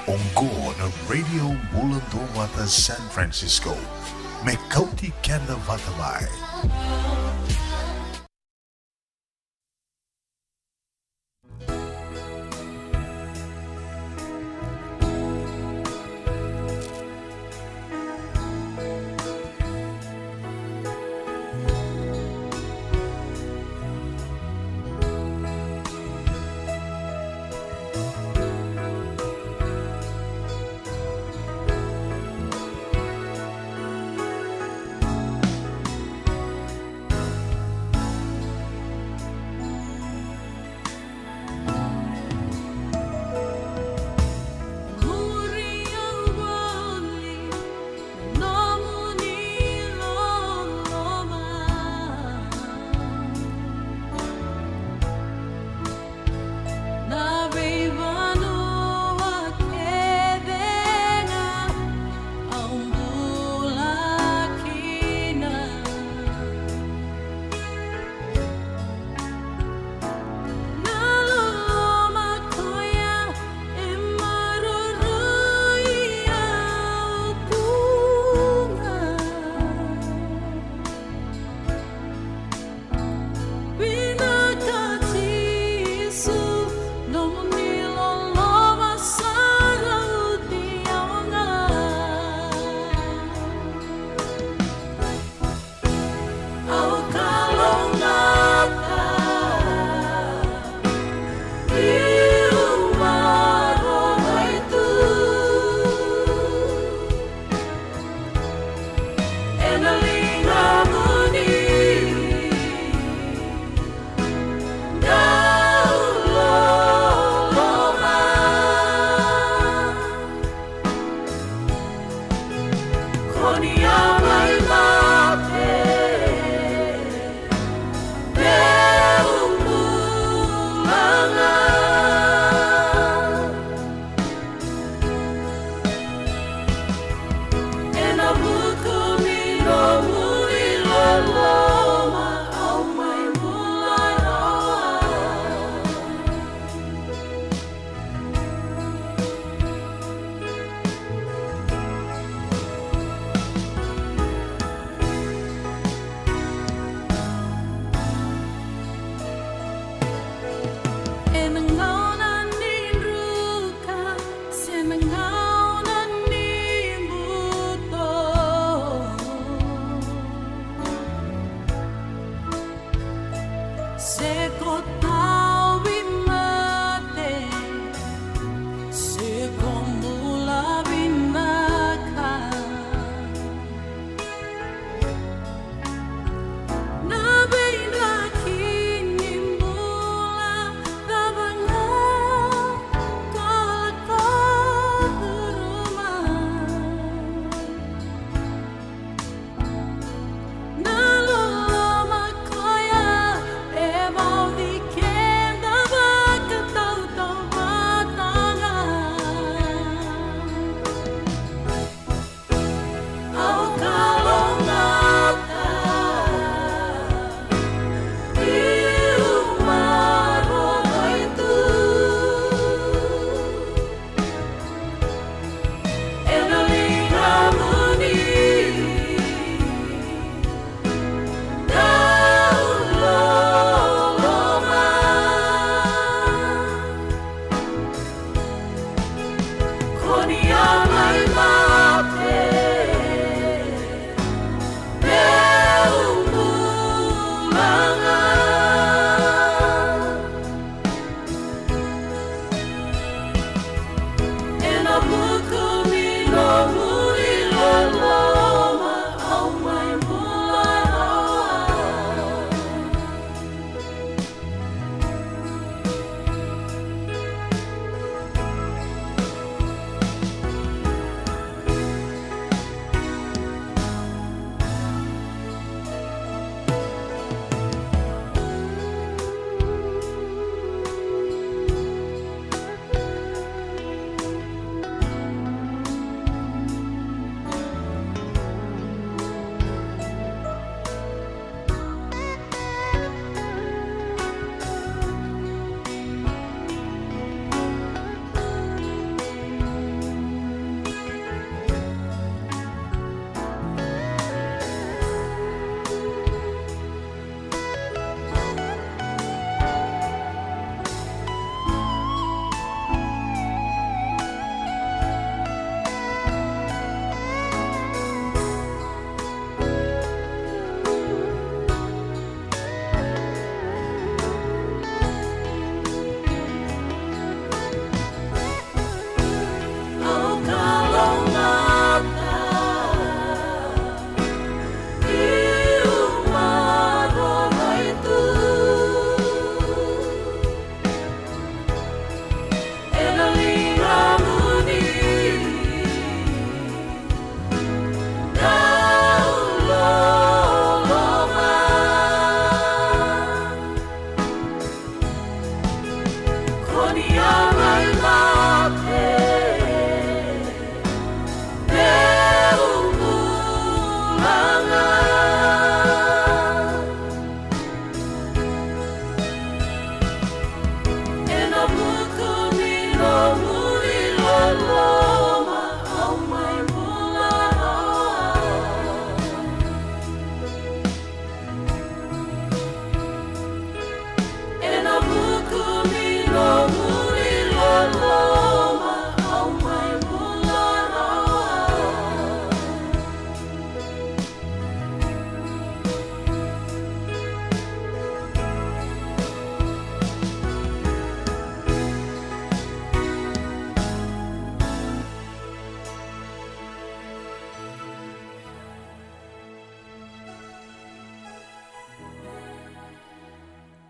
Ongko na Radio Mulanto Wata San Francisco. Mekauti Kenda Vatamai.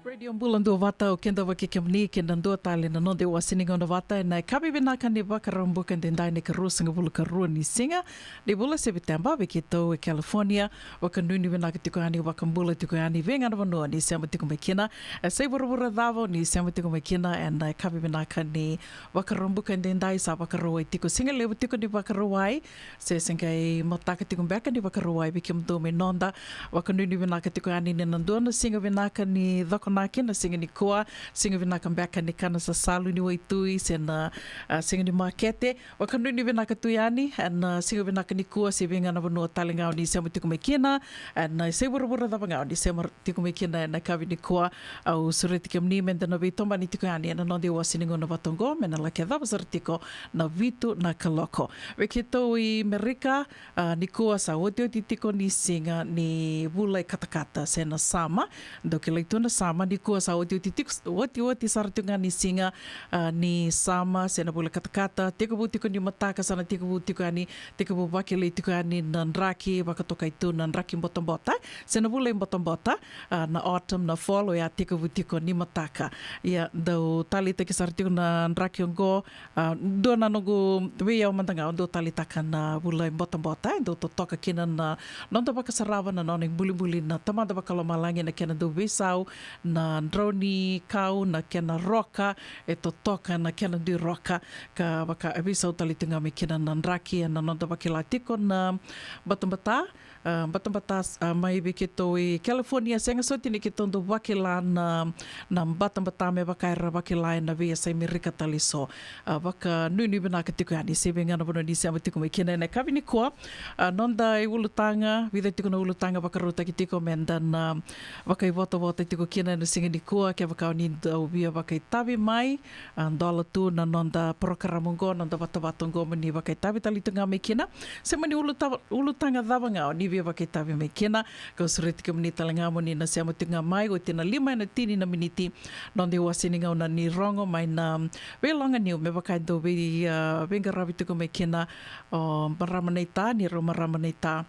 Radio Bulan Dua Vata o kenda waki kamni kenda ndua tali na nonde wa sininga na vata na kabi bina kan ni baka rambuka ndendai ni karu singa bulu karu ni singa ni bula September wiki to California waka nuni bina katiko ani waka bula tiko ani venga na vanua ni sema tiko makina sai bura davo ni sema tiko makina and kabi bina kan ni waka rambuka ndendai sa waka rawai tiko singa lebu tiko ni waka rawai se singa mataka tiko baka ni waka rawai wiki mdo me nonda waka nuni bina katiko ani ni nandua na singa bina kan ni dhako kina singa ni koa, singa vinaka mbeka ni kana sa salu ni waitui, sena singa ni makete, wakanu ni vinaka tuyani, and singa vinaka ni koa, si vinga na vanua tali ngau ni sema tiku mekina, and se bura dava ngau ni sema tiku mekina, and kavi ni koa, au sureti kam ni menda na vitomba ni tiku yani, and nonde wa siningo na vatongo, mena lake dhava saratiko na vitu na kaloko. Wekito i Merika, ni koa sa oti tiko ni singa ni vulai katakata, sena sama, doke leituna sama, ni kua sa oti saratunga ni singa ni sama sena bula katakata teka butiko ni mataka sana teka butiko ani teka bu bakile tiko ani nanraki bakatoka itu nanraki botombota sena bula botombota na autumn na fall ya teka butiko ni mataka ya do tali teka saratunga nanraki ngo do na nogo weya mantanga do tali taka na bula botombota do toka kina na nonta bakasarava na noning buli na tamada bakalomalangi na kena do besau na droni kau na kena roka e to toka na kena di roka ka waka abisa utalitunga me kena nanraki na nonda wakila tiko na batambata mai bikito i California senga soti ni kitondo wakila na batambata me wakaira wakila na via sai Merika taliso waka nuni bina katiko yani sebenga na bono ni sama tiko me kena na kavini koa nonda i ulutanga vida tiko na ulutanga wakaruta kitiko menda na wakai wota tiko kena na singa ni koa ke wakau ni dau via wakai tavi mai dola tu na nonda prokaramungo nonda watawatongo mani wakai tavi talitunga me kena sema ni ulutanga dhavanga ni via wakai tavi me kena kau sureti ka mani talanga mo ni na siamo tunga mai o tena 5 na tini na miniti nonde wasininga na ni rongo mai na velonga niu me wakai do venga ravi tuko me kena maramaneta ni ro maramaneta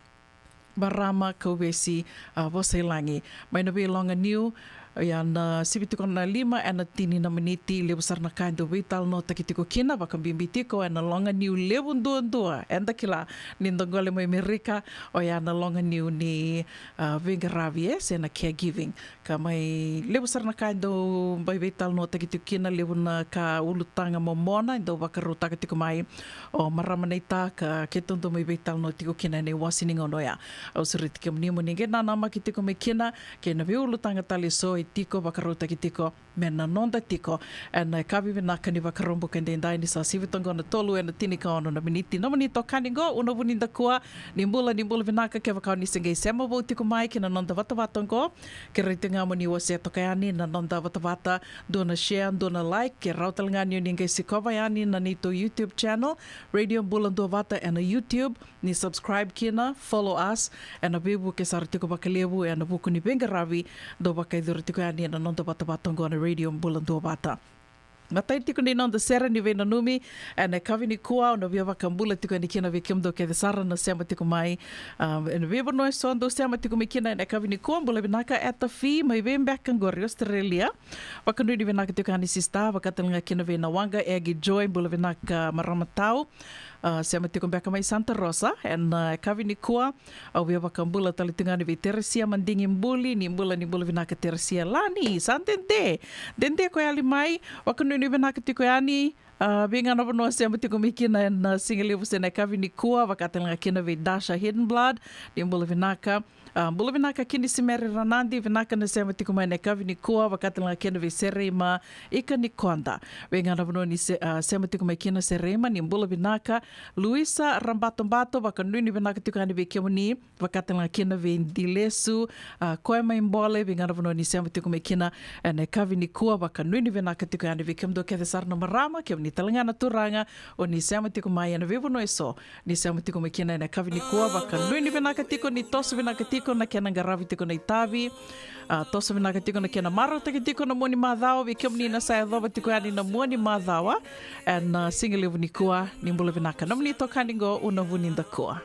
Barama Kowesi Vosailangi. Mai na velonga niu yan sibitiko na 5 and tini na miniti lebu sarna kaindo vital no takitiko kina wakambimbitiko and longa niu lebu ndua and kila nindongole mo Amerika o yan longa niu ni vingaravie sena caregiving kamai lebu sarna kaindo bai vital no takitiko kina lebu na ka ulutanga momona ndo wakaru takitiko mai o maramanita ka ketondo mai vital no tiko kina ne wasininga no ya o suritika mnimo ninge na nama kitiko me kina ke na ulutanga taliso tiko wakaruta ki tiko mena nonda tiko and kavi vinaka ni wakarombo kende indai ni sa sivitongo na tolu e na tinika ono na miniti na manito kaningo una vuninda kua ni mbula vinaka ke wakau ni sengei sema vau tiko mai ke na nonda watawatongo ke reitinga mo ni wase tokayani na nonda watawata dona share dona like ke rautalangani ni ngai sikova yani na nito YouTube channel Radio Bulan Dua Vata and na YouTube ni subscribe kina follow us and na bibu ke sartiko bakalebu and na buku ni bengaravi do bakai tiko yani na nonda watawatongo na Radio Bulan Dua Vata. Matai tiko ni nonda sera ni vena numi and kavi ni kua no via wakambula tiko ni kina vi kimdo ke sara na sema tiko mai and vi no so ndo sema tiko mi kina na kavi ni kua bula binaka at the fee mai vem back ngori Australia wakandu ni vinaka tiko ni sista wakatelinga kina vena wanga egi joy bula vinaka maramatau sema tiko beka mai Santa Rosa and kavi ni kua au via wakambula talitunga ni vi Teresia mandingi mbuli ni mbula vinaka Teresia lani santente dente ko yali mai wakandu ni vinaka tiko yani Binga na no sema tiko mikina na singalevu sena kavi ni kua wakatelinga kina vi Dasha Hidden Blood ni mbula vinaka Bula vinaka kini simeri ranandi vinaka na sema tiko mai na kavi ni kua wakatelinga kina vi Serema ika ni konda binga na no ni sema tiko mai kina Serema ni mbula vinaka Luisa Rambatombato wakandu ni vinaka tiko ani vi kemuni wakatelinga kina vi Dilesu koe mai mbole binga na no ni sema tiko mai kina na kavi ni kua wakandu ni vinaka tiko ani vi kemdo ke sarna marama kemni talangana turanga o ni sema tiko mai na vivo no eso ni sema tiko mai kina na kavi ni kua wakandu ni vinaka tiko ni tosu vinaka tiko na kena ngaravi tiko na itavi tosa vinaka tiko na kena mara tiko na moni madhawa vi kemni na saya dhova tiko yani na moni madhawa and singalevu ni kua ni mbula vinaka namni tokaningo una vuninda kua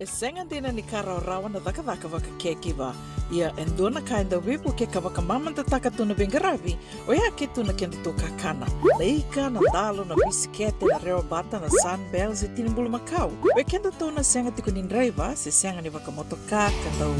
E senga dina ni kara rawa na daka waka kekiwa. Ia endona ka enda wipu ke ka waka mamanta taka tuna bengaravi, o ia ke tuna kenda tō kakana. Na ika, na dalo, na bisikete, na reo bata, na sunbells e tinimbulu makau. We kenda tōna senga tiku ni driver, se senga ni waka motoka, kandau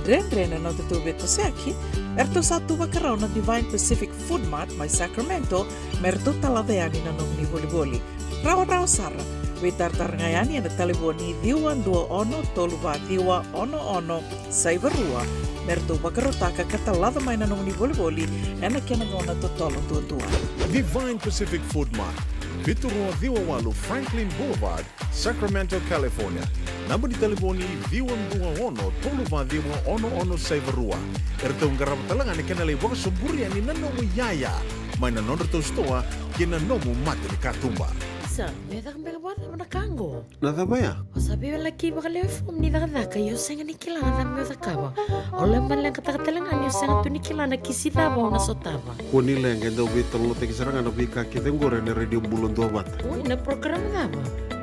Dren no te tō beto seaki, erto sa tu wakarau na Divine Pacific Food Mart mai Sacramento, merto talaveani na nong ni boli. Rawa sara. We tartarangayani na telefoni diwa 21 saivarua. Merto wakarotaka katalada mai na nong ni boli ena kena ngona totolo tua. Divine Pacific Food Mart, Viturua Diwawalu Franklin Boulevard, Sacramento, California. Namba di telefoni 21 saivarua. Erto ngarapatalanga ni kenale waka suburia ni nanomu yaya. Mai na nonderto stoa kina nomu mate ni katumba. Sa, me da mbega bada mana kango. Nada baya? O sabi wala ki baka lewe fum ni daga yo senga ni kilana da me da kaba. O lemban lang katakalanga ni senga tu ni kilana kisida ba na sotaba. Kuni lenga ndo bito lo te kisaranga no bika kitengore ne radio Bulondo Wata. Ui na programa da ba.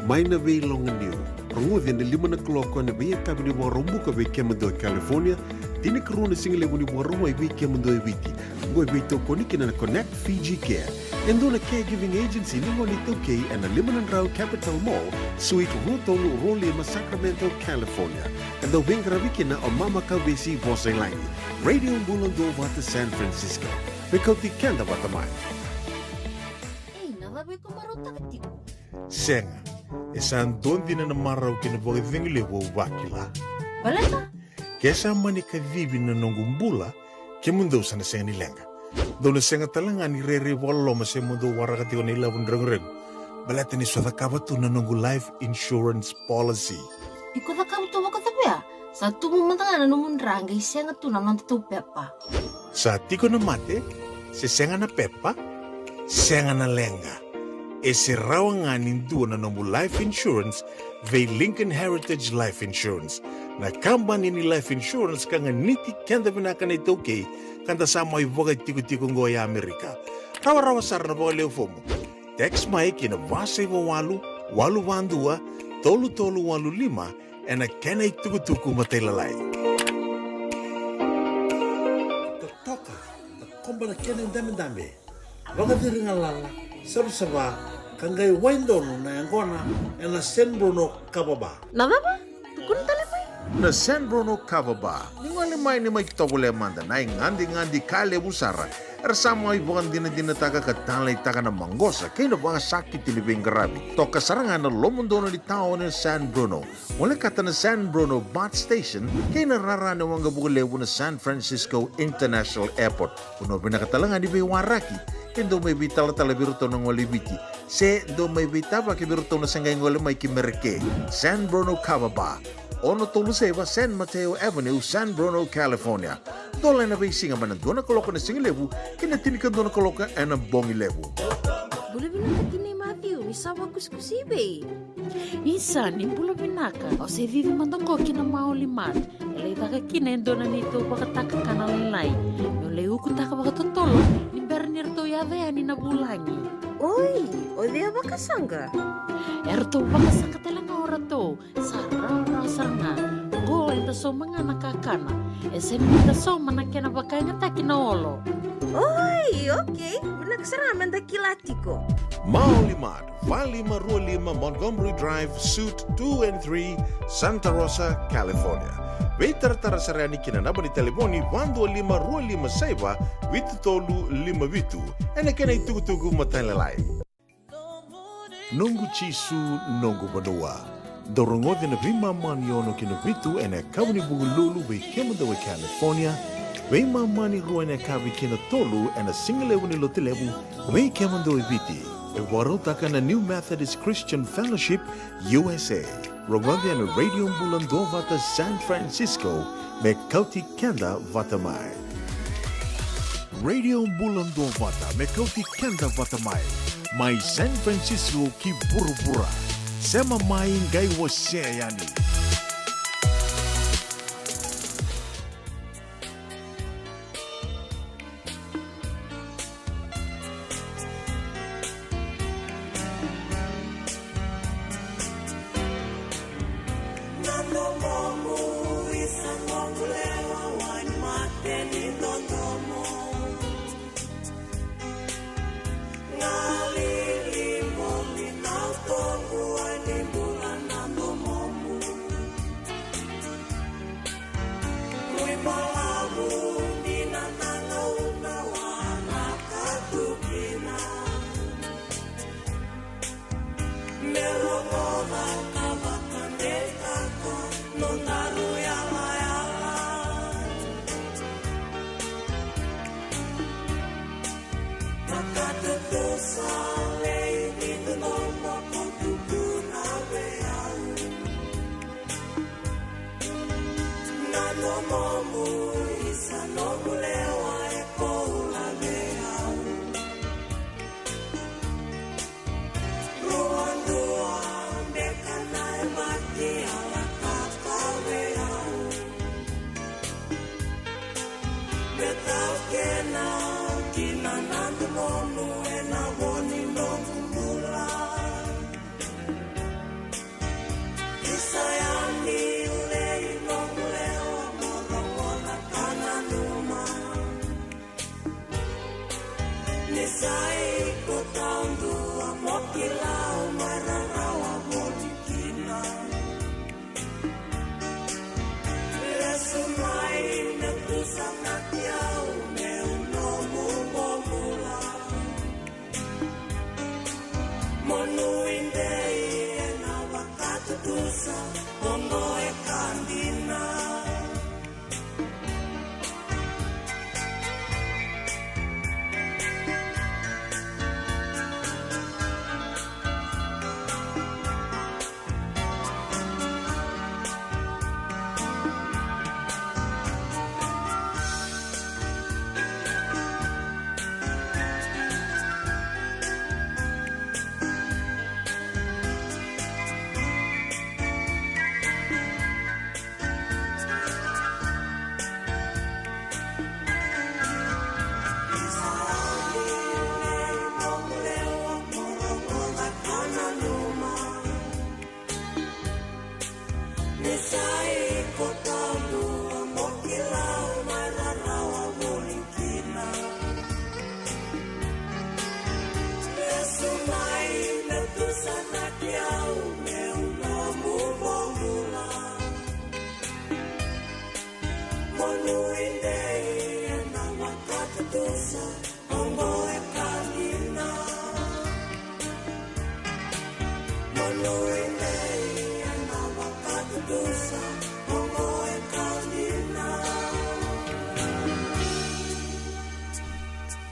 Mai na vei longa niu. Rongodi ne 5 o'clock ne vei kabi ni warumbu ka vei kemendo California. Tini karuna single wuni warumbu ai vei kemendo viti. Ngoi vei to koniki na Connect Fiji Care. Endona Caregiving Agency Limoni Toke and the Limanan Rao Capital Mall, Suite Rutolu Rolima, Sacramento, California. And the Wingaravikina o Mama Kawisi Boselani, Radio Bulondo Wata San Francisco. Mikoti Kenda Watamai. Ei, nada be ko marota katiku. Senga, esan dondi na marau kina boga vingile wo wakila. Baleta? Kesa mani ka vivi na nongumbula, ke mundo sana senga ni lenga. Dona senga talanga ni rere walo ma se mundo warakati o nila wundrang-reng. Baleta ni swada kabatu na nongu life insurance policy. Iko da kam to waka tapia. Sa tumu mantanga na numundrang ay senga tu na nanta pepa. Sa tiko na mate, se senga na pepa, senga na lenga. E se rawa nga nindu na nongu life insurance vei Lincoln Heritage Life Insurance. Na kambani ni life insurance ka nga niti kenda vinaka na itoke kanda sama ivoga tiko-tiko ngoy Amerika. Rawa-rawa sar na boga leo fomo. Text mai kina vasay wawalu, walu-wandua, tolu-tolu walu-lima, ena kena ituku-tuku matailalay. Toka, kombala kena dami-dami. Waga diri nga lala, saba-saba, kangay waindono na yangona, ena San Bruno kababa. Nada ba? Tukun talipay. Na San Bruno Cavaba, ningalimay ni may kitogole manda na ngandi-ngandi kale busara. Ersama ibukan dina-dina taga katalay taga na manggosa kaya na mga sakit tilibing garabi. Toka sarangan na lomundono di tao ng San Bruno. Wala kata na San Bruno Bat Station kaya nararana mga bukulewo na San Francisco International Airport. Kuno pinakatalangan di Biwaraki. Kendo may bitala-tala biruto ng walibiti. Se do may bitaba kibiruto na sanggay ng walimay kimerke. San Bruno Cavaba. Ono Toluseva, San Mateo Avenue, San Bruno, California. Dola na ba'y singa man doon na koloka na singilevu, kinatinikan doon na koloka ang bongilevu. Bula binaka ni Matthew, isawa kuskusibe. Isa, ni bula binaka. O se vivi mandangko kina maulimat. Elay taka kina endo na nito bakataka kanalilay. Yolay ukutaka bakatotolo, ni bernirto yadea ni nabulangi. Oi, o dia bakasanga. Erto bakasanga talaga orato. Sarang go enta so mga nakakana. Esen enta so manakena bakanya takinaolo. Oi, okay. Nagsaraman da kilatiko. Maulimat, Valima Rualima, Montgomery Drive, Suite 2 and 3, Santa Rosa, California. Veitara sarani kinanaba ni telefoni 125 saiba vitutolu 5 ena kena itugutugu matalalay. Nungu chisu nungu badua. Dorongodi na vima maniono kinavitu ena kabuni bugululu ve kemandawe California. Vima mani ruene kabi kina tolu ena singlewu ni lotilewu ve kemandawe viti. Ewarotaka na New Methodist Christian Fellowship USA. Rongodi na Radio Bulondo Wata San Francisco me kauti kenda vatamai. Radio Bulondo Wata me kauti kenda vatamai. Mai San Francisco ki burubura. Sema mai ngai wase yani. No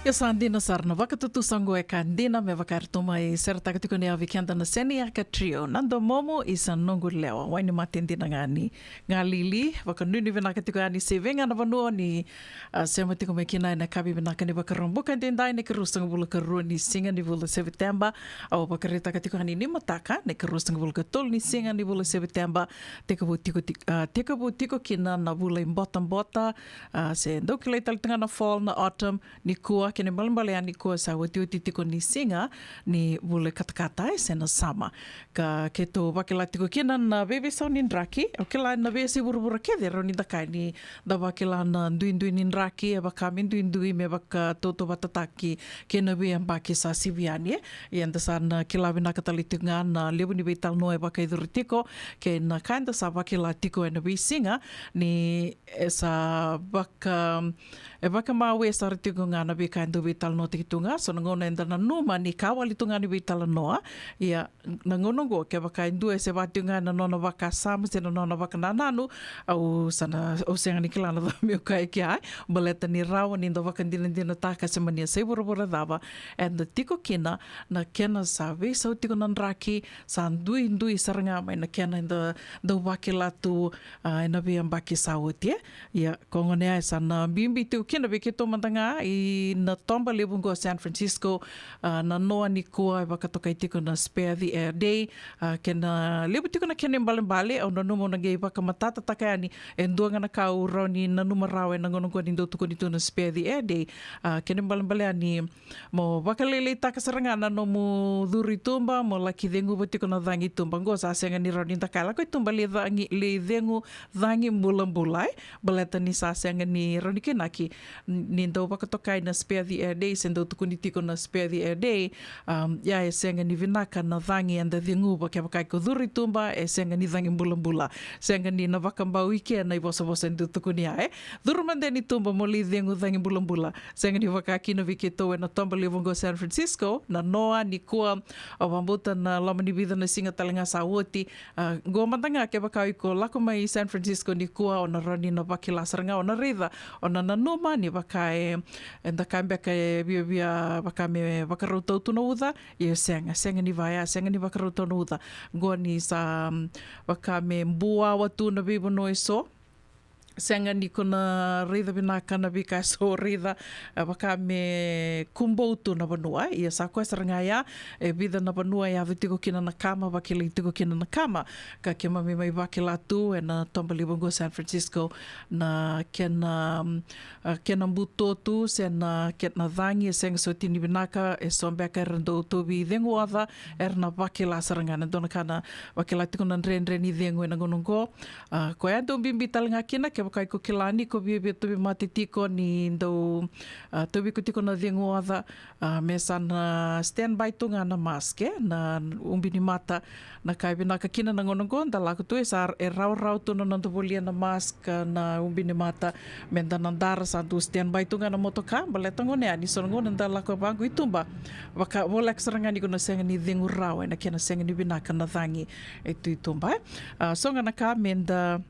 Ia sandina sarna vakatutusango e kandina me vakartuma e serta katikone a vikenda na seni aka trio nando momo isa nongu lewa waini matendina ngani ngalili vakanuni vena katiko ani sevenga na vanua ni sema tiko mekina na kabi vena kani vakarombuka ndendai ne kerusanga bula karua ni singa ni bula September au vakareta katiko ani ni mataka ne kerusanga bula katol ni singa ni bula September teka bu tiko kina na bula imbota se ndokile talitanga na fall na autumn ni kua kene mbalimbali ani kua sa wati tiko ni singa ni bule katakata e sena sama ka keto wakila tiko kina na bebe sau ni ndraki o kila na bebe si burubura kede roni dakai ni da wakila na ndui ni ndraki e waka ndui me waka toto watataki kena bebe ambaki sa siviani e anda sa na kila wina katalitunga na lebu ni beital noe waka iduri tiko ke na kainda sa wakila tiko e na bebe singa ni e sa waka mawe sa ritiko nga na bebe kainda beital no tikitunga so na ngona enda na numa ni kawali tunga ni beital noa ia na ngono go ke waka indue se watunga na nona waka sama se na nona waka nananu au sana o senga ni kila na meu kai ki ai baleta ni rawa ni ndo waka dina taka se mania se bora dava and the tiko kina na kena sa ve so tiko na ndraki sa ndui saranga mai na kena inda do wakila tu ina be ambaki sa otie ia kongone ai sana bimbi tu kina be ke to mandanga i na tomba lebungo San Francisco na noa ni kua e wakatokai tiko na Spare the Air Day kena lebu tiko na kene mbale au na numo na gei waka matata takai ani e nduanga na kau rauni na numa rawe na ngono kua ni ndo tuko ni tu na Spare the Air Day kene mbale ani mo wakalele takasarangana no mo dhuri tumba mo laki dhengu batiko na dhangi tumba ngo sa senga ni rauni takai lako tumba le dhengu dhangi mbulai baleta ni sa senga ni rauni kenaki Nindau wakatokai na Spare the Air Day, sendau tukuni tiko na Spare the Air Day, ia e senga ni vinaka na dhangi anda dhinguba kia wakai ko dhuri tumba, e senga ni dhangi mbula. Senga ni na wakambau ike na i bosa ni tukuni ae. Dhuru mande ni tumba moli dhingu dhangi mbula. Senga ni wakakina vike tau e na tomba Livongo San Francisco, na noa ni kua o wambuta na lama ni vida na singa talinga sa uoti. Go matanga kia wakai ko lako mai San Francisco ni kua o na rani na wakilasaranga o na ritha o na nanuma ni wakai e da kambeka e bia wakame wakarutau tuna uda i senga ni vaya, senga ni wakarutau na uda. Go ni sa wakame mbua watu na bibo no so. Senga ni kona reida vinaka na vika so reida waka me kumboutu na vanua ia sa koe saranga ia e vida na vanua ia vitiko kina na kama wakila itiko kina na kama ka ke mami mai wakila tu e na Tomba Livongo San Francisco na kena mbuto tu se na ketna dhangi e senga so tini vinaka e sombeka rando tobi dhengu ava na wakila saranga na dona kana wakila tiko na nren dhengu e na gonongo koe ando bimbi talinga kina ke wakai ko kilani ko bia tobi matitiko ni ndau tobi ko tiko na dhengu ava me sana standby tunga na maske na umbi ni mata na kai vinaka kina na ngonongo nda lako tu e rau tuna na ndovolia na mask na umbi ni mata me nda nandara sa tu standby tunga na motoka baleta ngone ani songo nda lako bangu itumba waka volek saranga ni ko na senga ni dhengu rau e na kena senga ni vinaka na dhangi e tu itumba songa na ka menda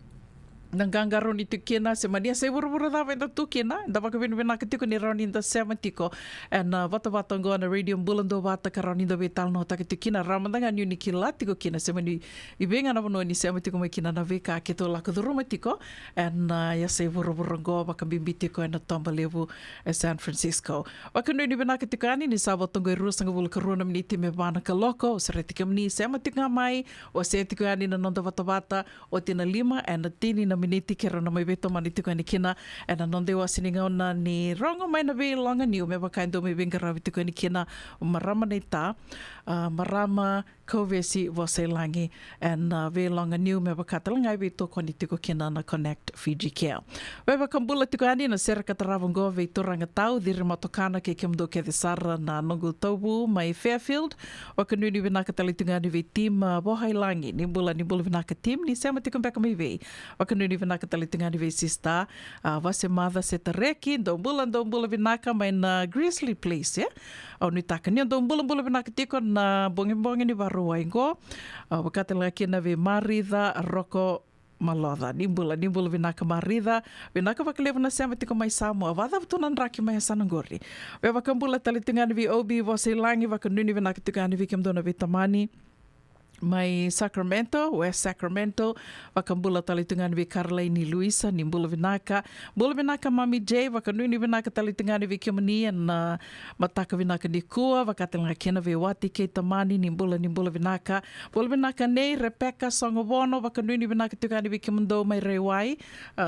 nanggangaro ni tukina se mania se buru-buru da venda tukina da baka vina ketiko ni rauni da 70 and vata ngo na radio bulando vata karoni da betal no ta tukina ramandanga ni nikila tiko kina se mani ibenga na no ni 70 mai kina na veka keto la ko ruma tiko and ya se buru-buru ngo baka bimbitiko na Tomba Levu San Francisco baka no ni vina ketikani ni sa vatongo rusanga bul karona miniti me bana ka loko se retikam ni 70 mai o se tikani na nonda vata o tina 5 and tini na miniti kera na mai veto mani tuka ni kina e na nonde wa sininga ona ni rongo mai na vei longa ni o me wakaindo me venga ravi tuka ni kina o marama nei ta marama Kovesi Voselangi and vei longa ni o me wakatalanga i veto koni tuka kina na Connect Fiji Care. Wewa kambula tuka ani na sera kataravongo vei toranga tau dhiri matokana ke kimdo ke sara na nongu taubu mai Fairfield o kanuni vinaka talitunga ni vei team Bohailangi ni bula vinaka team ni sema tuka mbeka mai vei o kanuni vinaka talitunga ni vei sista vase mother se tareki ndombula vinaka mai na Grizzly Place o ni taka ni ndombula vinaka tiko na bongi ni varua ingo wakatela kina vei Maritha Roko Malotha nimbula vinaka Maritha vinaka wakalevu na sema tiko mai Samoa vada tunan raki mai sanangori we wakambula talitunga ni vei Obi Voselangi wakanuni vinaka tuka ni vei kimdona vei Tamani mai Sacramento, West Sacramento, wakambula talitungan vi Carlene Luisa, ni bula vinaka Mami J, wakanuni vinaka talitungan vi Kimani, na mataka vinaka ni Kua, wakatanga kena vi Wati Kei Tamani, ni bula vinaka nei Rebecca Songobono, wakanuni vinaka tukani vi Kimando mai Rewai,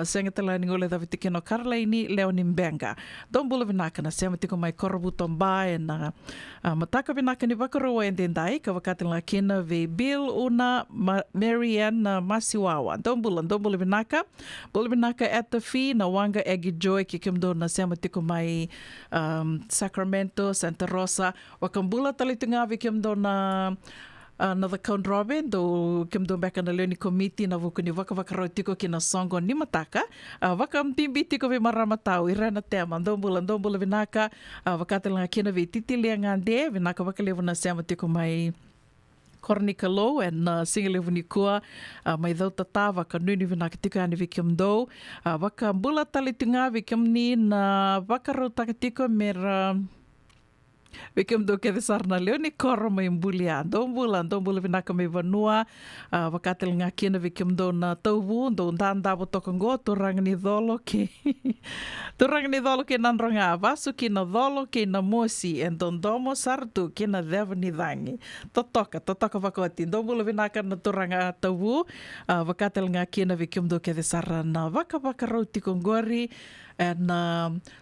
sengatala ni ngole davi tikino Carlene Leoni Mbenga. Don bula vinaka na sema tiko mai Korobu Tomba, na mataka vinaka ni Wakaroa endendai, ka wakatanga kena vi Bill Una Marianne Masiwawa. Dombula vinaka at the fee na wanga Egi Joy kikimdo na sema tiko mai Sacramento, Santa Rosa. Wakambula talitunga vikimdo na the Count Robin do kimdo beka na leoni committee na vukuni waka tiko kina songo ni mataka wakamtimbi tiko vi maramatau irana tema dombula vinaka wakatelanga kina vi titiliangande vinaka wakalevu na sema tiko mai Kornikalo and singalevu ni kua mai dhau tata wakanuni vinaka tika ani vikimdo wakambula talitunga vikimni na wakarau takatiko mera Vikimdo ke sarna leo ni koro mai mbulia dombula vinaka mai vanua wakatelanga kina vikimdo na taubu ndo ndanda botokongo torangni dholo ke nanronga vasu kina dholo ke na mosi endondomo sartu kina devni dhangi totoka wakoti dombula vinaka na toranga taubu wakatelanga kina vikimdo ke sarna wakarauti kongori and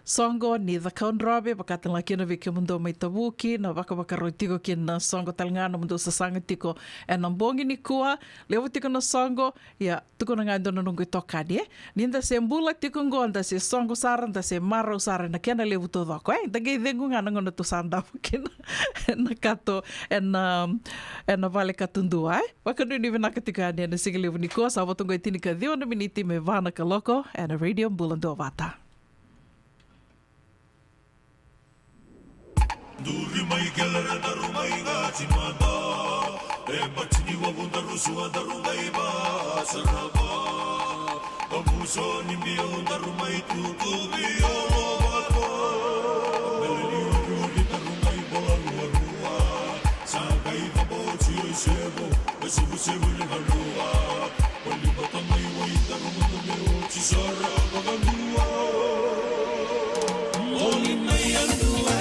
songo ni the Count Robbie wakatala kina vikimdo mai tabuki na waka tiko ki na songo talangana mundu sa sanga tiko e na bongi ni kua lewa tiko na songo ya tuko na ngando na nungu tokani ninda se mbula tiko ngonda se songo saran da se maro saran na kena lewa to dako dagay dengu nga ngona to sanda kina na kato e na vale katundua waka nuni vinaka na sige lewa ni kua sa watungo itini ka dio na miniti me vana ka loko e na radio Bulando Vata. Duri mai gelere daru mai gaji mada batini wa bunda rusuwa daru mai ba saraba abuso ni biyo daru mai tutu biyo bako meleni uri daru mai bola luarua sagai vabo chiyo sebo besubu sebo ni harua wali bata mai wai daru mai meo chisara bagalua Oli mai andua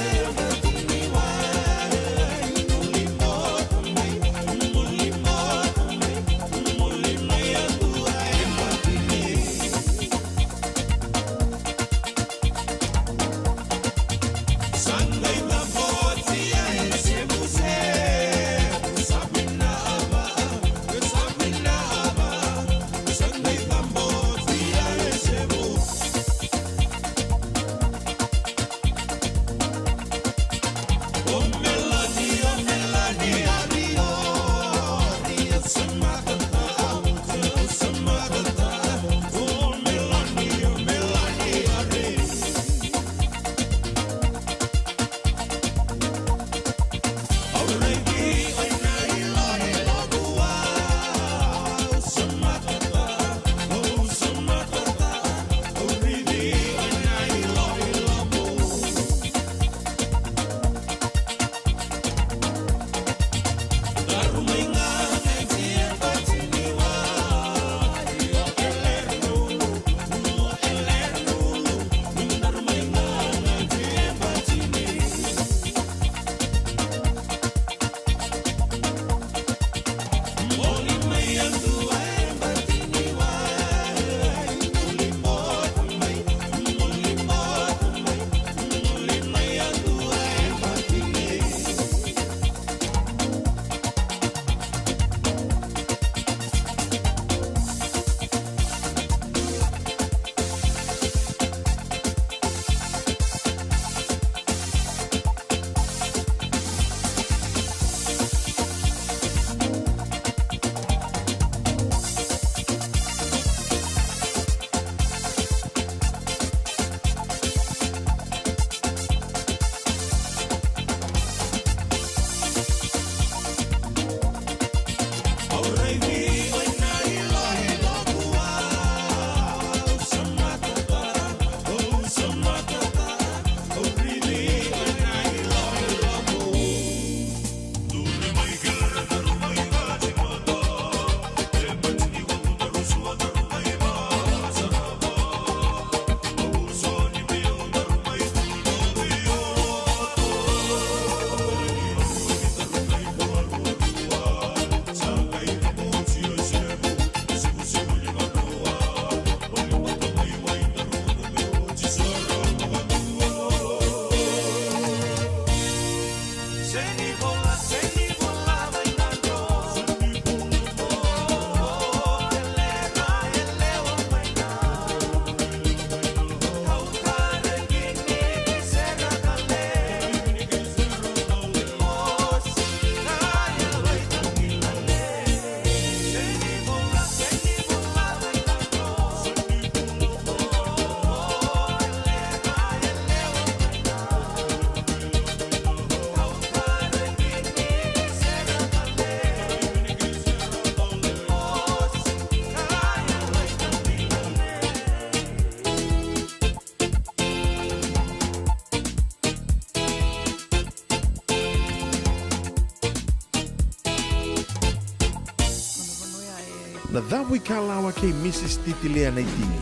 Na dhamu ikalawa kay Mrs. Titilea na itingi.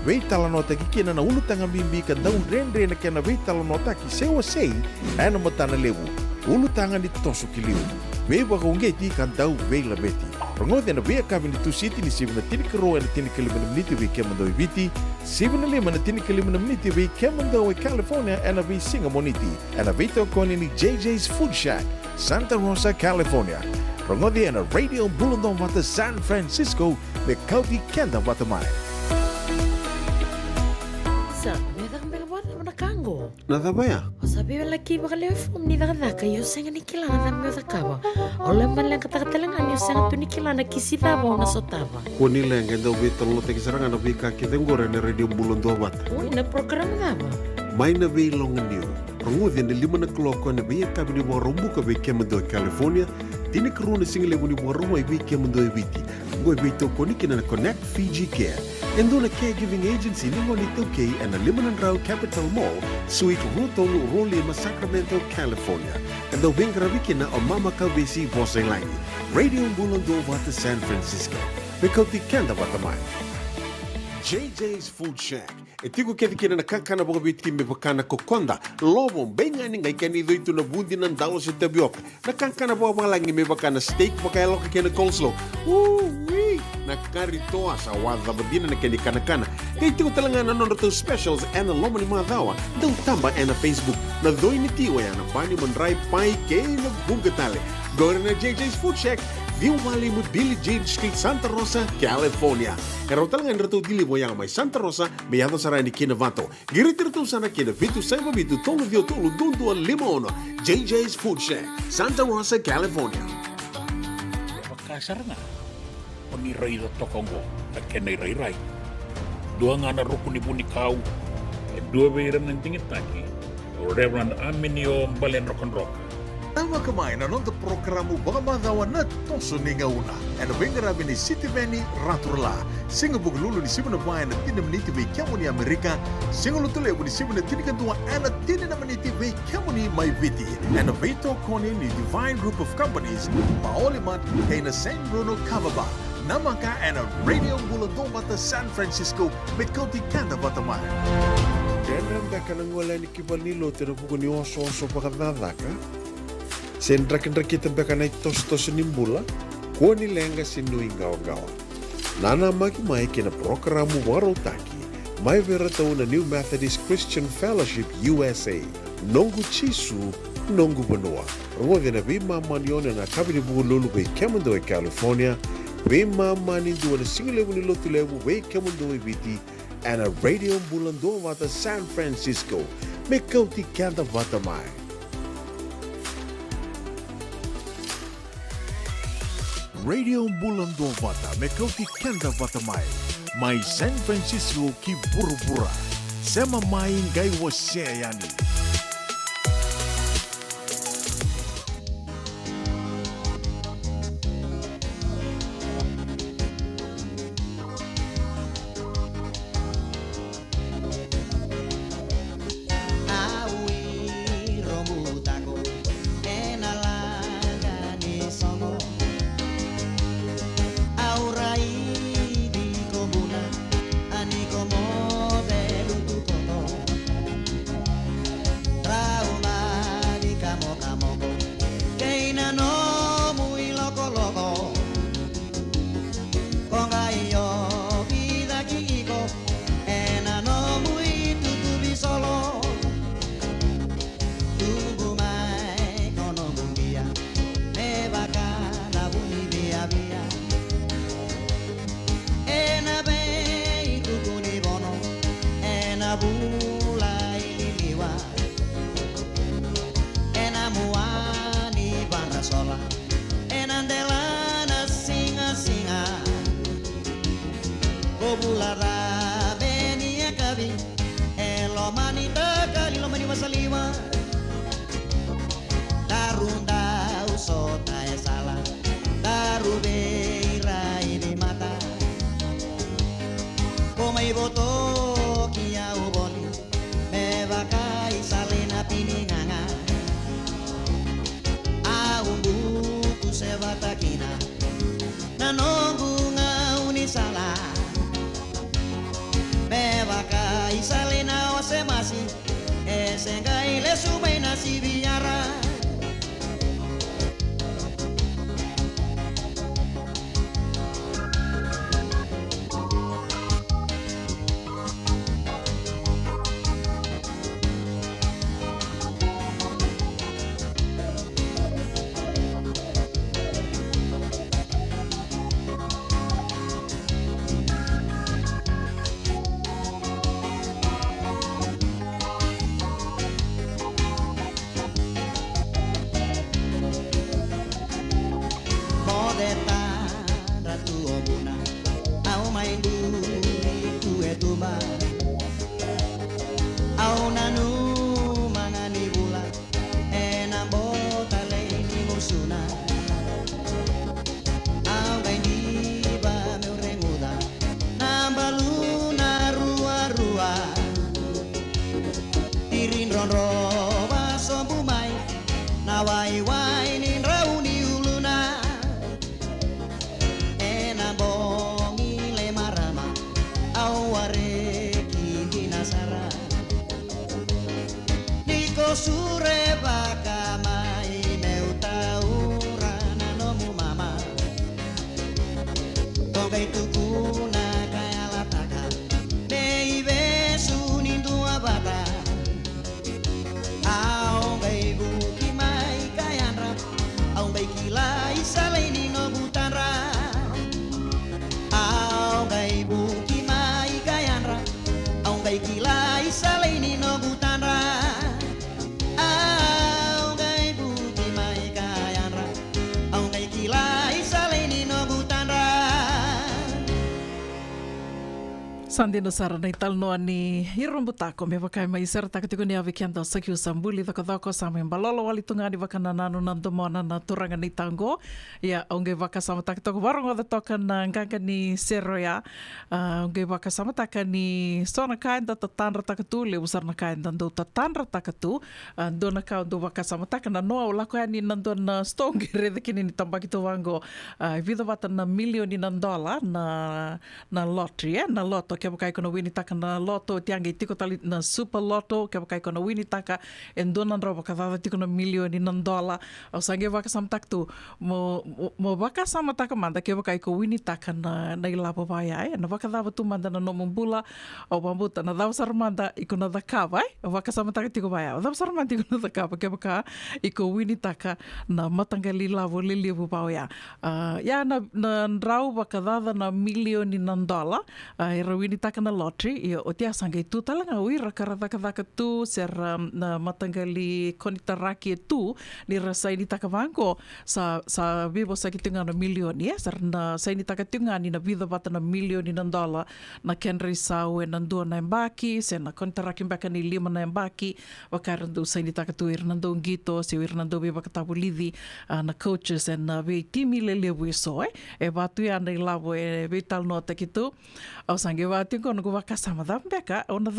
Wei talanota ki kina na ulutanga bimbi ka daun rendre na kena wei talanota ki sewa sei ana matana lewu. Ulutanga ni toso kiliu. Wei wakaungeti kan dau wei labeti. Rongothi na vea kawini tu siti ni 7 na tini kelima na miniti vi kemando i viti, 7 na tini kelima na miniti vi kemando i California na vi Singamoniti, na vito koni ni JJ's Food Shack, Santa Rosa, California. Rongothi na Radio Bulundong Wata San Francisco, me kauti kenda wata mai. Sa, medang melawat na kango. Nadabaya? O sabi lagi bakal fom ni daka yo senga ni kilana na myo takaba. Oleh man lang katakatalangan yo senga tu ni kilana kisida ba na sotaba. Kuni lenga daw bitol te kisaranga na bika kitengore na Radio Bulundong Wata. Uy, na program daba. Mai na vei long niu. Rongothi na 5 na vei kabini mo rombuka vei kemando California. Tini karuna single muni mo romo i vei kemando i viti. Ngoi vei to koniki na Connect Fiji Care. Endo na caregiving agency ni mo nito kay na Limanan Rao Capital Mall, Suite Rutong Rolima, Sacramento, California. Endo vingraviki na o Mama Kawisi Boseng Langi. Radio Bulundong Wata San Francisco. Mikauti kenda watamai. JJ's Food Shack. Etigo kina na kakana boga biti me bakana kokonda. Lobo benga ni ngai kani itu na bundi nan dalos sa tabiok. Na kakana boga langi me bakana steak bakaya loka kina coleslaw. Wee! Na karitoa sa wada badina na kani kana. Kay tigo talanga na nono to specials and the lomo ni mga dawa. Daw tamba na Facebook. Na doi ni tiwa ya na bani mandray pai kay na bugatale. Go na JJ's Food Shack. View Valley mo Billy Jade Street, Santa Rosa, California. Karo talagang rito dili mo yang may Santa Rosa, may yato saray ni Kinavato. Girit-rito sana kina Vitu Saiba Vitu, Tolo Dio Tolo, Dundu Limono, JJ's Food Shack, Santa Rosa, California. Makasar nga. Paniray na tokongo, at kanay-ray-ray. Dua nga na rupo ni Bunikaw, at dua bayran ng tingit taki, o Reverend Aminio Balen Rock. Tama kamay na nung programo baka madawa na toso ni ngauna. Ano ba yung ngarabi ni City Veni Raturla? Singa buglulo ni Simon na bayan na tinamniti may kamo ni Amerika. Singa lutuloy mo ni Simon na tinikantuwa na tinamniti may kamo ni Maiviti. Ano ba ito koni ni Divine Group of Companies, maolimat kay na San Bruno Cavaba. Naman ka na Radio Bulundong Wata San Francisco, mit kauti kanda Watamay. Dendam da kanang wala ni Kibalilo tinapuko ni oso-oso pakadada ka? Sendrak-ndrak kita baka na tos-tos nimbula, kuha nilenga sinuing gawa-gawa. Nana magi-may kina programo warotaki, may verataw na New Methodist Christian Fellowship USA, nonggu chisu, nonggu banua. Rungodi na bima manyon na kabinibuko lulubay kemando ay California, bima maninduwa na singilewo ni lotulewo way kemando ay viti, and a Radio Bulundong Wata San Francisco, may kauti kanda watamay. Radio Bulundong Wata me kauti kenda Watamai. Mai San Francisco ki burubura. Sema mai ngai waseyani. tumba au nanu mangani bula ena bota leini musuna au gaini ba meu renguda nambaluna rua rua tirin ronro ba sombu mai na wai wai nin rauni uluna ena bongi le marama au are ki nasara niko sure baka mai meu taurana no mu mama tongai tukuna kaya lataka nei besu nindu abata au gai buki mai kayanra au gai kila isalaini no butanra au gai buki mai kayanra au gai kila isalaini no butanra au gai buki mai kayanra au gai kila isalaini no butanra. Sandino sara nei talnoa ni Hirumbutako me wakai mai sara takatiko ni awe kianda o Sakiu Sambuli dhako sama balolo wali tunga ni waka nananu nandomona na turanga ni tango ia onge waka sama takatoko warongo da toka na nganga ni Seroya onge waka sama taka ni sona kainda tatanra takatu le usarna kainda ndo tatanra takatu dona ka ndo waka sama taka na noa o lako ni nando na stongi redekini ni tambakito wango vida wata na milioni na dola na lottery na loto ke wakai kona wini taka na loto tianga i tiko tali na super loto ke wakai kona wini taka e ndona nra waka thada tiko na milioni na dola o sange waka samtaktu mo waka samataka manda ke wakai ko wini taka na ilapo vai ai na waka thava tu manda na no mumbula o bambuta na dhau saramanda i kona dhakava ai o waka samataka tiko vai ai o dhau saramanda i kona dhakava ke waka i ko wini taka na matangali lavo lilivu pao ia ia na nrau waka thada na milioni na dola e rawini taka na lottery ia o tia sanga i tu talanga ui rakaradhaka tu ser na matangali konitaraki e tu ni rasa ini taka vango sa vivo sa kitunga na milioni ser na sa ini taka tunga ni na vida bata na milioni na dola na kenri sau e nandua na embaki se na konitaraki mbaka ni 5 na embaki wakarandu sa ini taka tu Hernando Ngito se Hernando viva katapulidi na coaches e na vi timi le levu e so e batu ia na ilavo e vital no takitu au sange wati kono ko waka sama dhambeka ona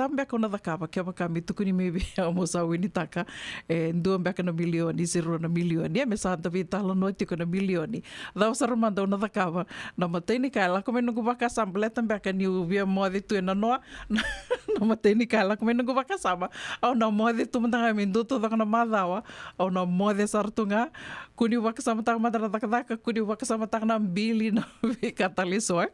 dhakava ke waka mitukuni maybe o sa wini taka e ndua mbeka na milioni 0 na milioni e me sa anta vitalo no tiko na milioni dhau saramanda ona dhakava na mateni kaila ko menu ko waka sama leta mbeka ni via mode tu na noa na mateni kaila ko menu ko waka sama au na mode tu manda me nduto dhakana madhawa au na mode sartunga kuni waka sama taka madara dhaka kuni waka sama taka na mbili na vikataliso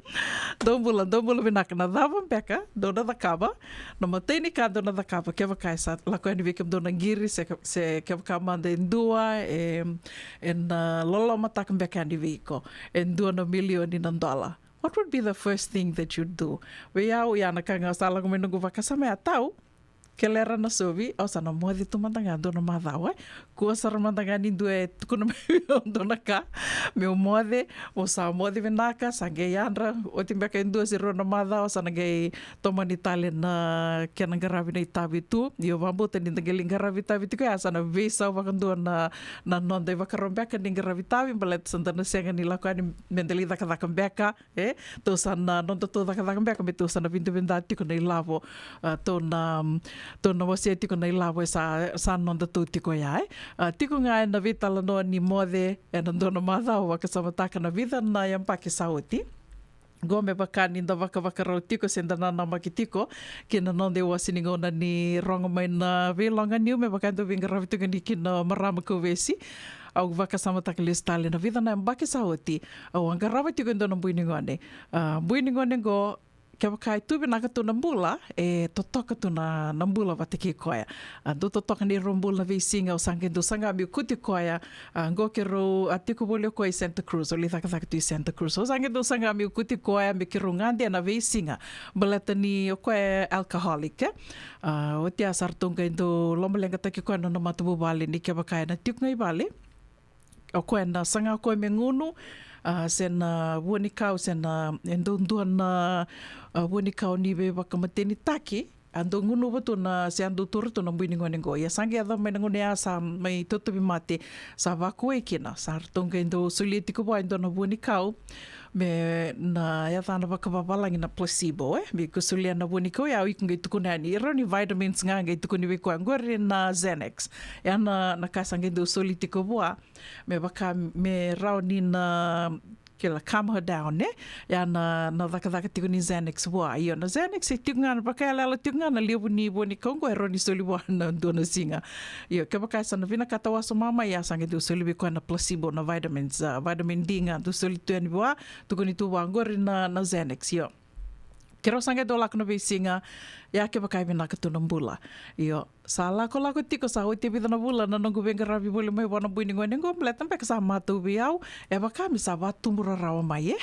dombula vinaka na dhava mbeka dona dhakava na mateni ka dona dhakava ke wakai sa lako ani vikem dona ngiri se ke wakamanda endua na lolo mataka mbeka ani viko endua na milioni na dola. What would be the first thing that you'd do? Weau yana kanga sala kumenungu wakasame atau kelera na sovi au sana modi tu mantanga dona madhawa ko sar mantanga ni due kuna dona ka meu mode o sa modi venaka sange yandra o timbeka ndu zero na madhawa sana ge tomani tale na kena garavi na itavi tu io vambuta ni ngeli garavi tavi tu ka sana visa wakandu na nonde wakarombeka ni garavi tavi balet santana senga ni lakani mendeli daka to sana nonto to daka beka me to sana vindu vendati ko nei lavo to na wasi tiko nei lawa sa nonda tu tiko ia tiko nga na vitala no ni mode e na dona madhau waka samataka na vida na yampaki sauti gome bakani da waka rau tiko senda na makitiko kina nonde wasiningona ni ronga mai na vilonga niu me bakanto vinga ravituga ni kina marama kovesi au waka samataka listale na vida na yampaki sauti au angarawa tiko ndona buiningone go ke wakai tuwe naka tu nambula e totoka tu na nambula watiki koia. Do totoka ni rombula na visinga o sange do sanga mi kuti koia ngo ke ro atiko bolio koia Santa Cruz o li thaka tu Santa Cruz. O sange do sanga mi kuti koia mi ke rongandi na visinga balata ni o koia alcoholic o tia sartunga do lombalenga taki koia na matubu bali ni ke wakai na tiuk ngai bali o koia na sanga koia me ngunu sen wani kau sen endonduan wani kau ni be wakamateni taki ando ngunu watu na se ando turu tu na mbui ningo ningo. Ia sangi adha mai nango nea sa mai tutupi mate sa waku e kina. Sa hartonga indo suli tiko wa indo na wani kau me na ia thana wakawawalangi na placebo me kusulia na wani kau ia ikunga ituku nani. Iro ni vitamins nga nga ituku ni wikua ngore na Xanax. Ia na kasanga indo suli tiko wa me waka me rao ni na kila calm her down, ne? Ya na dhaka tiku ni Xanax wa. Iyo na Xanax e tiku ngana, baka ala tiku ngana liabu ni wani kongo e roni soli wa na dona singa. Iyo, ke baka sana vina kata waso mama ya sange du soli wikua na placebo na vitamins, vitamin D nga, du soli tuani wa, tuku ni tu wangori na Xanax, iyo. Kero sange do lako na singa, ya ke baka vina katuna mbula. Iyo, sa lako tiko sa hoi te vida na bula na nongu venga ravi bule mai wana bui ningo ningo mletan peka sa matu biau e baka mi sa watumura rawa mai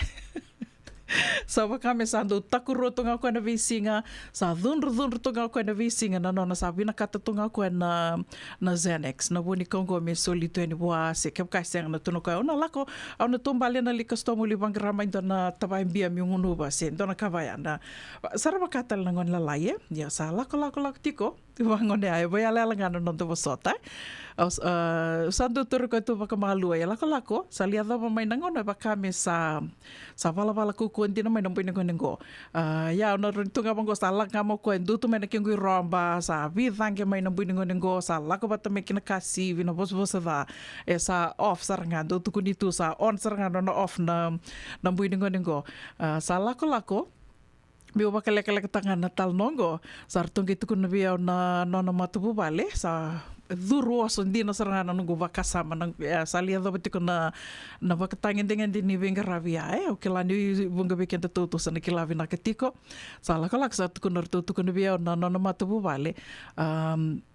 sa baka mi sa ando takuro tonga koe na visinga sa dhunru tonga koe na visinga na nona sa vina kata tonga koe na Xanax na wuni kongo me soli tueni wa se ke baka senga na tuno koe ona lako au na tombale na lika stomu li banga ramai dona tabai mbia mi ngunu ba se dona kawaya na sarama katal na ngon lalai ya sa lako tiko wangone ai vai ala ngana no to sota santo turu ko tu baka malua ya lako salia da mai nangona baka me sa vala ku ndina mai nompo ngo ya no tunga bango sa laka mo ko ndutu mai na kingu romba sa vi thange mai nompo ngo sa lako bata me kina kasi vina bos da sa off saranga do tu kunitu sa on saranga no off na nompo ngo sa lako Biu bakale tangan natal nongo sartung gitu kuna biau na nona matubu bale sa duru oson dina sarangana nungu bakasama nang salia do beti kuna na bakatangin dengan dini venga ravia o kelani bunga bikin tutu sana kilavi na ketiko sala kalak sa kuna tutu kuna biau na nona matubu bale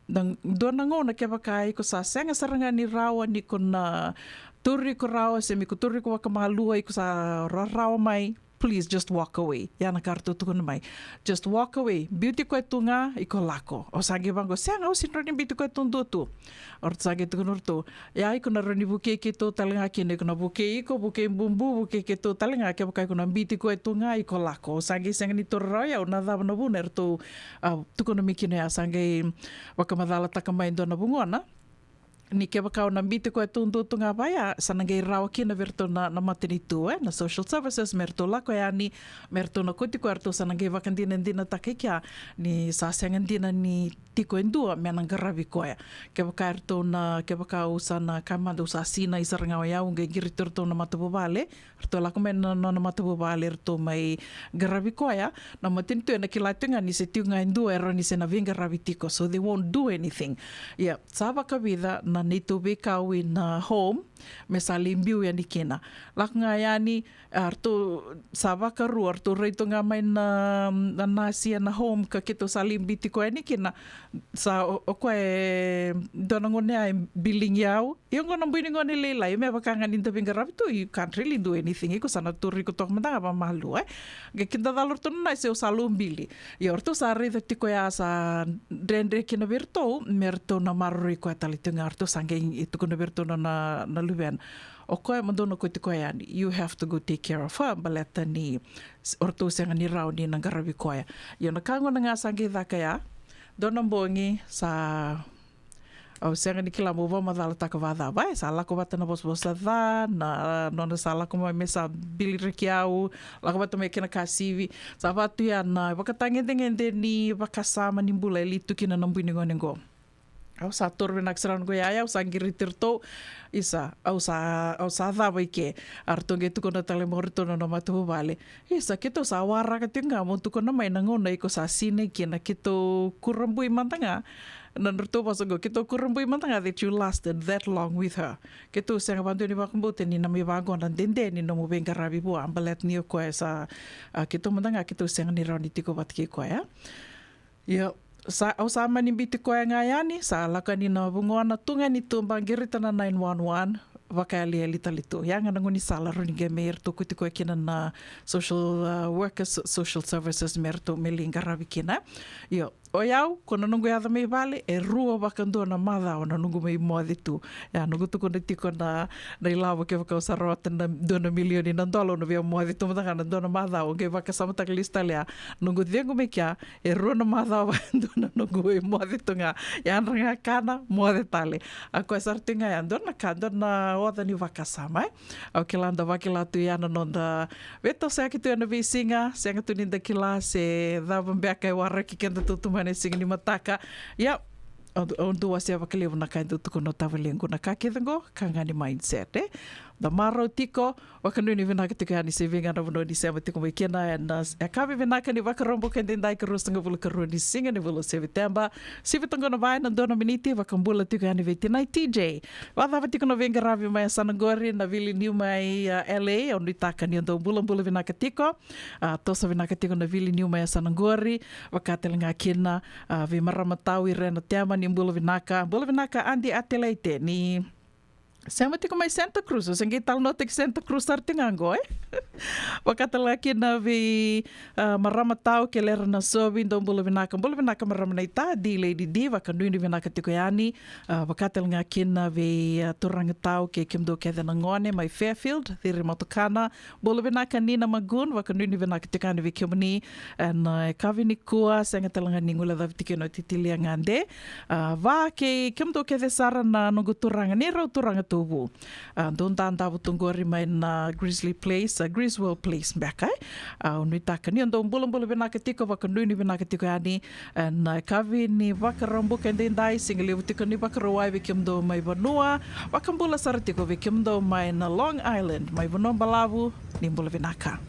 nang dona ngona ke bakai ko sa senga sarangani rawa ni kuna turi ko rawa semi ko turi ko wakamalua ko sa rawa mai. Please just walk away. Yana kartu tukun mai. Just walk away. Beauty ko tunga iko lako. O sagi bango siang au sinroni beauty ko tundu tu. Or sagi tukun urtu. Ya iko na roni buke kito talinga kine iko na buke bumbu buke kito talinga ke bukai ko na beauty ko tunga iko lako. O sagi sang ni torroya o na dava na buner tu tukun mikine ya sangi wakamadala takamai dona bungona. Ni ke bakau na mbite ko tundu tunga baya sanangai rawa kina verto na matinitu na social services merto la ko yani merto na kuti ko arto sanangai vakandina dina takikia ni sasengan dina ni tiko endua menang garavi ko ya ke bakau sana kamando sa sina isaranga ya unge giritur to na matubu bale arto la ko men na matubu bale arto mai garavi ko ya na matinitu na kilatunga ni se tiunga endua ero ni se na vinga garavi tiko so they won't do anything yeah saba ka vida na nito bekau in home me salimbiu yani kena laknga yani arto sabaka ru arto reito nga mai na nasi na home ka kito salimbi tiko yani kena sa o ko e donangone ai billing yau yung ko nang biningon ni Leila me bakanga ninta bingarap to you can't really do anything iko sana turi ko tok manda ba malu ge kinda dalor to na se o salumbili yo orto sa re tiko ya sa dendre kina virto merto na marri ko talitunga arto sange itu ko na virto na luben o koe mandono ko te koe ani you have to go take care of her baleta ni orto senga ni rau ni nang garavi koe yo na kango na nga sange dakaya dona bongi sa o senga ni kila mo va madala takavada vai sala ko bata na bos da na nona sala ko mai mesa bilirikiau la ko bata me kina kasivi sa batu ya na bakatangen dengan ni bakasama ni mbula litu kina nambuini ngonengo au sa torbe naksaran ko ya sa ngiritirto isa au sa dava ke artonge tu kona tale morto no matu vale isa kito sa wara ka tinga mo tu kona mai nangona iko sa sine kina kito kurambui mantanga nanurto pasogo kito kurambui mantanga that you lasted that long with her kito senga bantu ni bakumbote ni nami bago na dende ni no mo benga rabi bo ambalet ni ko sa kito mantanga kito senga ni roni tiko batki ko ya sa ni biti ko nga yani sa lakani na bungona tunga ni tumbangirita na 911 vakali litalito yang ngani sala ro ni gemer to kuti ko kina na social workers social services merto melinga rabikina yo o iau, kona nungu ia mai vale, e rua wakandua na madha o na nungu mai moa tu. Ia, nungu tuku na tiko na ilawa ke waka o sarota na $2 milioni na dolo na via moa tu matanga na dona madha o ke waka samataka lista lea. Nungu tiengu me kia, e rua na madha o na nungu mai moa tu nga. Ia anranga kana, moa tale. A koe sartinga ia, dona ka, dona oda ni waka sama, Au ke landa wakila tu ia na nonda. Veto se aki tu ana visinga, se anga tu ninda kila, se dhava mbeaka e wara ki kenda tutumane singa ni mataka. Ia, on dua se wakalewa na kain tutuko no tawalengu na kakedango, ka ngani mindset, Da maro tiko, wakanuni vinaka tiko yani se vinga na vano ni se tiko mai kena, and e kawe vinaka ni wakarombo kende ndai ka rostanga vula ka rua ni singa ni vula se vitemba. Si vitongo na vai na dona miniti, wakambula tiko yani vetinai TJ. Wadhawa tiko no vinga ravi mai Sanagori, na vili niu mai LA, on nitaka ni ondo mbula vinaka tiko. Tosa vinaka tiko na vili niu mai Sanagori, wakatelenga kina, vi maramatau i rena teama ni mbula vinaka andi ateleite ni Sama tiko mai Santa Cruz, o sangi tal no tek Santa Cruz artingango, Wakatala kina vi maramatau ke lera na sobi ndo mbula vinaka marama na ita di Lady D, wakanui vinaka tiko yani, wakatala kina vi turangatau ke kimdo ke na ngone mai Fairfield, thiri motokana, mbula vinaka Nina Magun, wakanui vinaka tiko yani vi kimani, and kavi ni kua, sanga talanga ningula dhavi tiko no titilia ngande, va ke kimdo ke sara na nungu turanga, ni rau turanga tubu. Doon tanda Tungori mai na Grizzly Place, Griswold Place mbeka. Unui taka ni ando mbula vinaka tiko wakanui ni vinaka tiko yani, na kavi ni wakarambu kende indai singalewu tiko ni wakarawai vikimdo mai Vanua, wakambula sara tiko vikimdo mai na Long Island, mai Vanua Balawu ni mbula vinaka.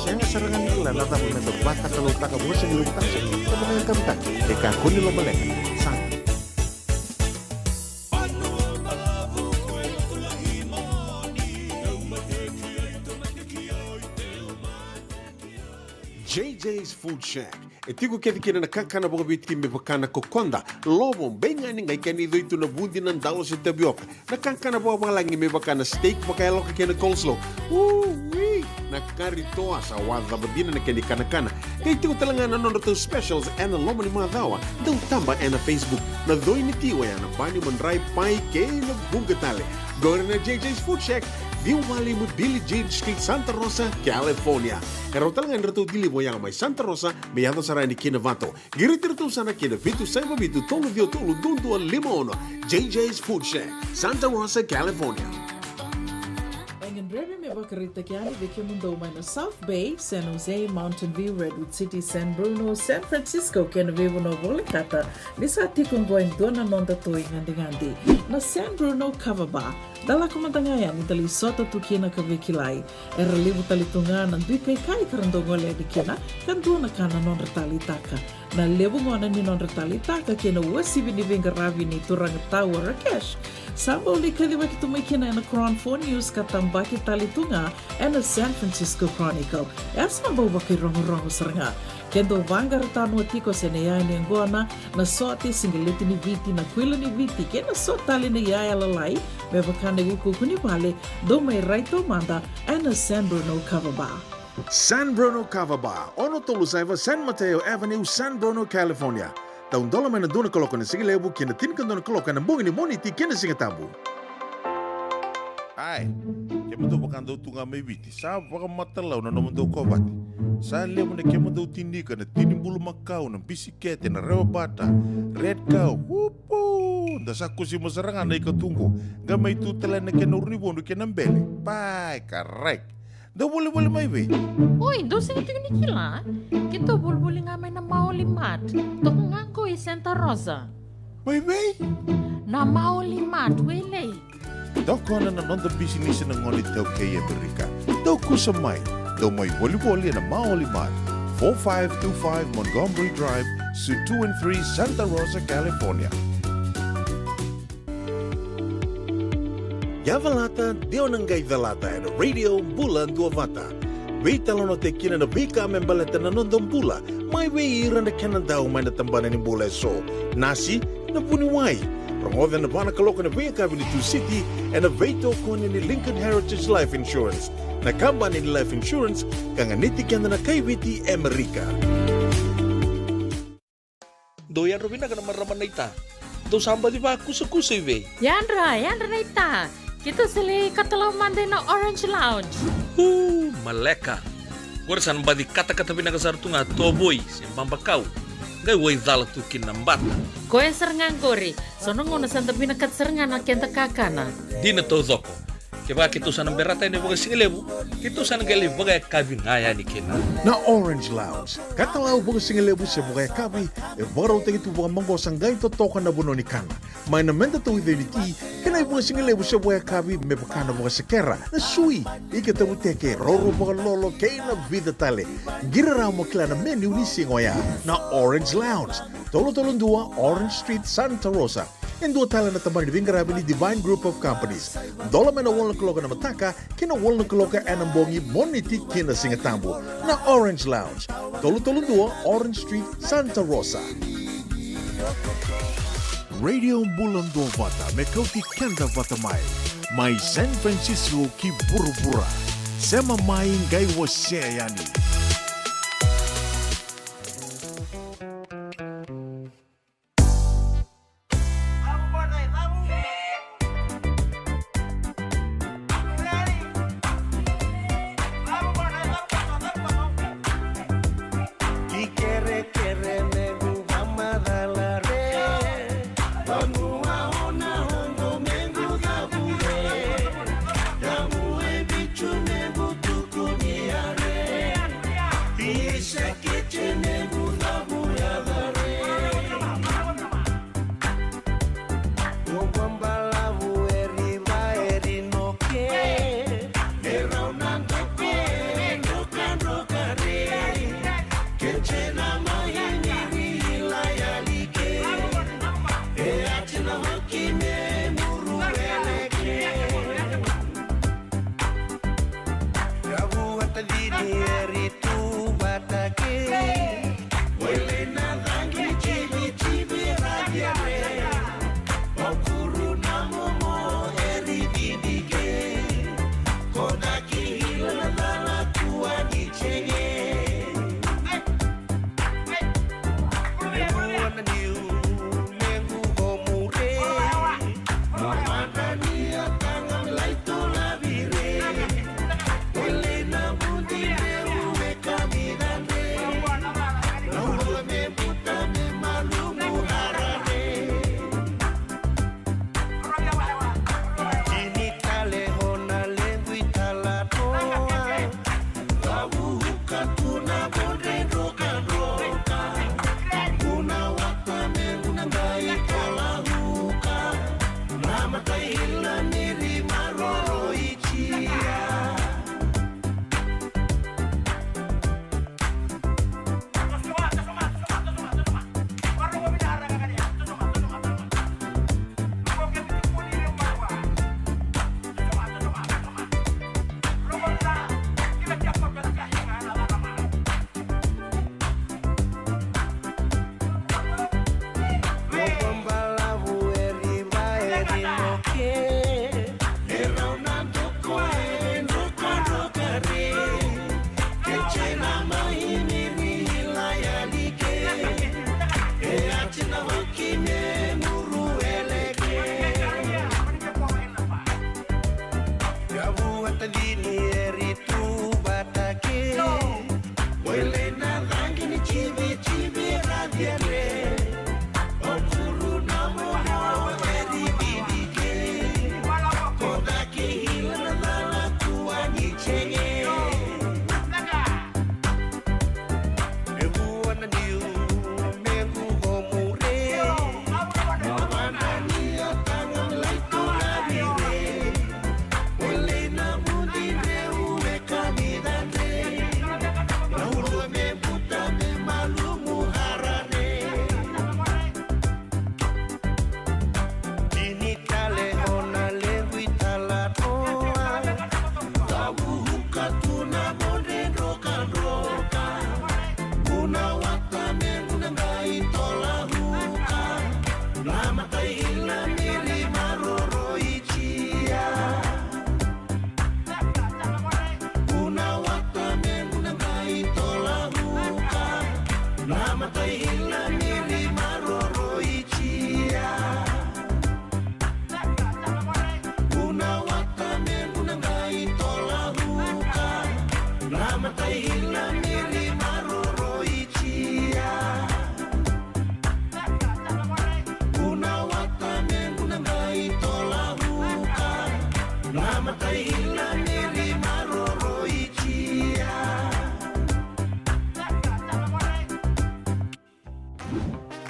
Siya serangan nila nata mo na bata ka luta ka mo sa nilutang sa kita mo ng kamtang. Eka kuni lo malek. Sang. JJ's Food Shack. Etigo kedi kina nakakana boga biti me bakana kokonda. Lobong benga ni ngai kani itu na bundi nan dalos sa tapioca. Nakakana boga malangi me bakana steak bakaya loka kena coleslaw. Wee! Nakarito sa wada badina na kani kana-kana. Kaya tigo talaga na nono specials and lomo ni mga dawa. Daw tamba na Facebook na doy ni tiwa yan na bani manray pai kay na bungatale. Gawin na JJ's Food Shack. View Valley mo Billy Jean Street, Santa Rosa, California. Karo talagang rato dili mo yang may Santa Rosa, may ato sa ni Kinavato. Giritirto sana kina Vitu Saiba Vitu Tolo Dio Tolo Dundu Limon. JJ's Food Shack, Santa Rosa, California. Ang breve may bakarita kiani veke mundo may na South Bay, San Jose, Mountain View, Redwood City, San Bruno, San Francisco, kena vivo no volikata. Nisa tikong going dona nonda toy ngandi-ngandi. Na San Bruno Cavaba. Dala kumantangayan ni dali sota tukina ka vekilai. Era libu talitunga ng dui kai karandongole di kina kandu na kana non retali taka. Na lebu ngona ni non retali taka kina wasibi ni vingaravi ni turang tawa Rakesh. Sambo li kadiwa kitumay kina na Crown 4 News katambaki talitunga and a San Francisco Chronicle. Esa mabawa kay rongo-rongo saranga. Kendo vangar tano tiko senaya ni ngona na sote singiliti ni viti na kwila ni viti kena sotali ni yaya lalai bebakane wuku kuni bale do may raito manda and a San Bruno Cavaba. San Bruno Cavaba, ono tolu saiva San Mateo Avenue, San Bruno, California. Taun dola may na doon na kaloka na sige lebu kina tinkan doon na kaloka na bungi ni moniti kina sige tabu. Ay, kaya do bakan daw tunga may viti. Sa baka matalaw na naman daw kobati. Sa lemo na kaya daw tindika na tinimbulu makaw ng bisikete na rewa bata. Red cow, wupo! Dasa ko si masarangan na ikatungo. Gamay tutala na kaya nauribon na kaya nambele. Pai, karek. Daw wali-wali may way. Uy, doon sa ito yung nikila. Kito bulbuli nga may na maulimat. Toko nga ko Santa Rosa. May way? Na maulimat, wele. Daw ko na nanon da business ng ngolit daw kay Amerika. Daw ko sa may. Daw may wali-wali na maulimat. 4525 Montgomery Drive, Suite 2 and 3, Santa Rosa, California. Yavalata, Dio Nangay Valata, and Radio Bulan Duavata. Wait alone te kina na bika membalata na nondong bula. May weiran na kanan daw may natambanan ni bula so. Nasi, na puniway. Promote na bana kaloka na Via Cabinet City and a veto ko ni Lincoln Heritage Life Insurance. Nakamba ni Life Insurance, kanganitikan na kay Witi Amerika. Doyan Robina ka naman raman na ita. Do samba di ba kusa-kusa iwe? Yandra na ita. Kita sila katalaw manday na Orange Lounge. Maleka. Warasan ba di kata-kata pinakasarto nga toboy, simbang bakaw. Gay way dala tukin ng bata. Koe serengan kori, sonong ngona santa pinakat serengan na kenta kakana. Di na to zoko. Kaya kitusan ng berata ni baga singilebu, kitusan ng gali baga kabin ngaya ni kina. Na Orange Lounge, katalaw baga singilebu siya baga kabi, e baraw tayo ito baga manggosang gay totokan na buno ni kana. May namenda to identity, kanay baga singilebu siya baga kabi, may baka na baga sakera, na sui, ikatabu teke, roro baga lolo, kay na vida tale. Giraraw mo kila na menu ni singoya, na Orange Lounge, Tolo-Tolong 2, Orange Street, Santa Rosa. And dua tala na tamang nivingarabi ni Divine Group of Companies. Dola may na walang kaloka na mataka, kina walang kaloka anambongi moniti kina singatambo na Orange Lounge. Tolo-Tolong 2, Orange Street, Santa Rosa. Radio Bulan Dua Vata, may kauti kenda vata may San Francisco ki Burubura. Sema maing gay wasya yani.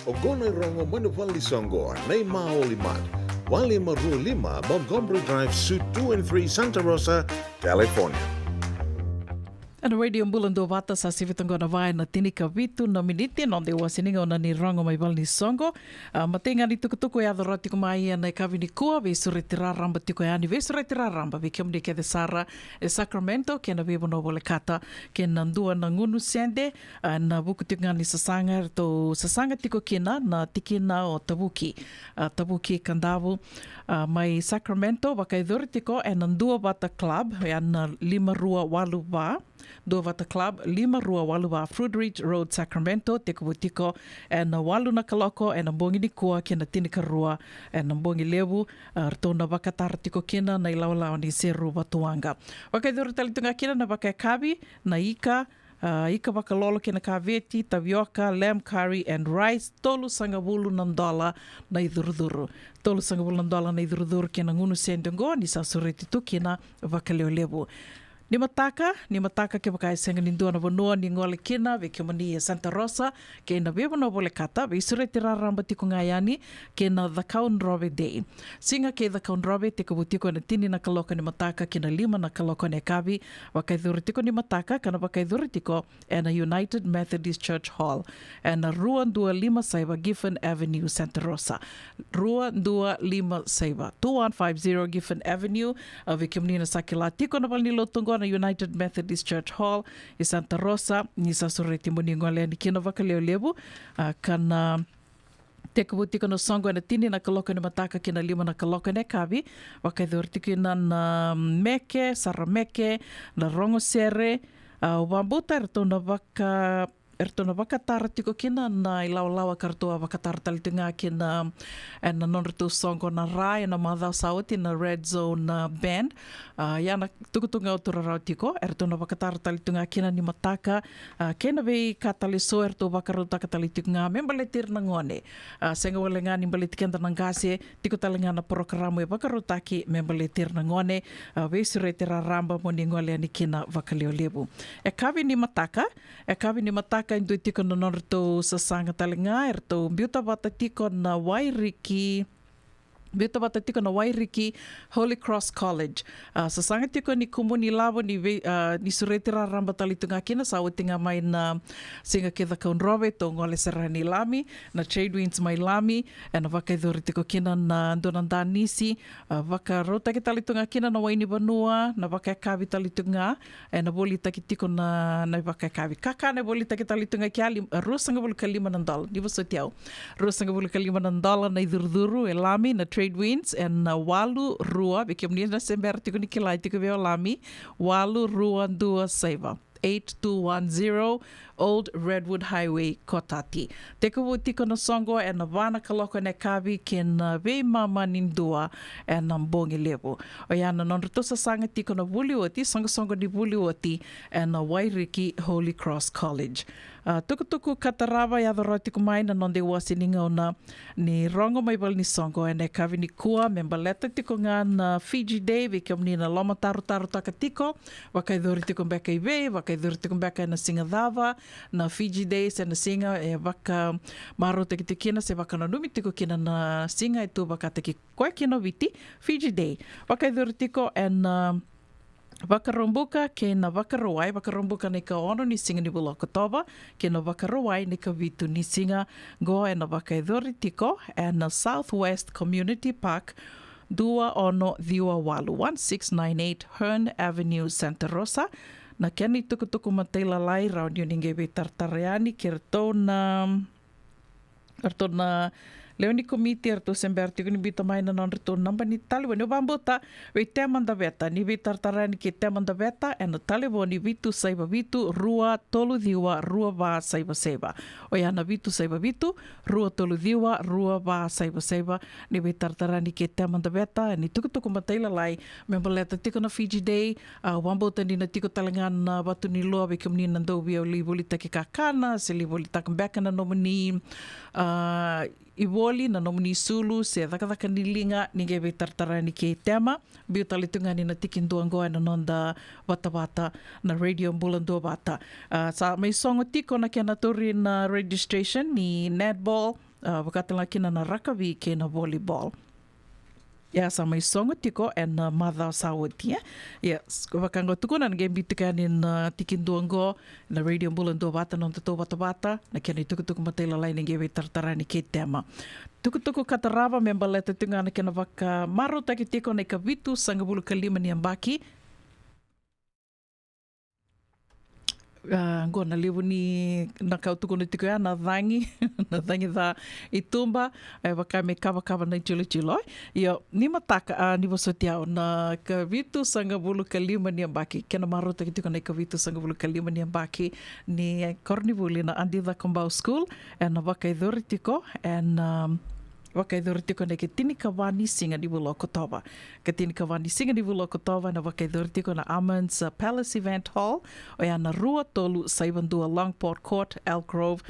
Ogona Rango Manuvali Songo, Neymar Olimat, Wali Maru Lima, Montgomery Drive, Suite 2 and 3, Santa Rosa, California. Ana radio mbulando vata sa sivitangona vai na tinika vitu na miniti no de wasininga ona ni rango mai val ni songo matenga ni tukutuku ya dorati ko mai na kavini kua ve suretira ramba tiko ya ni ve suretira ramba ve kemde ke de Sara e Sacramento ke na ve bono bole kata ke na ndua na ngunu sende na buku tinga ni sasanga to sasanga tiko kina na tikina o tabuki tabuki kandavu mai Sacramento vakai dortiko e na ndua vata club ya na 528 va Dua Vata Club, 528 Fruitridge Road, Sacramento, te kawutiko, e na walu na kaloko, e na bongi ni kua, ke na tinika rua, e na bongi lewu, rtona wakatara tiko kena, na ilawalawa ni seru watuanga. Wakai dura talitunga kena na wakai kabi, na ika, ika wakalolo ke na kaweti, tavioka, lamb curry and rice, tolu sangavulu $1 na iduruduru. Tolu sangavulu $1 na iduruduru ke na ngunu sendongo, ni sa sureti tu kena wakaleo lewu. Ni mataka ke bakai senga ni dua na vanua ni ngole kina ve ke mani Santa Rosa ke na ve no vole kata ve sure tira ramba tiko ngayani ke na the Kaunrobe Day. Singa ke the Kaunrobe te kabutiko na tini na kaloka ni mataka ke na 5 na kaloka ni kavi wakai dhuritiko ni mataka kana wakai dhuritiko e na United Methodist Church Hall e na 225 Giffen Avenue, Santa Rosa. 225 2150 Giffen Avenue ve ke mani na sakila tiko na valnilo tungo na United Methodist Church Hall i Santa Rosa ni sa sureti muni ngole ni kina wakaleo lebu kana te kabutiko no songo na tini na kaloka ni mataka kina 5 na kaloka ne kavi wakai dhortiko na meke, sarameke, na rongosere wambuta ertona wakatara tiko kina na ilawa kartua wakatara talitunga kina na nonretu songo na rai na madhau sauti na Red Zone Band yana tukutunga o turarau tiko ertona wakatara talitunga kina ni mataka kena vei kataliso erto wakarutaka talitunga membaletir na ngone senga walenga ni mbaletikenda na ngase tiko talenga na programo e wakarutaki membaletir na ngone vei suretira ramba moni ngole ni kina wakaliolebu e kavi ni mataka indui tiko na norto sa sanga talinga erto biuta wata tiko na Wairiki Holy Cross College. Sa sanga tiko ni kumuni labo ni suretira ramba talitunga kina sa utinga mai na singa ke the Kaunrobe to ngole serani lami na Trade Winds mai lami na wakai dhori tiko kina na ndonanda nisi waka rota ke talitunga kina na waini vanua na wakai kavi talitunga na boli taki tiko na wakai kavi kaka na boli taki talitunga kia rusanga bulu ka $5 ni vasotiau rusanga bulu ka $5 na idurduru e lami na Trade Winds and walu rua bikim ni na sember tiko ni kilai tiko veo lami walu rua dua saiva 8210 Old Redwood Highway, Kotati. Teko tiko na songo e na wana kaloko ne kavi ke na vei mama nindua e na mbongi lebu. O yana nonrito sa sanga tiko na Wulioti, songo ni Wulioti e na Wairiki Holy Cross College. Tuku katarawa ya doro tiko mai na nonde wasininga ona ni rongo mai bal ni songo e ne kavi ni kua membaleta tiko nga na Fiji Day vikiam ni na loma taru taka tiko wakai dhori tiko mbeka i vei wakai dhori tiko mbeka na Singadava na Fiji Day se na singa e waka maro teki te kina se waka na numi tiko kina na singa e tu waka teki koe kina witi Fiji Day wakai dhori tiko e na wakarombuka ke na wakarombuka ni ka ono ni singa ni Bulokotova ke na wakarawai ni ka vitu ni singa go e na wakaidhori tiko e na Southwest Community Park 21698 Hearn Avenue, Santa Rosa na keni tuku mataila lai rau ni ninge be tartareani ke ertona Leoni komiti erto sember tiko ni bita mai na non reto namba ni taliwa ni bambota we temanda veta ni bita tartarani ke temanda veta e na taliwa ni vitu saiba vitu rua tolu diwa rua va saiba saiba o ya na vitu saiba vitu rua tolu diwa rua va saiba saiba ni bita tartarani ke temanda veta ni tuku mataila lai membaleta tiko na Fiji Day bambota ni na tiko talengan na batu ni loa be kumni na ndo bia li bolita ke kakana se li bolita kambeka na nomini Iwoli na nomini Sulu se thakataka ni linga ni gebe tartarani ke tema biu talitunga ni na tikin duangoa na nonda wata na radio mbulando bata sa may songo tiko na kia naturi na registration ni netball wakatala kina na rakavi ke na volleyball ya sa may songo tiko and mother sawati yes wakango tuko na game bitika ni na tikin duango na radio mbulando bata non to bata na kia ni tuku matela lai ni gebe tartarani ke tema tuku katarava membaleta tunga na kia na waka maro taki tiko na ikavitu sanga bulu ka 5 ni ambaki Ngo na lewu ni na kautuko na tiko ya na dhangi dha itumba waka me kawa na chilo yo ni mataka ni wasotiao na kavitu sanga bulu ka 5 ni ambaki kena marota tiko na kavitu sanga bulu ka 5 ni ambaki ni Kornivuli na Andi the Combau School na waka idhori tiko wakaidhori tiko na ke tini kawani singa ni Bulokotova. Ke tini kawani singa ni Bulokotova na wakaidhori tiko na Almonds Palace Event Hall o ya na rua tolu saibandua Longport Court, Elk Grove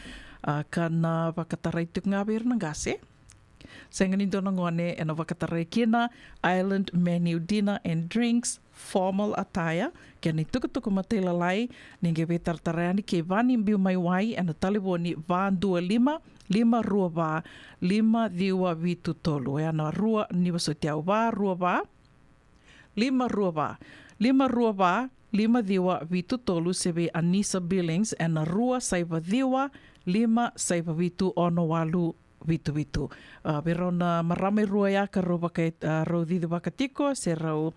kana wakatarai tiko ngā beru na ngase. Sengani dona ngone e na wakatarai kina, Island Menu Dinner and Drinks, Formal Attire, kia ni tukutuku matela lai, ninge we tartareani ke vani mbiu mai wai, e na taliboni vaan 25, 5 rua wā, 5 diwa vitu tolu. E ana rua niwa so te au wā, rua wā, 5 rua wā, 5 rua wā, 5 diwa vitu tolu sewe Anissa Billings, e na rua saiva diwa, 5 saiva vitu ono walu vitu. Pero na marame rua ia ka rau rau didi wakatiko, se rau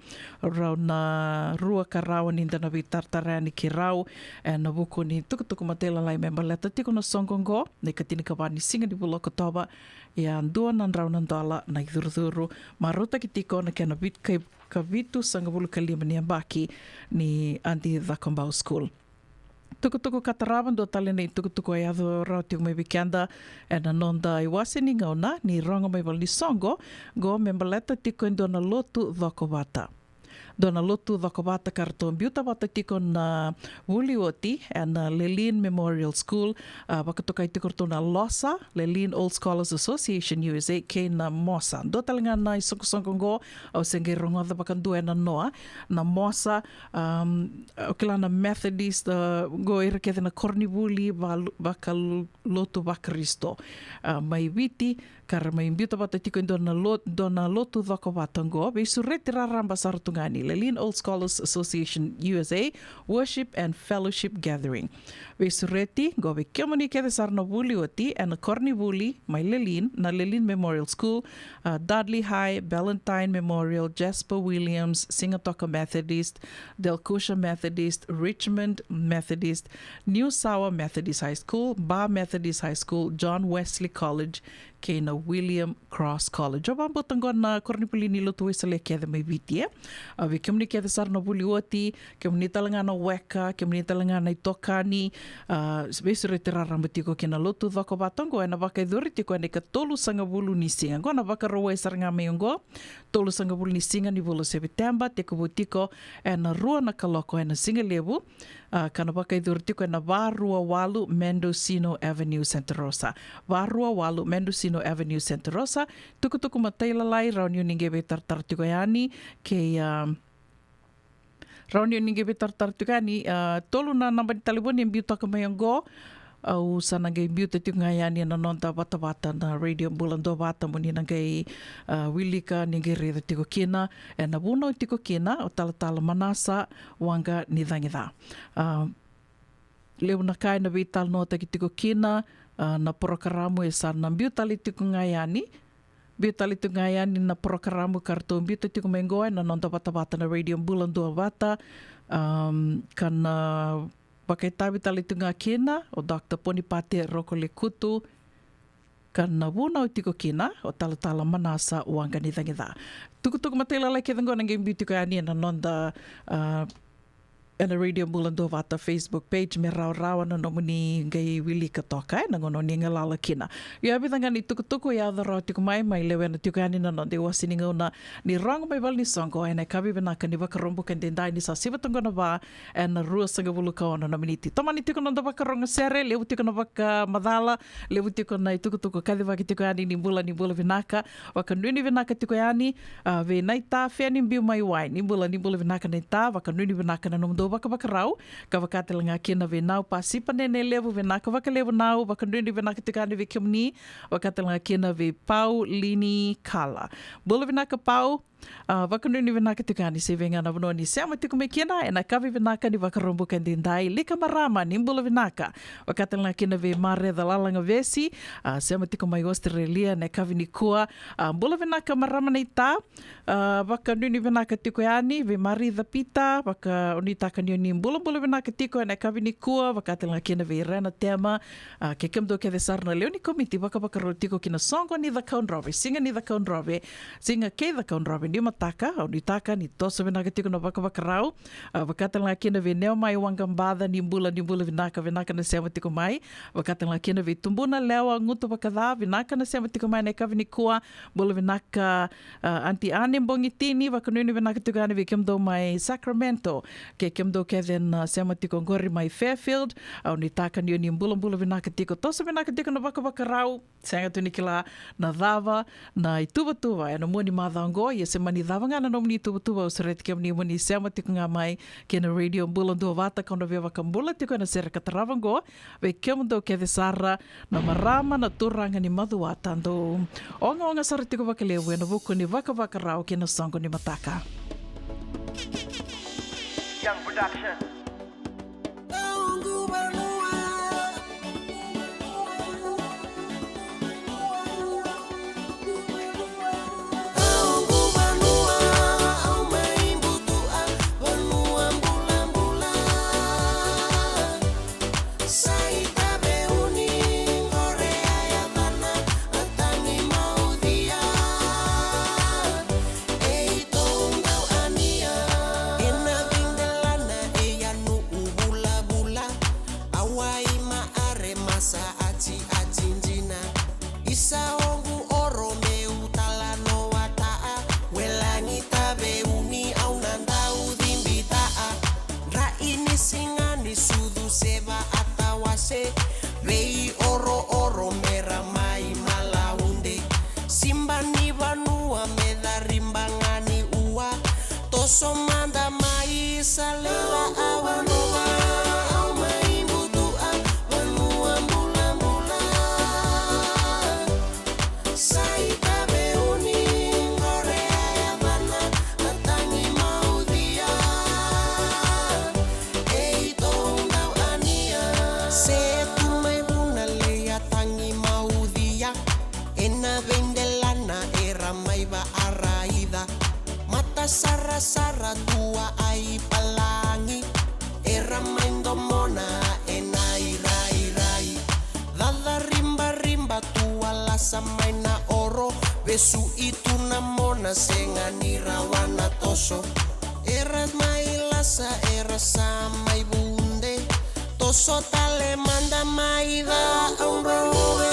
na rua ka rau ni dana vi tartareani ki rau, e na wuku ni tukutuku matela lai member leta tiko na songongo, ne ka tini ka wani singa ni buloko toba, ia ndua nan rau nan dola na i dhuru, ma rota ki tiko na kena ka vitu sanga bulu ka lima ni ambaki ni Anti Dhakombau School. Tukutuku katarawan do tale nei tukutuku ai ado rau tiku mai wikianda e na nonda i wase ni ngauna ni ronga mai wali songo go membaleta tiko in dona lotu dhokowata. Dona lotu dhokowata karton biuta wata tiko na Wulioti e na Lelin Memorial School wakatoka i tiko na Losa, Lelin Old Scholars Association USA ke na Mosa. Do tale nga na i songo go au senge ronga dha wakandu e na noa na Mosa o kila na Methodist go ira ke na Korniwuli waka lotu wakaristo. Mai witi kara mai biuta wata tiko in dona lotu dhokowata go be sureti raramba sarutungani Lelin Old Scholars Association USA Worship and Fellowship Gathering. We sureti go we kiamani ke sarna Wulioti and na Korniwuli mai Lelin na Lelin Memorial School, Dudley High, Ballantyne Memorial, Jasper Williams, Singatoka Methodist, Delcusha Methodist, Richmond Methodist, New Sour Methodist High School, Bar Methodist High School, John Wesley College, ke na William Cross College. Oba botango na Korniwuli ni lotu esale ke mai vitie. We kiamani ke sarna Wulioti, kiamani talanga na Weka, kiamani talanga na Tokani, besure te raramba tiko ke na lotu Dhakowatango e na wakaidhuri tiko e ka tolu sanga wulu ni singa. Go na wakaroa e saranga meongo, tolu sanga wulu ni singa ni wulu September, te kubu tiko e na rua na kaloko e na singa lewu, kana wakaidhuri tiko e na Warua Walu Mendocino Avenue Santa Rosa. Warua Walu Mendocino Avenue Santa Rosa, tukutuku mataila lai, rauniu ninge be tartar tiko e ani, ke rauni ninge betar tartukani tolu na namba di talibon yang biuta ka mayanggo au sana gay biuta tu ngayani na nonta bata na radio bulan do bata muni na gay wilika ninge reda tiko kina e na buno tiko kina o tala manasa wanga nidangida leu na kai na vital nota ki tiko kina na programo e sana biuta li tiko ngayani Biutali tu ngayani na programo karton biuta tiko mengoe na nonta bata na radio bulan dua bata kana pakai tabi tali tu ngakina o Dr. Ponipate Rokole Kutu kana wuna o tiko kina o tala manasa uanga nidangida. Tukutuku matela lai ke tango na game biuta ngayani na nonta na radio bulan do vata Facebook page me rau na nomuni ngai wili ka toka na ngono ni ngalala kina. Ia bitanga ni tukutuku ia daro tiku mai lewe na tiku ani na no de wasini ngona ni rang mai val ni songo ena kabi bena kan di bakarombo kan den dai ni sa siva tongo na ba na rua sanga bulu ka ona na miniti. Tomani tiku no bakaronga sere le tiku no baka madala le tiku na tukutuku kadi ba tiku ani ni bula vinaka wakanuni vinaka tiku ani ve naita fe ni biu mai wai ni bula vinaka naita wakanuni vinaka na no waka rau, ka wakatelanga kina venau pasipa nene levu venaka waka levu nau, waka nuni venaka tikani ve kiamni, wakatelanga kina ve pau lini kala. Bula venaka pau, waka nuni venaka tikani se venga na vano ni seama tiku me kina, e na kavi venaka ni waka rombu kandindai, lika marama ni bula venaka, wakatelanga kina ve mare da lalanga vesi, seama tiku mai Australia, na kavi ni kua, bula venaka marama na ita, waka nuni venaka tiku ani, ve mari da pita, waka unita kanio ni bula venaka tiko na kavini kua wakatelanga kina ve rena tema ke kemdo ke sarna leoni komiti waka ro tiko kina songo ni the Kaunrove singa ni the Kaunrove singa ke the Kaunrove ni mataka, au ni taka ni tosa vinaka tiko na wakawakarau, wakata nga kina veneo mai wangambada ni mbula vinaka na sema tiko mai, wakata nga kina vitumbuna lewa ngutu wakadha vinaka na sema tiko mai na kavini kua, bula vinaka anti ane mbongi tini, wakanuni vinaka tiko ane vikemdo mai Sacramento, ke kemdo Kevin sema tiko ngori mai Fairfield, au ni taka ni mbula vinaka tiko, tosa vinaka tiko na wakawakarau, sanga tu ni kila na dhava, na ituba-tuba, e na mua ni madhango, ia se mani dhava ngana nom ni ituba-tuba, o saret ke mani mani sema tiko ngā mai, ke na radio mbula ndua vata, kauna vea wakambula tiko na sera kataravango, ve ke mando ke the sara, na marama na turanga ni madhuata, ando onga sara tiko wakalewe, na vuku ni waka-wakarau, ke na songo ni mataka. Young Production. Somanda mai salela awanua au mai butua wanua mbula mbula saita beuni ngorea ya bana atangi maudhia eitonga ania setu mai buna lea tangi maudhia ena vendelana era mai ba araida mata sara tua ai palangi era maindo mona enai rai dada rimba tua lasa maina oro besu itu na mona sengani rawana toso era mai lasa era samai bunde toso tale manda mai da aumrowe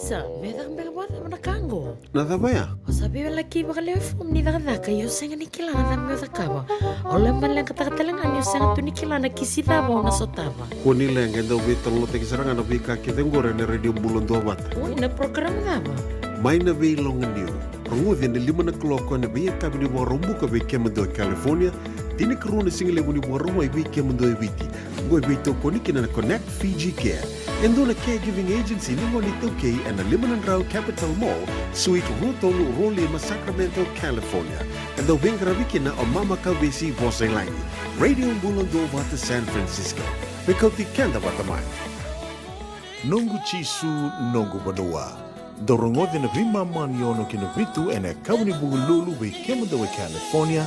Isa, meda kambera bota mana kango. Nada baya? O sabi laki bakal form ni daka yo senga ni kilana na meda kaba. Ole malang kata-katalangan yo senga tu ni kilana kisita ba na sotaba. Kuni lenga ndo betul lo teki serangan no bika kita ngore ne radio bulan dua bat. Oh, na program daba. Mai na be long new. Rungudi ne 5:00 ne be kabini bo rumbu ka be kemendo California. Tini keruna single buni bo rumai be kemendo eviti. Ngoi be to koniki na Connect Fiji Care. Endo na caregiving agency ni ngoni toke and the Limanan Rao Capital Mall, Suite Rutolu Rolima, Sacramento, California. And the Wingaraviki o Mama Kawesi Boselangi. Radio Bulando Vata San Francisco. Bekoti Kenda Vatamai. Nungu chisu nungu banua. Dorongode na vima mani ono kina vitu ene kawni bugululu we kemendo we California.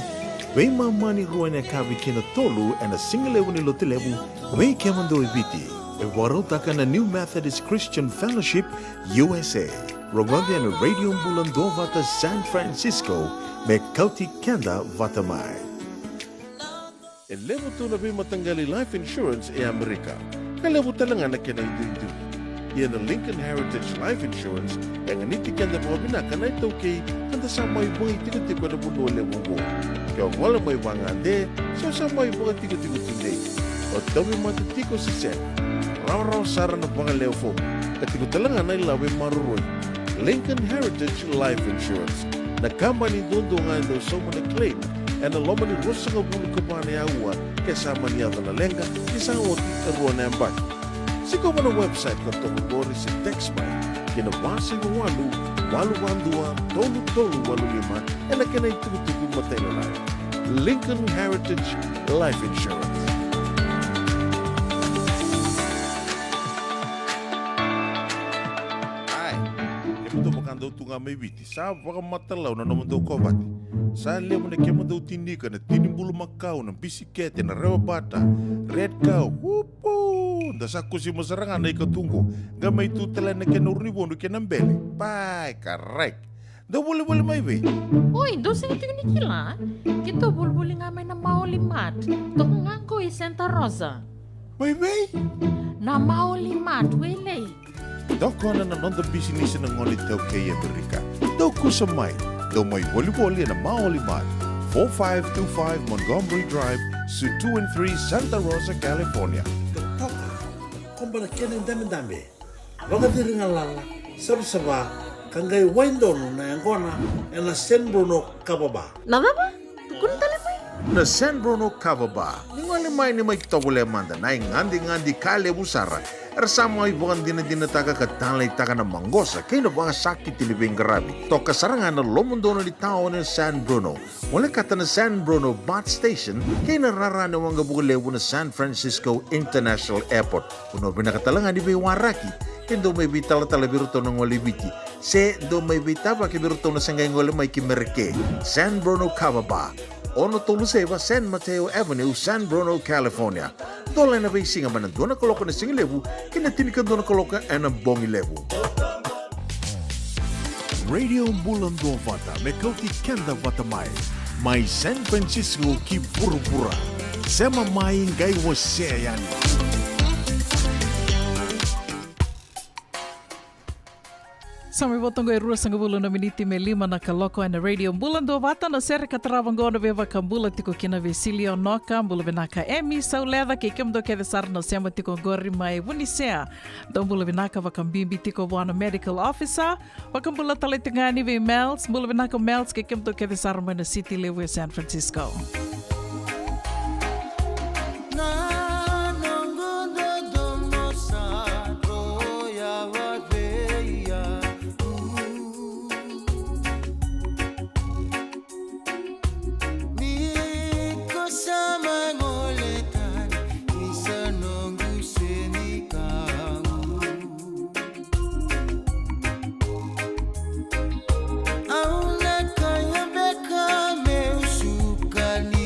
Vima mani ruene kawi kina tolu ene single ni lotilebu we kemendo we viti. E warotaka na New Methodist Christian Fellowship USA. Rongode na Radio Bulando Vata San Francisco me kauti Kenda Vatamai. E levo tu na vima tangali life insurance e Amerika. Ka levo talangan na kina itu. Ia na Lincoln Heritage Life Insurance yang niti kanda mo binaka na ito kay kanda sa may buhay tigo-tigo na buno lewo mo. Kaya wala may wangande, so sa may buhay tigo-tigo tunde. O dawi matutiko si Sen. Raw-raw sara na mga lewo fo. Katigo talangan na ilawi maruroy. Lincoln Heritage Life Insurance. Nakamba ni dondo nga ito so mo na claim. And aloma ni rosa nga bulu ka pa niya uwa kasama niya na lenga isang oti karuan na ang baki. Sigaw mo na website na tumugori si Textby. Kinabasi ng walu-wandua, tolu-tolu-walu-lima, e na kinay tugu-tugu matelala. Lincoln Heritage Life Insurance. Ay, kaya mo makanda ito nga may witi. Sa baka matalaw na naman daw kobati. Sa liya mo na kaya mo daw tindika na tinimbulu makaw ng bisikete na rewa bata. Red cow, whoopoo! Dasa ko si masarangan na ikatungo. Gamay tutala na kinurnibo no kinambele. Pai, correct. Daw buli-buli may we. Uy, doon sa ito ni kila. Kito bulbuli nga may na maulimat. Doko nga ko Santa Rosa. May we? Na maulimat, wele. Doko na nanon da business ng ngonit daw kay Amerika. Daw ko sa may. Daw may buli-buli na maulimat. 4525 Montgomery Drive, Suite 2 and 3, Santa Rosa, California. Kumbala kene dami-dami. Waka diri nga lala. Saba-saba kangay windon na yangona na San Bruno kababa. Nada ba? Tukun tali mo. Na San Bruno kababa. Ningalimay ni may kitogule manda na ngandi-ngandi kale busara. Ersama ibukan dinataga katalay taka na manggosa kaya na mga sakit tilibing garabi. To kasarangan na lomundo na litaw ng San Bruno. Wala kata na San Bruno Bot Station kaya nararana mga bugulewo na San Francisco International Airport. Kuno binakatalangan di may waraki. Kaya do may bitala-tala biruto ng walibiti. Se do may bitaba kibiruto na sanggay ng may kimerke. San Bruno Kababa. Ono Toluseva, San Mateo Avenue, San Bruno, California. Dola na bay singa man doon na koloka na singilevu, kinatinikan doon na koloka ang bongilevu. Radio Bulando Vata, may kauti Kenda Vatamay. May San Francisco ki pura-pura. Sema maing gay wasayan. Sami botong goi rua sanga bulu na miniti me lima na kaloko na radio bulando vata na sere kataravango na beva kambula tiko kina vesilio noka bulu venaka emi sauleda ke kemdo ke desar no sema tiko gori mai bunisea don bulu venaka vakambimbi tiko wana medical officer vakambula talitengani ve Mels bulu venaka Mels ke kemdo ke desar mai na city lewe San Francisco. Auna kaya beka meu suka ni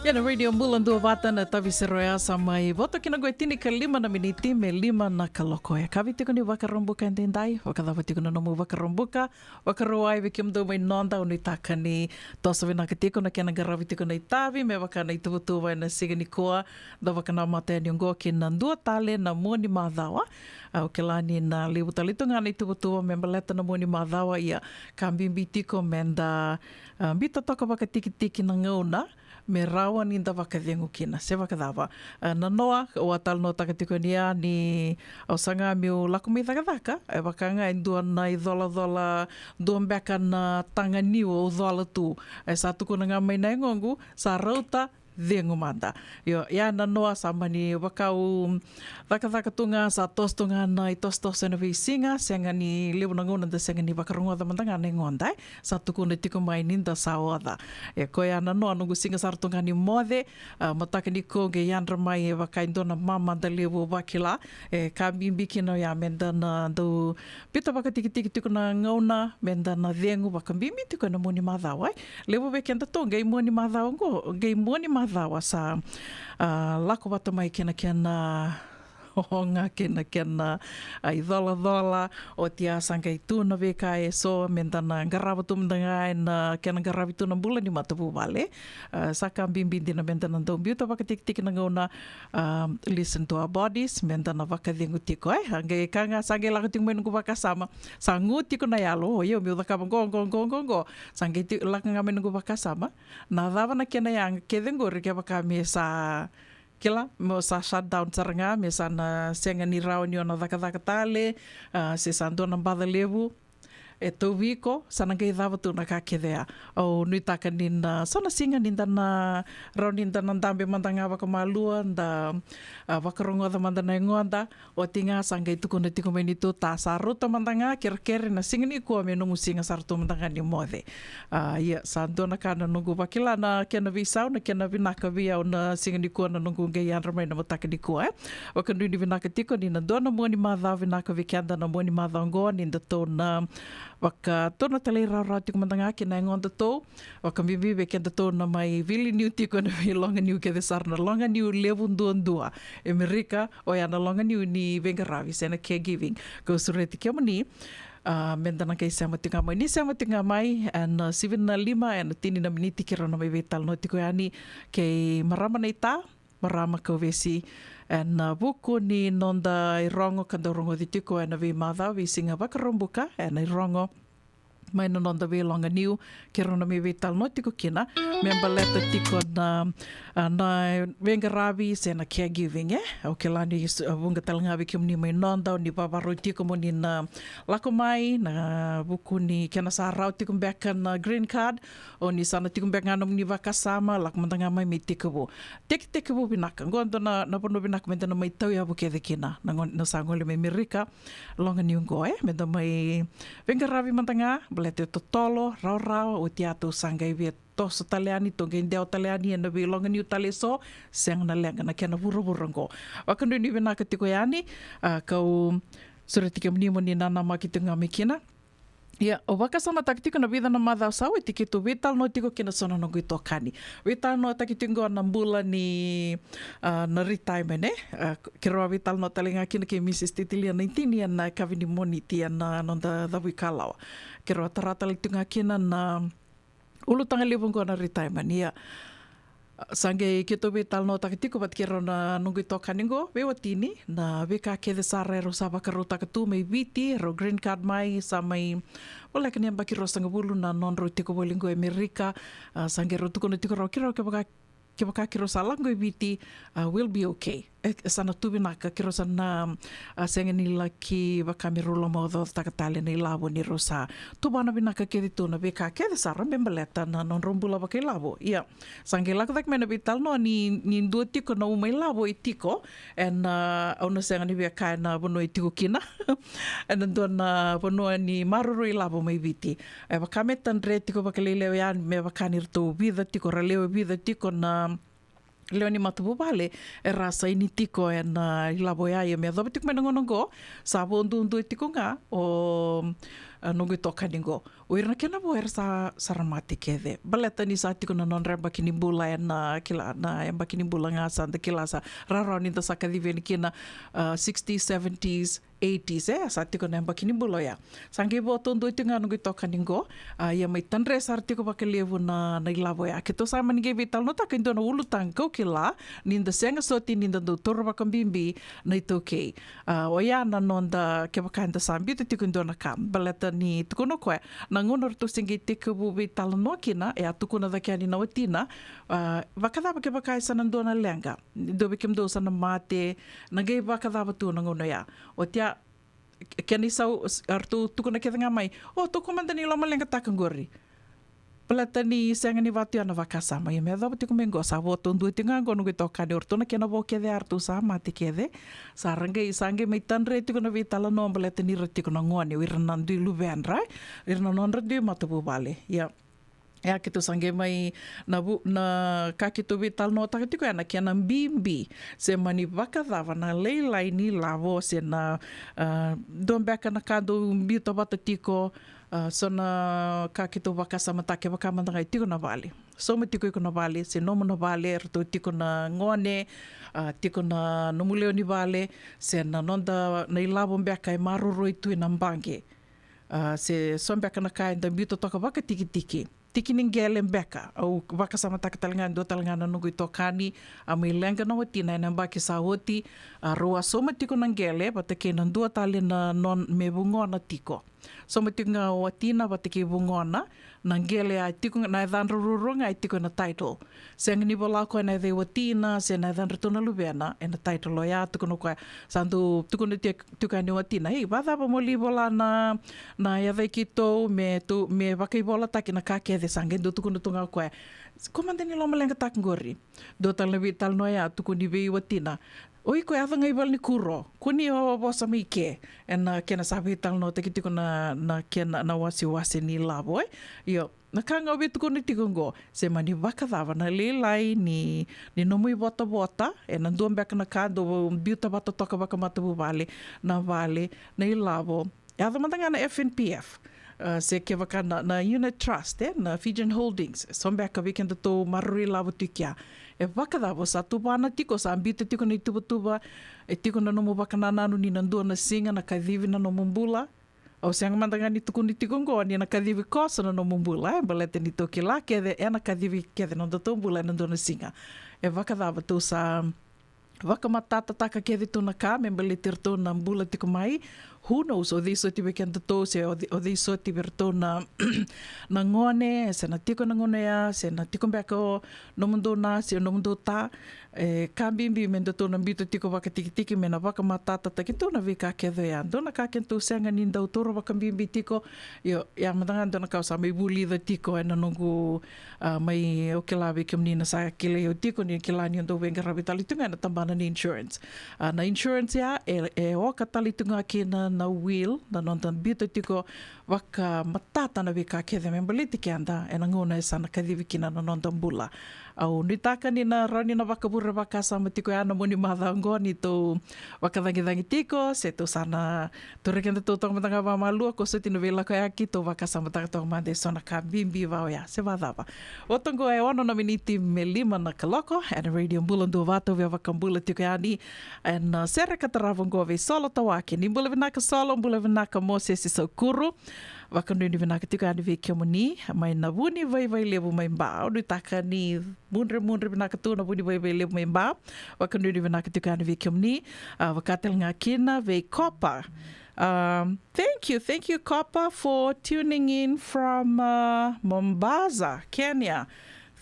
Ia na radio Mulan dua vata na tavi seroea sa mai voto kina goe tini ka 5 na miniti me 5 na kaloko. E kavi tiko ni wakarombuka entendai, wakadawa tiko na nomu wakarombuka, wakaroai vi kim do mai nonda o ni taka ni tosa vina ka tiko na kena garavi tiko na itavi, me waka na ituvutu vai na siga ni koa, da waka na matea ni ongo ki na ndua tale na muani madhawa, o ke lani na liwu talito ngā na ituvutu me maleta na muani madhawa ia ka mbimbi tiko menda mbita toka waka tiki tiki na ngauna, me rawa ni nda wakadengu kina, se wakadawa. Na noa, o atal no takatiko nia ni au sanga miu lakumi thakadaka, e wakanga e ndua na i dhola dua mbeka na tanga niu o dhola tu. E sa tuku na ngā mai na ngongu, sa rauta, dengu manda. Yo, ia na noa sa mani wakau thakadaka tunga sa tos tunga na i tos na visinga, senga ni lewu na ngona da senga ni wakarongo da manda ngā ngondai, sa tuku na tiko mai ninda sa oda. E koe ana noa nungu singa sa ratunga ni mode, mataka ni ko ge yandra mai e wakaindona mama da lewu wakila, e ka bimbiki no ia menda na do pita wakatiki tiko na ngona, menda na dengu wakambimi tiko na muni madhawai. Lewu wekenda tonga i muni madhawa ngo, ge muni madhawa sa lako wata mai kena honga kena i dhola o tia sanga i tūna weka e so mendana garawa tumdanga e na kena garawi tūna mula ni matapu wale saka bimbindi na mendana ndau biuta wakatik na ngauna listen to our bodies mendana wakadhengu tiko hange kanga sange laka tingu menungu wakasama sangu tiko na yalo o yo miuda kama go sange laka nga menungu wakasama na dhawa na kena yang kedhengu rike wakame sa kila mo sa shutdown saranga me sana senga ni rao ni ona dhaka tale se sandona mbada levu e tau wiko sana ngai dhawa tu na kakedea o nui taka nina sana singa ninda na rao ninda na ndambe mandanga waka malua nda wakarongo da mandana ingonda o tinga sangai tuku na tiko meni tu ta saruta mandanga kere na singa ni kua me nungu singa saruta mandanga ni mode ia sandona kana nungu wakila na kena visau na kena vinaka via o na singa ni kua na nungu ngai andra mai na mataka ni kua waka nui ni vinaka tiko ni na dona muani madha vinaka vikianda na muani madha ngoa ni nda tō na waka tōna tale rau tiko mandanga ki na ngonda tō, waka mibibe kenda tōna mai vili niu tiko na vi longa niu ke de sarna, longa niu levu ndua, Amerika o yana longa niu ni Vengaravi, sena caregiving, ko sureti kia mani, mendana kei sama tinga mai, ni sama tinga mai, and 7:05, and tini na miniti kira na mai vetal no tiko yani, kei marama nei tā, marama kau vesi, and buku ni nonda i rongo kanda rongo di tiko e na vi madha vi singa wakarombuka e na i rongo mai na nonda vi longa niu ke rona mi vital no tiko kina memba leta tiko na Vengaravi se na caregiving o ke lani vunga talanga vi kim ni mai nonda o ni paparo tiko mo ni na lako mai na buku ni kena sa rau tiko mbeka na green card o ni sana tiko mbeka nganom ni wakasama lako mandanga mai me tiko bo teke bo binaka ngondo na pono binaka menda na mai tau ya buke de kina na sangole mai Amerika longa niu ngoe menda mai Vengaravi mandanga lete totolo, rau, o tiato sangai via toso taleani, tonga indeo taleani, na vi longa niu tale so, seang na lenga na kena vura-vurango. Waka nui ni vinaka tiko yani, kau suretika mnimo ni nana makitunga mikina. Ia, o wakasama takitiko na vida na madhau sau e tiki tu vital no tiko kina sona no gui tokani. Vital no takitingo na mbula ni na retirement Kira vital no talinga kina ke Mrs. Titilia na intini na kavini moni tia na nonda dhawi kalawa. Kira tarata litunga kina na ulutanga livungo na retirement. Ia, sange kito vital no takitiko bat kira na nungui tokaningo bewa tini na veka kede sare ro sa bakaru takatu mai viti ro green card mai sa mai wala kani ambaki ro sanga bulu na non ro tiko bolingo Amerika sange ro tuko no tiko ro kira ke baka kiro sa lango viti will be okay sana tubinaka kiro sana senga ni laki wakami rula mo do takatale ni labo ni rosa tubana binaka kedi tu na beka kedi sara membaleta na non rombula bakai labo ia sange laka tak mena vital no ni dua tiko na umai labo itiko and ona senga ni beka na bono itiko kina and don na bono ni maruru i labo mai viti e wakame tan re tiko bakalele yan me wakani rto vida tiko raleo vida tiko na leo ni matapu vale e rasa ini tiko e na ilabo ia ia mea dhawa tiko me nangonongo sa undu tiko ngā o nungu toka ningo o irna kena bo era sa saramati kede baleta ni sa tiko na non ramba kini bula e na kila na e kini bula ngā sa kila sa raro ni ta sa kadive ni kina 60s 70s 80s sa tiko na kini bula ya sange bo tondo tiko ngā nungu toka ningo ia mai tanre sa tiko pakelevu na ilabo ia ke to sa manige vital no taka indona ulutang ko kila ninda senga soti ninda do toro bakambimbi na itoke o ia na nonda ke bakanda sambi te tiko indona kam baleta ni tuko no koe na ngono rto singi tiko bubi tala no kina e a tuko na dake ani na watina wakadaba ke bakai sana ndona lenga dobe kem do sana mate na gei wakadaba tu na ngono ia o tia keni sau artu tuko na ketanga mai o tuko mandani lama lenga takangori Pelata ni senga ni vatu ana vakasama ia mea dhawa tiko mengo sa voto ndui tinga ngono ki toka ni ortona kena vo kede artu sa mati kede sa rangai sange mai tanre tiko na vitala no pelata ni tiko na ngoni wirna ndui luven rai wirna non ndui matapu vale ia e ake tu sange mai na kakito vital no taka tiko ana kia na mbimbi se mani vakadava na leilai ni lavo se na dombeka na kado mbito bata tiko so na kakito vakasama take vakamandangai tiko na vale so me tiko na vale se nomo na vale rto tiko na ngone tiko na nomuleo ni vale se na nonda na ilavo mbeka e maruroi tui na mbange se so mbeka na kai nda mbito toka vaka tiki tiki ningele mbeka au vakasama take talangana do talangana nungu tokani a mai lenga na watina na mbaki sa hoti roa soma tiko nangele patake na dua tali na non me bungona tiko soma tiko nga watina patake bungona nangele ai tiko na dan rururunga ai tiko na title senga ni bola ko na de watina se na dan retona lubena en title lo ya tiko no ko sandu tiko no tiko ni watina ei va ba moli bola na ya ve kito me vakai bola take na kake de sangue do tuku no tunga ko komandani lo malenga takngori do tal levi tal no ya tuku ni ve watina oi ko ava ngai val ni kuro kuni o bosa mi ke en kena sabi tal no te kitiko na kena na wasi ni labo yo na kanga obi tuku ni tikongo se mani vakadava na lelai ni nomui bota e na duambeka na kado biuta bata toka baka matabu vale na ilavo e ava matanga na FNPF se ke waka na unit trust na Fijian Holdings sombeka weekend to maruri lavo tikia e wakadavo sa tupana tiko sa ambita tiko na tuba e tiko na nomo waka nanu ni nandua na singa na kadhivi na nomumbula au siang mandanga ni tuku ni tiko ngo ni na kadhivi kosa na nomumbula e balete ni toki la kede e na kadhivi kede na ndotombula na ndona singa e wakadavo to sa waka matata taka kede to na ka me balete to na mbula tiko mai who knows o diso tibe kenta to se o diso tibe to na ngone se na tiko na ngone ya se na tiko mbeko no mundo na se no mundo ta kambimbi mendo to na bito tiko waka tiki me na waka matata taki to na vika kedo ya dona ka kento senga ni ndau toro waka bimbi tiko yo ya madanga dona ka sa mai buli da tiko na nongu mai o kelawi kemni na sa kile o tiko ni kilani ndo wenga rabitali tunga na tambana ni insurance na insurance ya e o katali tunga kina na wheel na nontan bito tiko waka matata na vika kede me baliti kanda e na ngona e sana kadhivikina na nontan bula au ni taka ni na rani na waka bura waka sama tiko ana moni madhango ni to waka dangi tiko se to sana to rekenda to tong matanga wa malu ko se tino vela ko aki to waka sama taka to mande sona ka bimbi wa ya se vadava otongo e ono na miniti me lima na kaloko and radio mbulando vato ve waka mbula tiko ani en sere kataravongo ve solo tawaki ni mbula vinaka solo mbula vinaka mose si sokuru wakandu ni vinaka tiko ani ve kiomuni mai na vuni vai levu mai mbao du taka ni munre vinaka tu na vuni vai levu mai mbao wakandu ni vinaka tiko ani ve kiomuni wakatel nga kina ve kopa thank you Kopa for tuning in from Mombasa, Kenya.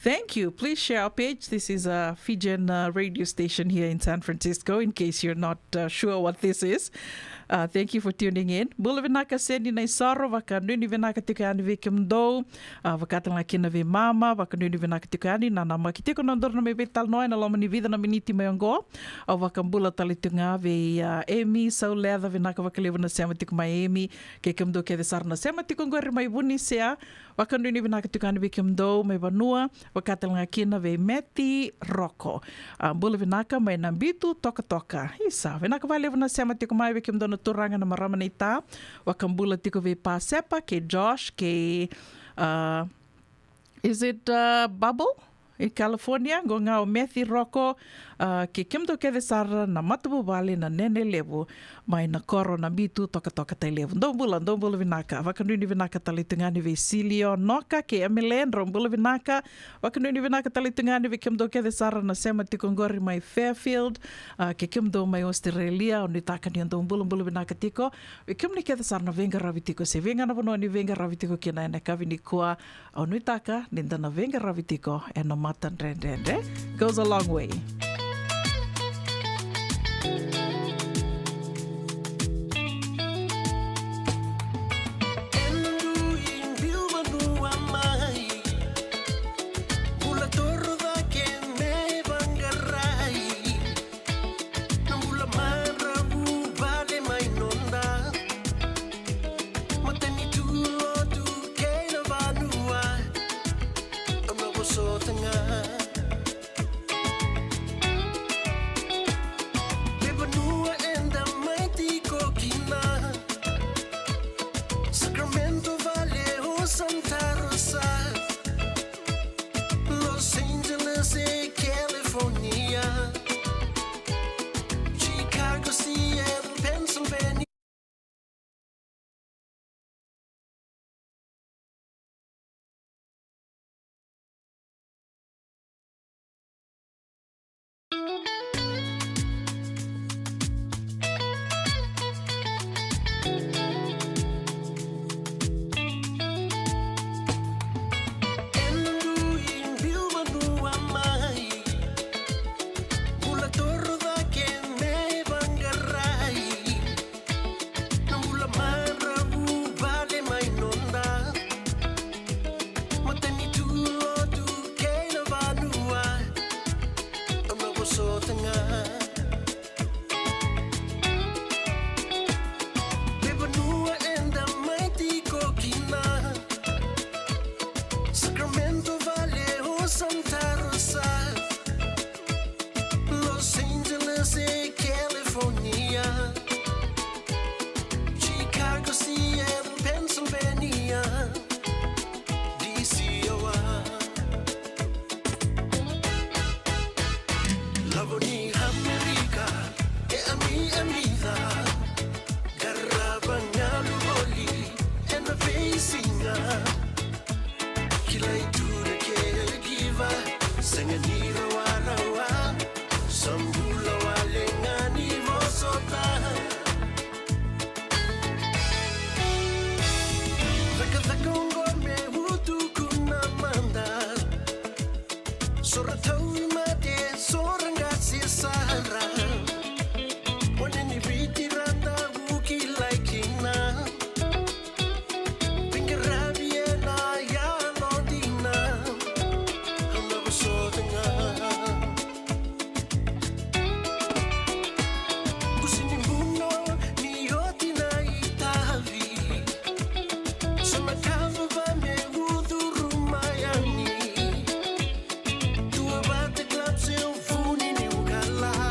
Thank you. Please share our page. This is a Fijian radio station here in San Francisco, in case you're not sure what this is. Thank you for tuning in. Bula vinaka sendi na isaro, waka nuni vinaka tikani veke mdou, wakatanga kina vi mama, waka nuni vinaka tikani, na nama kitiko nandor na me vetal noe na loma ni vida na miniti mai ongo, waka mbula talitunga ve Amy, sau leather vinaka waka lewa na sema tiku mai Amy, ke mdou ke desar na sema tiku ngori mai buni sea, waka nuni vinaka tikani veke mdou, mai vanua, wakatanga kina ve Meti Roko. Bula vinaka mai nambitu toka. Isa, vinaka vai lewa na sema tiku mai veke mdou na turanga na marama nei tā. Wakambula tiko ve Pasepa, ke Josh, ke is it Bubble in California? Go ngā o Methi Roko, ke kimdo ke desara na matabu wale na nene levu, mai na koro na bitu toka tai levu. Ndombula vinaka. Wakanuni vinaka talitungani ve Silio Noka, ke Emilen, rombula vinaka. Wakanuni vinaka talitungani ve kimdo ke desara na sema tiko ngori mai Fairfield, ke kimdo mai Australia, o ni taka ni ndombula vinaka tiko. Ve kimni ke desara na venga ravi tiko, se venga na vano ni venga ravi tiko kina ena kavi ni kua, o ni taka, ninda na venga ravi tiko, ena matan rende. Goes a long way. Tua bate klap seu funi ni ukala.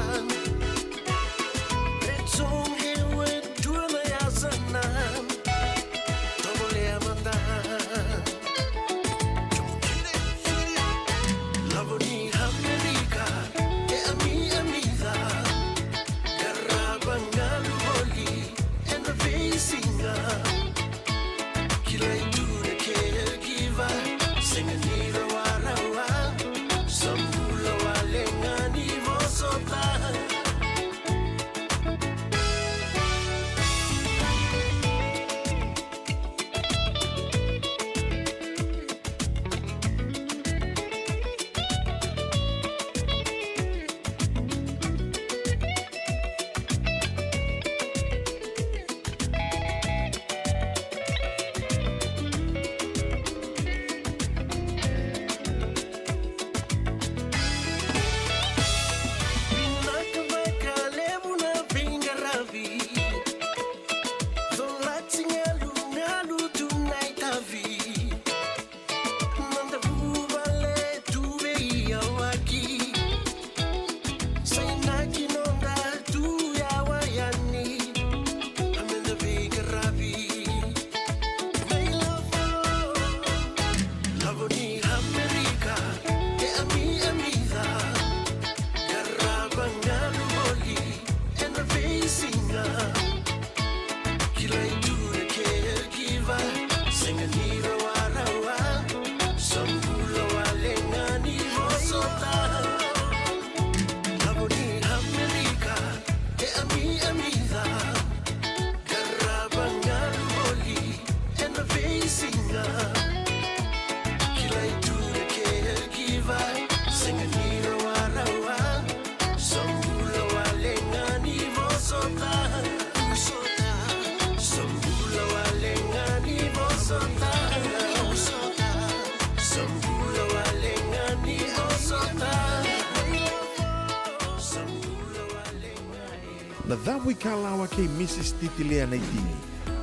na dhabu ikalawa ke Mrs. Titilea na itini.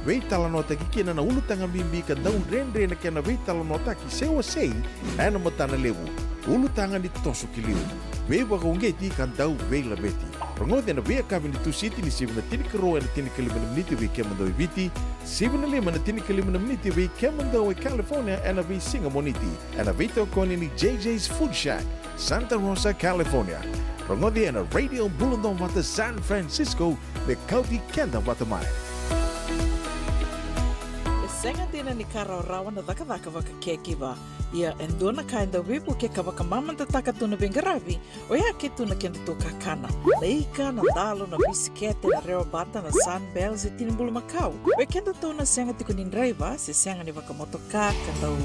Wei talanota ki kena na ulu tanga mimbi ka daun rendre na kena wei talanota ki sewa sei ana matana lewu. Ulu tanga ni toso ki liu. Wei waka ungeti ka dau wei labeti. Rongode na wei akabi ni tu siti ni sivu na tini karoa na tini kalimana miniti wei kemando i viti. Sivu na lima na tini kalimana miniti wei kemando i California ana wei singa moniti. Ana wei tau koni ni JJ's Food Shack, Santa Rosa, California. Rongode na Radio Bulundong wata San Francisco me kauti kenda wata mai. Senga dina ni kara rawa na daka waka kekiwa. Ia endona kainda wipu ke kawaka mamanta taka tuna bengaravi o ia ke tuna kenda toka kana. Leika na dalo na bisikete na reo bata na sunbells e tinimbulu makau. We kenda tuna senga tiko ni driver se senga ni waka motoka kanda u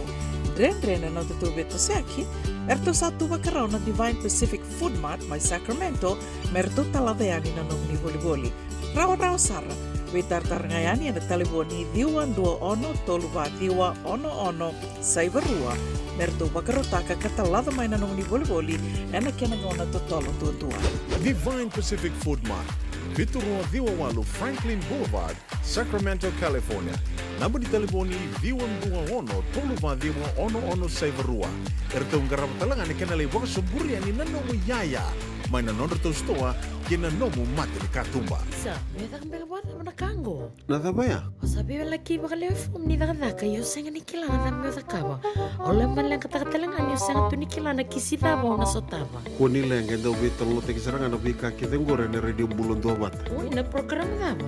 rendre na te tu beto seaki. Erto satu waka rao na Divine Pacific Food Mart mai Sacramento merto talaveani na nung ni boli-boli. Rawa sara. We tartarngayani na telefoni diwan 21 toluwa diwa ono saivarua merto bakarotaka katalada mai na nung ni boli-boli ena kena ngona totolo tua. Divine Pacific Food Mart, Viturua Diwa Walu Franklin Boulevard, Sacramento, California. Namba di telefoni diwan 21 toluwa diwa ono saivarua. Erto ngarabatalangan kena lewa suburi ani nanomu yaya. Mai na nondra tau stoa kena nomu mate ni katumba. Isa, me daka mbega bwana mana kango. Na dhabaya? Wasabi wala ki baka lewe fom ni daka daka yo senga ni kilana na me daka ba. Ole malang katakatalangan yo senga tu ni kilana kisida ba ona sotaba. Kuni lenga ndo beta lote kisarangan obi kaki tengore na Radio Bulundong wata. Ui na program daba.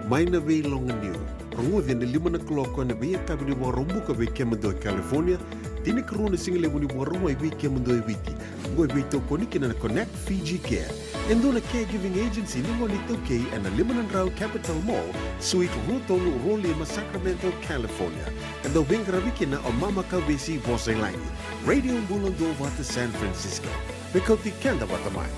Mai na wei longa niu. Rongode na 5 na kloko na wei kabini wa rombuka wei kemando California. Tini karuna single wuni wa roma wei kemando e witi. Ngoi wei tau koniki na Connect Fiji Care. Endo na caregiving agency ni ngoni tau kei and na Limanan Rao Capital Mall, Suite Rotolu Rolima, Sacramento, California. Endo wengara wiki na o mama kawesi vosai langi. Radio Bulundong wata San Francisco. Bekauti kenda wata mai.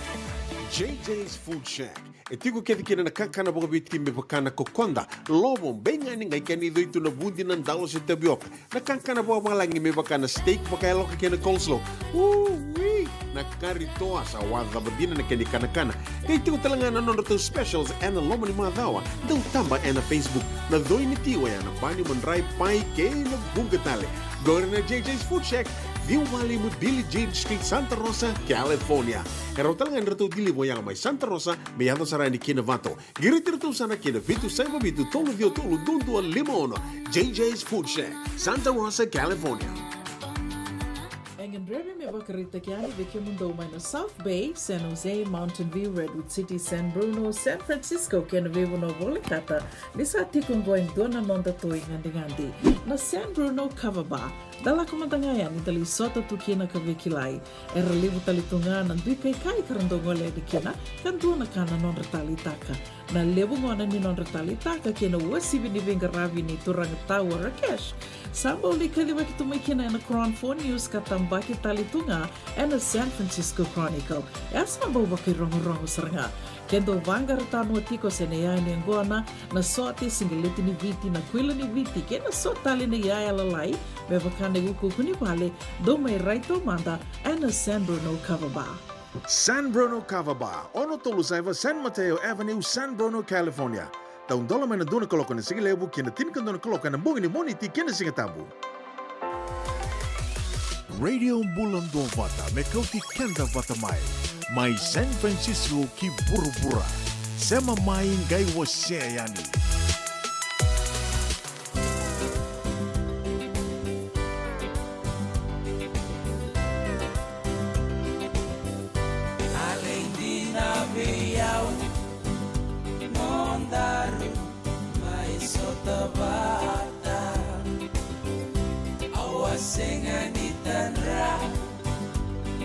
JJ's Food Shack. E tiku keti kina na kakana boka biti me pakana kokonda. Lobo benga ni ngai kani doitu na budi na ndalo se tabioka. Na kakana boka malangi me pakana steak pakaya loka kena coleslaw. Wee! Na kari toa sa wadha badina na kani kana. Kaya tiku talangana nono to specials and lomo ni madhawa. Dau tamba na Facebook. Na doi ni tiwa ya na bani mandrai pai ke na bungatale. Gore na JJ's Food Shack. Viu Valley mo Dili Jade Street, Santa Rosa, California. Kaya talangan rito dili mo yang may Santa Rosa, may yato sarani kinavato. Girit sana kinavitu sa ibabitu tolo dio tolo dundu al limono. JJ's Food Shack, Santa Rosa, California. Engen rebe me bakarita kiani veke mundo mai na South Bay, San Jose, Mountain View, Redwood City, San Bruno, San Francisco, kena vivo no volikata. Nisa tikong going dona nonda toi ngandi. Na San Bruno Cover Bar. Dala kumatangaya ni dali sota tu kina ka vekilai. Era livu talitunga na dui kai karandongole di kina kan na kana non retali taka. Na levu ngona ni non retali taka kina wasibi ni vengaravi ni turang tawa Rakesh. Samba uli kaliwa kitumai kina na Crown 4 News katambaki talitunga and San Francisco Chronicle. Esa mbawa rongo saranga. Kendo vangar tanu atiko senea ni angona na sote singeleti ni viti na kwila ni viti kena sotali ni yaya lalai bevakane guku kuni vale do mai raito manda and San Bruno Cover Bar. San Bruno Cover Bar, ono tolu saiva San Mateo Avenue, San Bruno, California. Taun dola mai na dona koloko na singilebu kena tinkan dona koloko na bungi ni moniti kena singatambu. Radio Bulundong wata me kauti kenda wata mai San Francisco ki burubura. Sema mai ngai wase yani. Além de navegar, mondaru, mas só tabata. Awasenga ni tanra,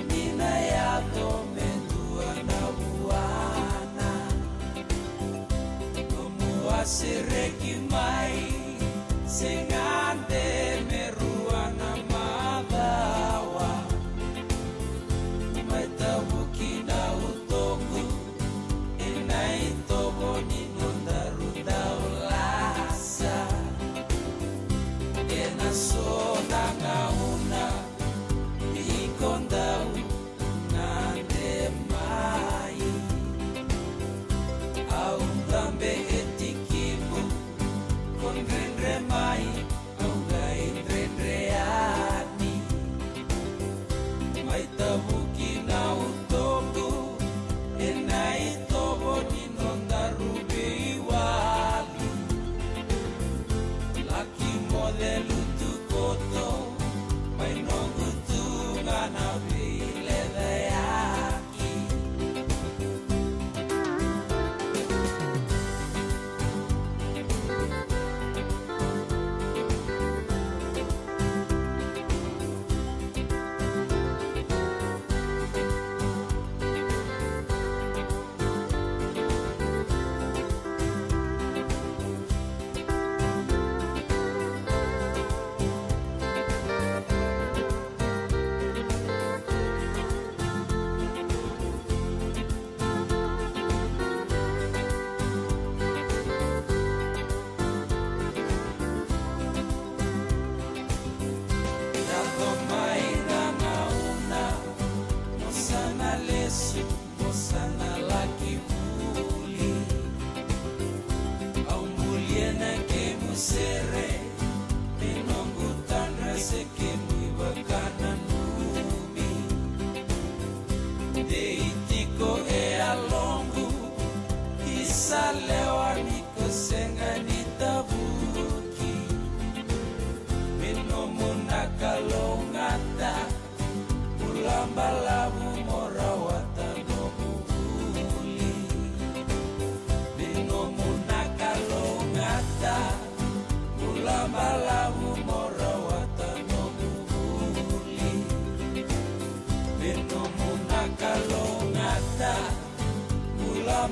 minayado mendua na buana. Como asereki mai, sengante meruana madawa. Metabuki na utoku, inaitobo ni nondaru daulasa. Ena sona ngauna, ikondau nande mai. Au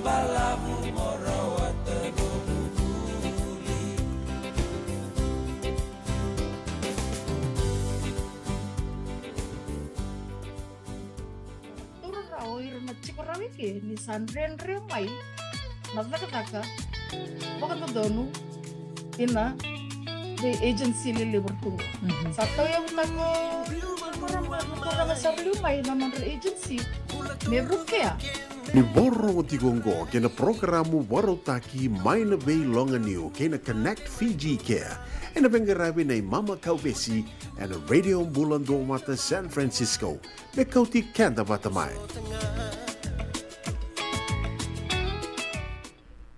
balavu moro wategobukuli. Turun rao iruna chikorawi ke ni sandren re mai. Nazaka baka to donu ina the agency lili bertunggu. Satu yang tako orang sarlu mai naman agency. Me buke ya. Ni borro tigongo kena programu warotaki maina bay longa new kena Connect Fiji Care. Ena bengarabi na Mama Kaubesi and a radio bulan do mata San Francisco. Bekauti kanda batamai.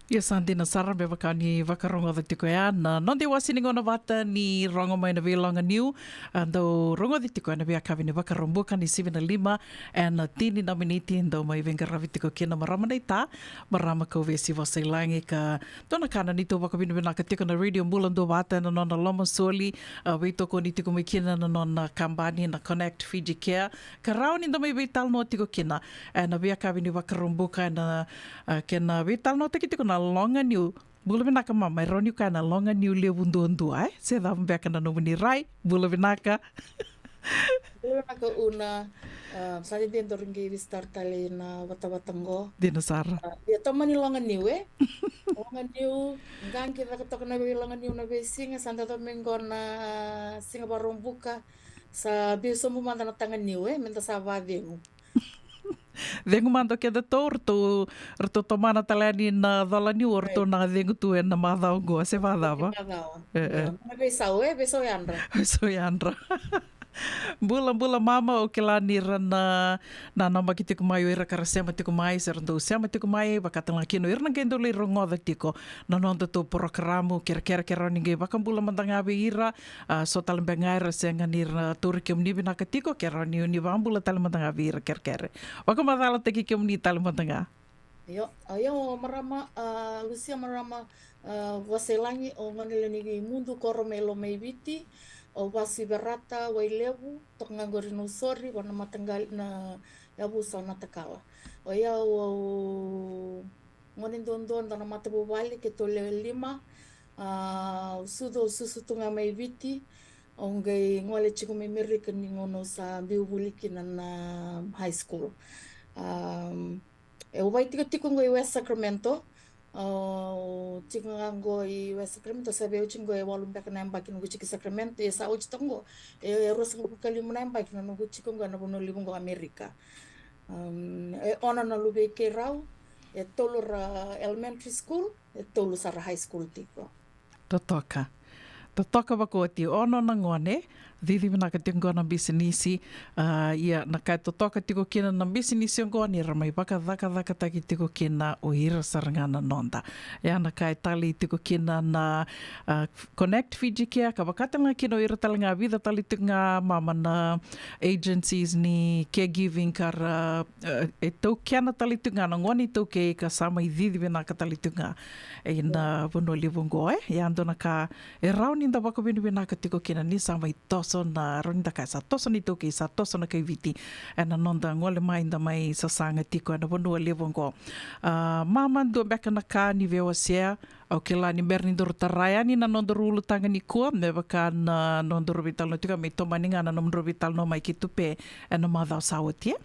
Ia sandina sara me wakani wakaronga the tiko ya na nonde wasini ngona wata ni rongo mai na vilonga niu ando rongo the tiko na via kavini wakarombuka ni 75 and tini na miniti ndo mai venga ravi tiko kena marama nei ta marama ko vesi wasailangi ka tona kana ni to wakavini vina ka tiko na radio mulan do wata na nona loma soli weito ko ni tiko mai kena na nona kambani na Connect Fiji Care ka rao ni ndo mai veital no tiko kena na via kavini wakarombuka na kena veital no tiko na longa niu bula vinaka mama roni kana longa niu le bundu ai se da mbeka na no ni rai bula vinaka una sa dentro ringi vistar tali na wata-watango dina sara ya tomani longa niu longa niu gang kita ketok na longa niu na besinga santa domingo na singa barumbuka sa biso mo manda na tangan niu menta sa vadingu. Dengu mando ke da to rto tomana talani na dala ni orto na dengu tu na madao go se vadava. Na besau Yandra. So Yandra. Bula mama o ke la ni rana na nama ki tiku mai ira kara sema tiku mai ser ndo sema tiku mai bakatang laki no irna kendo le rongo da tiko na nonda to programo kera ninge bakam bula mandanga be ira so tal bengaira senga ni turi ke mni bina katiko kera ni bambula tal mandanga be ira kera bakam madala teki ke mni tal mandanga ayo marama Lucia marama waselangi o manile ni mundu koromelo mai biti o wasi berata wailewu tok ngangori no sori wana matanggal na yabu sa natakala o ya o ngonin don na mata bubali ke tole 5 susu tunga mai viti o ngai ngole chiku memeri ke ngono sa biubuliki na high school e o vai tiko ngoi West Sacramento chico ngango i West Sacramento sabe o chingo e walum bek na mbaki no chiki Sacramento e sa o chitongo e ros ngo kalimu na mbaki no chiko ngana bono libungo America e ona na lube ke rau e tolo ra elementary school e tolo sa high school tiko totoka wakoti ono na ngone Didi mina ka tingo na bisinisi ia na kai totoka tiko kina na bisinisi ongo ni ramai baka dhaka taki tiko kina o ira sarangana nonda. Ia na kai tali tiko kina na Connect Fiji Care ka wakatanga kina o ira talinga vida tali tinga mama na agencies ni caregiving kara e tau kiana tali tinga na ngoni tau ke ka sama i didi mina ka tali tinga e na vuno livungo ia ando na ka e rau ninda wako bina ka tiko kina ni sama i tos na ronda ka sa toso ni toki sa toso na kai viti ana nonda ngole mai nda mai sa sanga tiko ana bonua levongo mama ndo beka na ka ni vewa sia au ke la ni berni dor taraya ni na nonda rulu tanga ni kua me baka na nonda rovital no tika me toma ninga na nonda rovital no mai ki tupe ana ma dau sawatia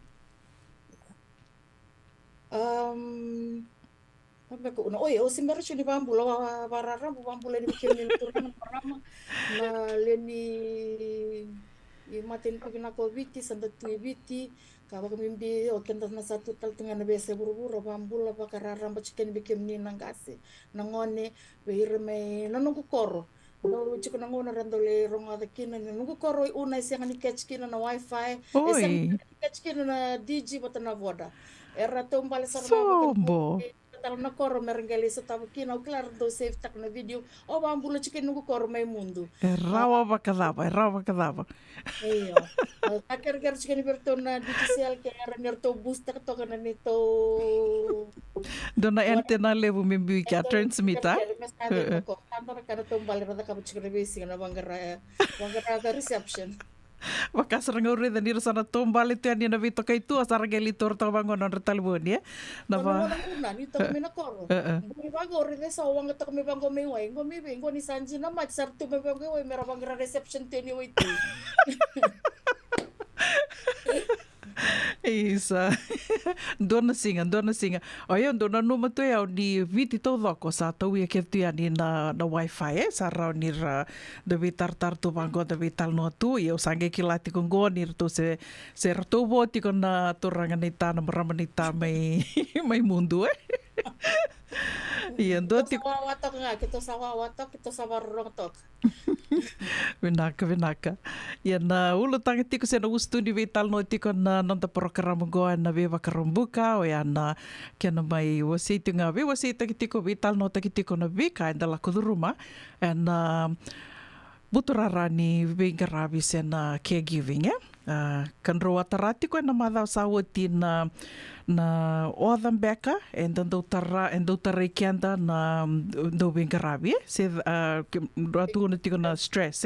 Beko una oi o simbara chuni bambula warara bambula di bikin turun pertama na leni i matin ko bina ko viti sanda tu viti ka ba mimbi o kenda na satu tal tengah na bese buru-buru bambula ba karara ba chicken bikin ni nangase nangone beire me nanungu koro no chicken nangona randole ronga da kina nanungu koro una siang ni catch kina na wifi siang catch kina na digi batana voda era tombale sarma tal na koro merengeli sa tabu kina claro do save tak na video o bambula chicken nungu koro mai mundo rawa bakadaba iyo taker chicken berto na digital ke era nerto booster to kana nito dona antena levu mimbi ka transmitter ko tanto kana tombale rada ka chicken besi na bangara ka reception Makasaranga ure da nira sana tombale tu ani na vito kay tu asara geli tor tawangon on talboni na ba una ni to mina koro buri bago ore sa wang to kami bango me wai ngomi be ngoni sanji na mat sar tu me bango wai mera bangra reception teni wai tu Isa. Dona singa. Oia, dona numa tu au ni viti tau doko sa tau ia ke tu ani na wifi sa rau ni ra de vitar tar tu bango de vital no tu ia sange kilati con go ni tu se ratu boti con na turanga ni ta na maramanita mai mundu Iya, kita sawawatok nga, kita sawarong tok. Vinaka. Yan na ulo tangi tiko sa nausto ni vital no tiko na nanda program goa na viva karumbuka o yan na kaya may wasito nga wasito tiko vital no tiko na vika and la kuduruma and buturara ni vingarabi sen caregiving kan roa tarati ko na madao sawati na odam beka and do tara kenda na do vingarabi se ratu na tiko na stress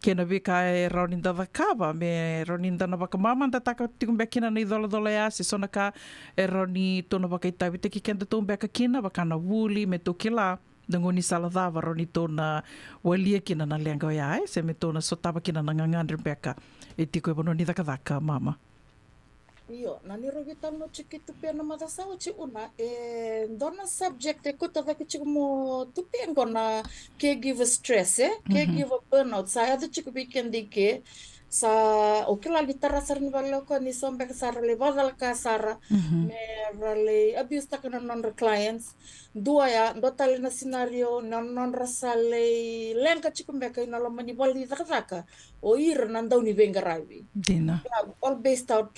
kena vika rauninda vakava me rauninda na vakamama da taka tiko bekina na idola ya se sonaka rauni tona vakaitavi te kenda to beka kina vakana wuli me to kila dangoni saladava roni tona walia kina na lenga ya se me tona sotava kina na ngangandre beka e tiko e bono ni daka mama Iyo, nani rogitam no chiki tupia na madasao chi una dona subject e kuta vaki chiko mo tupia ngona caregiver stress caregiver burnout saya tu chiko weekend ke sa okela litara sarni baloko ni sombe kasara le badal kasara me rale abuse takana non clients dua ya dotale na scenario non rasale lenka chiko mbeka ina loma ni bali taka o ir nandau ni vengaravi dina all based out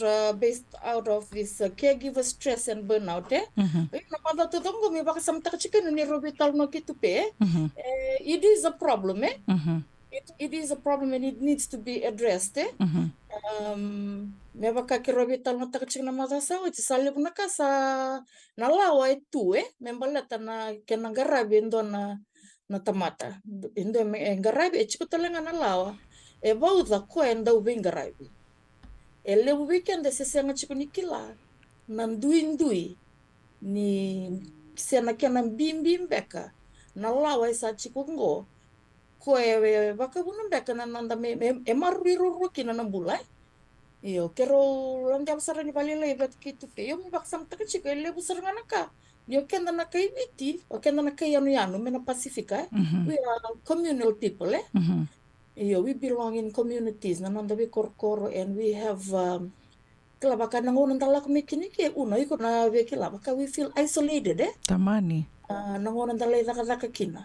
of this caregiver stress and burnout na pada tu tongo me baka samta chicken ni robital no kitupe it is a problem It is a problem and it needs to be addressed. Me baka kirobital no takachik na madasa o tisalib na ka sa nalawa itu me balata na kenangarabi endo na tamata endo me ngarabi chiko talenga nalawa e bauda ko endo vingarabi ele weekend se senga chiko nikila nanduindui ni sena kenan bim beka nalawa isa chiko ngo ko baka bunun beka nanda me maruru kina na bulai iyo kero lang jam sarani balila ibet kitu pe yo mbak sam taka chiko ele busar nganaka yo kenda na kai biti o kenda na kai yanu me na Pacifica we are communal people iyo we belong in communities na nanda we korkoro and we have kila baka nangonan talak me kini ke uno iko na we kila baka we feel isolated tamani nangonan talay taka kina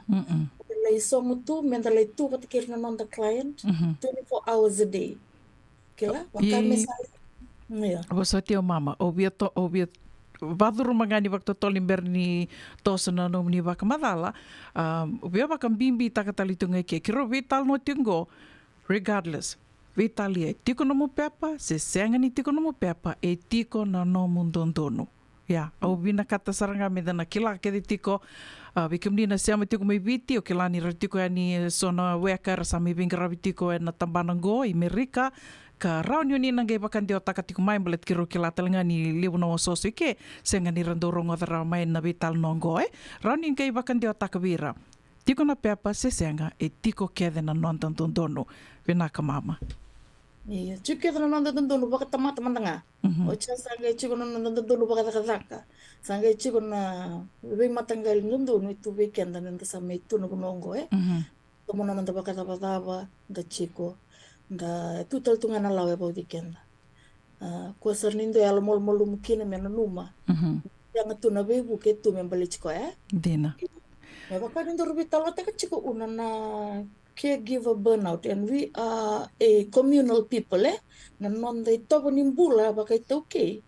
isong tu mentalay tu patikir na non the client 24 hours a day kila baka mesal Wasati o mama obia vaduru mangani waktu tolimber ni tosana no ni waka madala obia waka bimbi takatalitunga ke kiro vital no tingo regardless vitalia tiko no mo pepa se senga ni tiko no mo pepa e tiko na no mundondono ya au bina kata saranga me dana kila ke tiko bikamni na siama tiko mai viti o kila ni ratiko ani sona weka rasa mi bingra vitiko na tambanango i Amerika ka raun yoni nangai bakan dio takatiko mai balet kiro kila talenga ni libu na wasoso ke senga ni randorongo dara mai na vital nongo raun ni ngai bakan dio takavira tiko na pepa se senga e tiko kede na nonton tondono vinaka mama Iya, cukai tu nonton dulu baka teman-teman tengah. Ocha sangai cukai nonton dulu baka taka-taka. Sangai cukai na lebih matanggal nundu itu weekend dan nanti sama itu nunggu Teman nonton baka tapa-tapa, da ciko, da itu teltungan alawe bau weekend. Kuasar nindo ya mol-mol mungkin mena numa. Yang tu na bebu ke tu membeli ciko Dina. Ya baka nindo rubital otak ciko unana caregiver burnout and we are a communal people na non dai to nimbula baka ito okay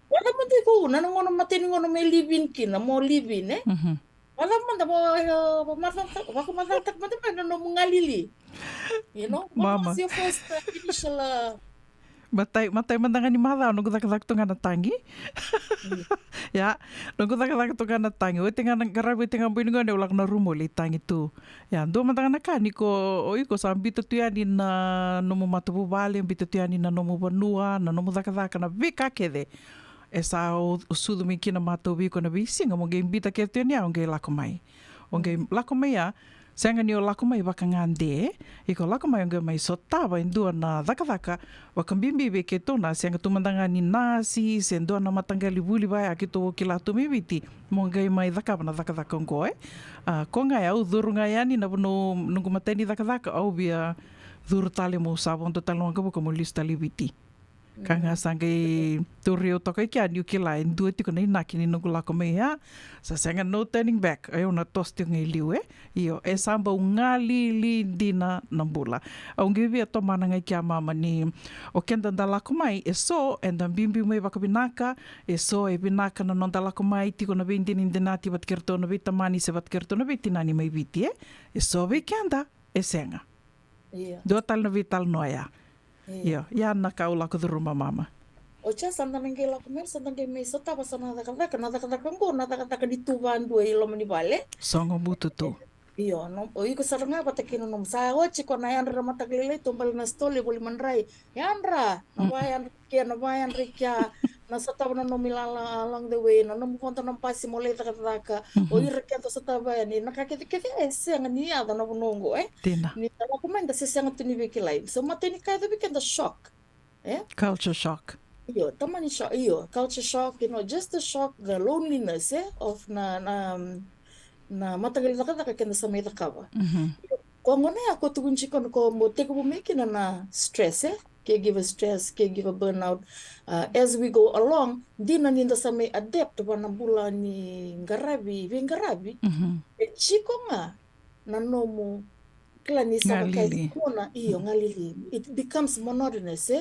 wala man dai ko na ngono matini ngono me living kina mo living wala man da mo masantak baka masantak man no mungalili you know what was your first initial Matai mandangani mala no kutak tungana tangi. Ya, no kutak tungana tangi. O tinga ngarabi tinga buinungan de ulak na rumo li tangi tu. Ya, do mandangana kani ko iko sambi tuani na nomu matubu bale, bito tuani na nomu banua, na nomu takataka na vika kede. Esa o sudu mi kina matou viko na visinga mo ge mbita ke tuani a onge lako mai. Onge lako mai a Sanga ni o lako mai waka ngande, i ko lako mai onge mai so tawa indua na dhaka waka mbimbi be ke tona, sanga tumandanga ni nasi, se indua na matangali wuli vai a ki tō ki la tumibiti, mo ngai mai dhaka ongo e. Ko ngai au dhuru ngai ani na wano nungu mateni dhaka au bia dhuru tale mo sabon to talo anga buka mo lista libiti. Ka ngā sangai tūreo toka i kia niu ki la e ndua tiko nei naki ni nungu lako mai ha. Sa sanga no turning back. Ai ona tosti ngai liu e. Io, e samba u ngā li dina nambula. Au ngiwi a tō mana ngai kia mama ni o kenda nda lako mai e so e nda mbimbi mai waka binaka e so e binaka na nonda lako mai tiko na vindini ndinati wat kerto na vita mani se wat kerto na viti nani mai viti e. E so vi kenda e senga. Dua tal na vital noia. Ia, ia na kau lako dhuruma mama. O cha sanda nangge lako mer sanda nangge me sota pa sana nadaka ngo nadaka di tuvan dua ilo mani bale. Songo butu tu. Iyo, no, o iko saranga pata kino nom sa o chiko na yan rama taglele tombal na stole boli manrai. Yanra, na bayan rikia na sota na nomilala along the way na nom konta nam pasi mole taka o irkia to sota bayan ni nakakete ese ngani ada na bunongo Tina. Ni tala kumenda sesang tuni bikilai. So mateni kai to bikenda shock. Culture shock. Iyo, tamani shock. Iyo, culture shock, just the shock, the loneliness of na matagal taka kenda sa may takawa. Ko ngone ako tugun chikon ko mo teko bumiki na stress caregiver burnout. As we go along, di na ninda sa may adapt wana bula ni ngarabi. E chiko nga na nomo klani sa kay kuna iyo ngalili. It becomes monotonous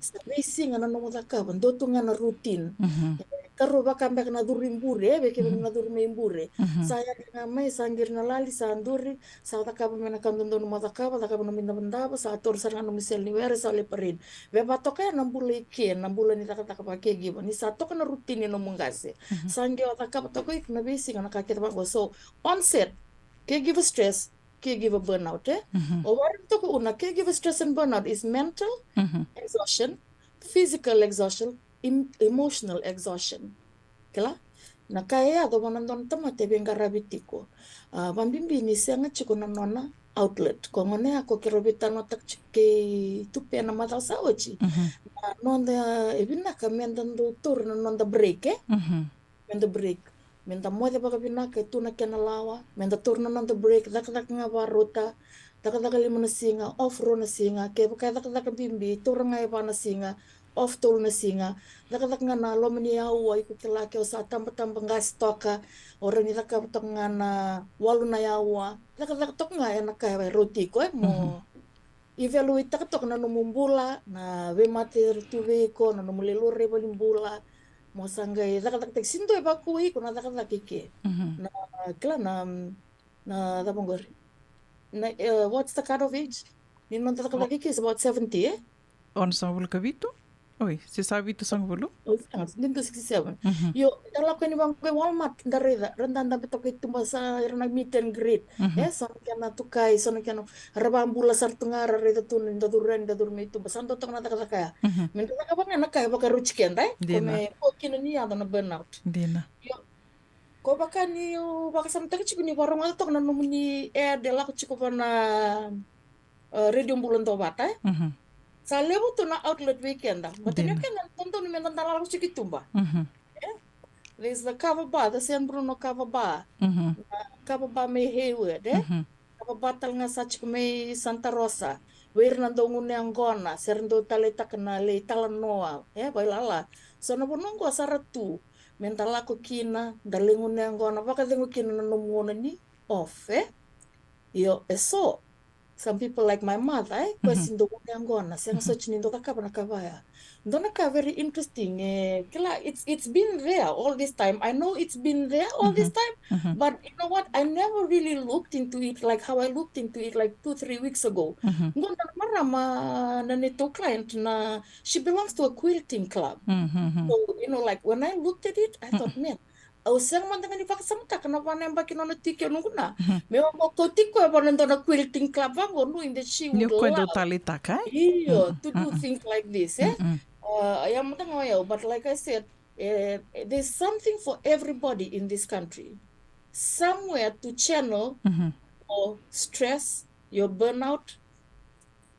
Sa basic nga na nomo takawa doto nga na routine. Karo baka mbek na durimbure beke na durimbure saya nga may sangir na lali sa anduri sa takaba mena kandondo no matakaba takaba no minda bandaba sa ator sa no misel ni were sa leparin be batoka na mbule ke na mbule ni takaba ke giba ni sa to kana rutine no mungase sange takaba to ko na basic na kakita ba so onset caregiver stress caregiver burnout o warin to ko una caregiver stress and burnout is mental exhaustion, physical exhaustion, emotional exhaustion. Kala? Na kaya do manandon tamate benga rabitiko. Bambimbi ni senga chiko na nona outlet. Ko ngone ako kirobita no tak chike tupe na mata sa ochi. Nonda ebina ka mendando tur na nonda break Menda break. Menda moja baka bina ka tu na kena lawa. Menda tur na nonda break. Dak nga barota. Dak lima na singa. Off ro na singa. Kaya baka bimbi. Tur nga iba na singa. Off tol na singa dakat nga na lomani yawa iku kilake o sa tamba nga stoka orang ni dakat nga na walu na yawa dakat nga na kaya roti ko mo evaluate dakat na numumbula na we mate tuwe ko na numulelore balimbula mo sanggay dakat sinto iba ko iko na dakat kike na kila na dabongor na what's the cut of age ni non dakat kike is about 70 On sa vulkavito? Oi, se sabe tu sang bulu? Dito 67. Yo, dala ko ni bang kay Walmart dareda, randanda beto kay tumasa irna meet and greet. So kana tukay, so kana rabambula sartunga reda tun da durren da durme tu basando to na taka. Men ka bang na kay baka ruchken dai. Kome ko kinani ada na burnout. Dina. Yo. Ko baka ni baka samta chiku ni warung ato na numuni dela ko chiku na radio bulan to bata. Sa lewo to na outlet weekend matanya kan tonto ni mentan tala ko chikitumba there's the cover bar the San Bruno cover bar cover bar may Hayward cover bar tal nga sa may Santa Rosa where nando ngune angona serndo taleta kana le talanoa bailala so na bonongo saratu mentala ko kina dalingune angona baka dengo kina no mona ni off yo eso some people like my mother, question do ngona, saying such nindo kakaba nakavaya. Donaka very interesting. It's been there all this time. I know it's been there all this time, but you know what? I never really looked into it like how I looked into it like 2-3 weeks ago. Ngona marama na neto client na she belongs to a quilting club. So you know, like when I looked at it, I thought, man. Au sang man dengan ipaka samta kana wana mbaki nona tike nunguna. Me mo ko tiko e bona ndona quilting club wango knowing that she would love. To do things like this, but like I said, there's something for everybody in this country. Somewhere to channel your stress, your burnout,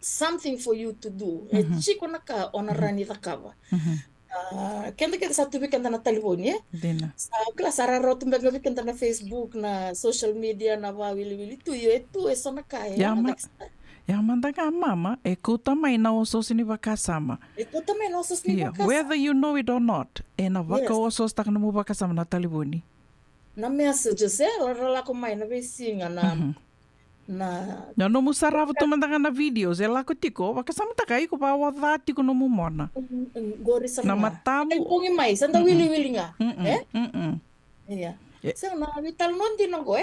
something for you to do. Chiko naka onarani takava. Kenda kita satu weekend na telefonnya. Sa kelas araro tu mbak weekend na Facebook na social media na wili tu itu esona kaya. Ya mandaga mama, ekuta mai na osos ni wakasama. Ekuta mai na osos ni wakasama. Whether you know it or not, na waka osos tak na mo wakasama na taliboni. Na messages ora ko mai na besinga na no musarava tu mandaga na videos, ela ko tiko, wakasama takai ko pa wadati ko no mumona. Gori sama. Na matamu. Pongi mai, sanda wili nga. Iya. So na vital non din ngo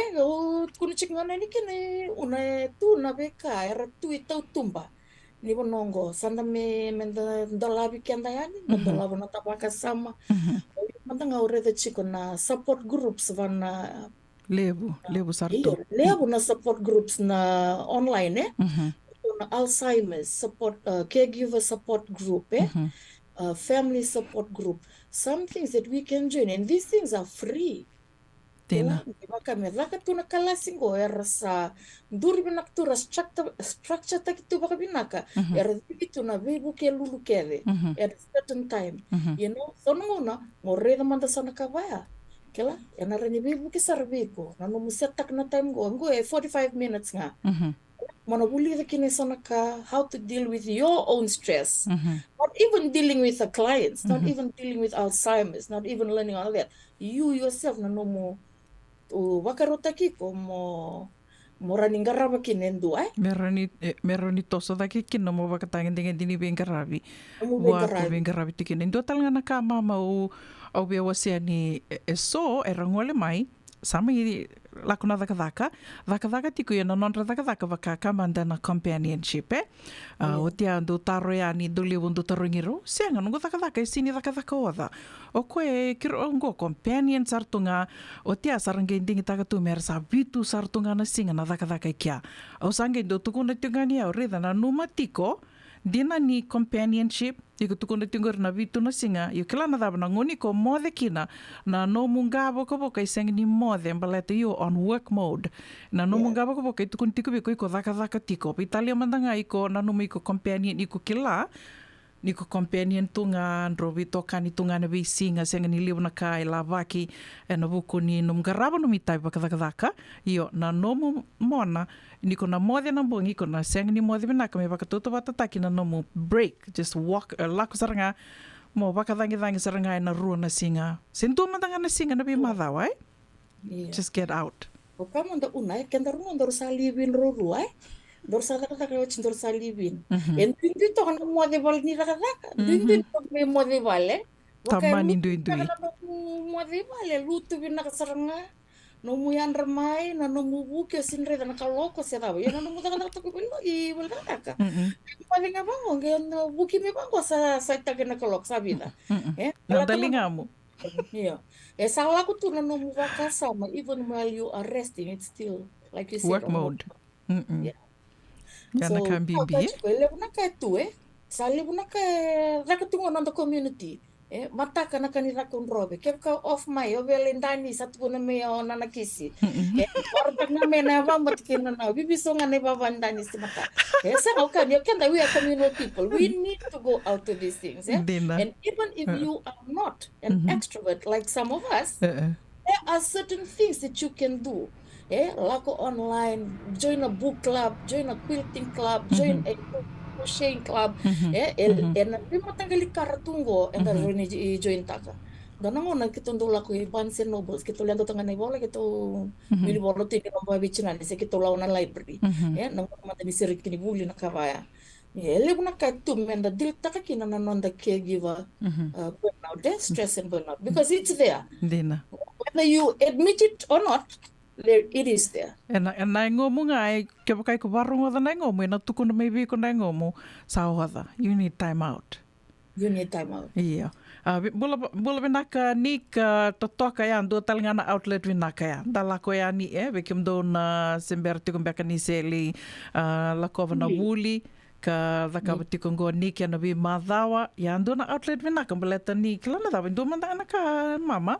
kunu chingana ni kene una tu na beka era tu itau tumba ni bonongo sanda me menda dalabi kenda yani dalabi na tapaka sama manda ngaure de chiko na support groups vana lebu sarto lebu na support groups na online na Alzheimer's support caregiver support group family support group, some things that we can join, and these things are free. Tena. Kami raka tu na kalasingo erasa duri binaktura structure takitu baka binaka era itu na bebu ke lulu kere at a certain time you know so ngona ngore da manda sana kavaya kela ena rani bebu ke sarbiko na no musetak na time go 45 minutes nga mana buli kini sana ka how to deal with your own stress not even dealing with the clients not even dealing with Alzheimer's not even learning all that you yourself na no mo wakarota kiko mo morani ngaraba kinendu meroni toso daki kino mo wakatangin dengan dini bengarabi wa bengarabi tikinen do talanga kama mau au be wasiani so erangole mai sama i lakuna daka tiku yana nonra daka vaka manda na companionship o tia do taro ya ni do liwundu tarongiro senga nungo daka sini daka oda o koe kiro ngo companion sartunga o tia sarange ndingi taka tu mersa vitu sartunga na singa na daka kia o sange do tukuna tungani o reda na numa tiko dina ni companionship iko tukuna tingur na vitu na singa io kila na daba na ngoni ko mode kina na no mungabo ko boka iseng ni mode mbalete io on work mode na no mungabo ko boka tukun tiku biko iko daka tiko italia mandanga iko na no iko companion iko kila niko companion tunga robi tokani tunga na bisinga senga ni liu na kai lavaki na buku ni no mgarabo no mitai daka io na no mona niko na mode na bongi ko na senga ni mode bina kami bakatuto batataki na no mo break just walk lako saranga mo bakadangi saranga na rua na singa sentu mandanga na singa na bi madawai just get out o kama nda una kenda rumo ndo salibin ruai dorsa daka cindor salibin en pintu to kan mode bal ni daka pintu to me mode vale tamani indui mode vale lutu bina saranga no mu yan ramai na no mu buke sinre na kaloko se dawo yana no mu daka to ko no I wal daka pali nga bango ngen buki me bango sa ta na kalok sabida nadalingamu salah ko tu na no mu wakasama even while you are resting it's still like you said work mode so kan bibi le una ka tu sali una ka raka tu ngona community mata kana kanira kun robe ke ka off my obelendani satu na me ona na kisi orda na me na va matkina na bibi songa ne baba ndani si mata sa okay you can we are community people we need to go out to these things and even if you are not an extrovert like some of us there are certain things that you can do lako online join a book club join a quilting club join a crocheting club na bima tangali karatungo and then join taka Danangona kita ndo laku Barnes and Nobles kita lihat tengah nih bola kita mili bola tini nomba bichinan se kita lawan library ya nang mata di seri kini buli na kawaya ya le buna ka tu menda dil takakina na nonda caregiver burnout stress and burnout because it's there Dina. whether you admit it or not there it is there. Nai ngomu ngai ke pakai ko warung wada nai ngomu na tuku na maybe ko nai ngomu sa wada. You need time out. You need time out. Iya. Bula vinaka ni ka totoka ya ndo talngana outlet vinaka ya. Dala ko ya ni bekim do na semberti kumbeka ni seli la kova na wuli ka dakabati kongo ni kia na bi madawa ya ndo na outlet vinaka beleta ni kila na dawa ndo manda ka mama.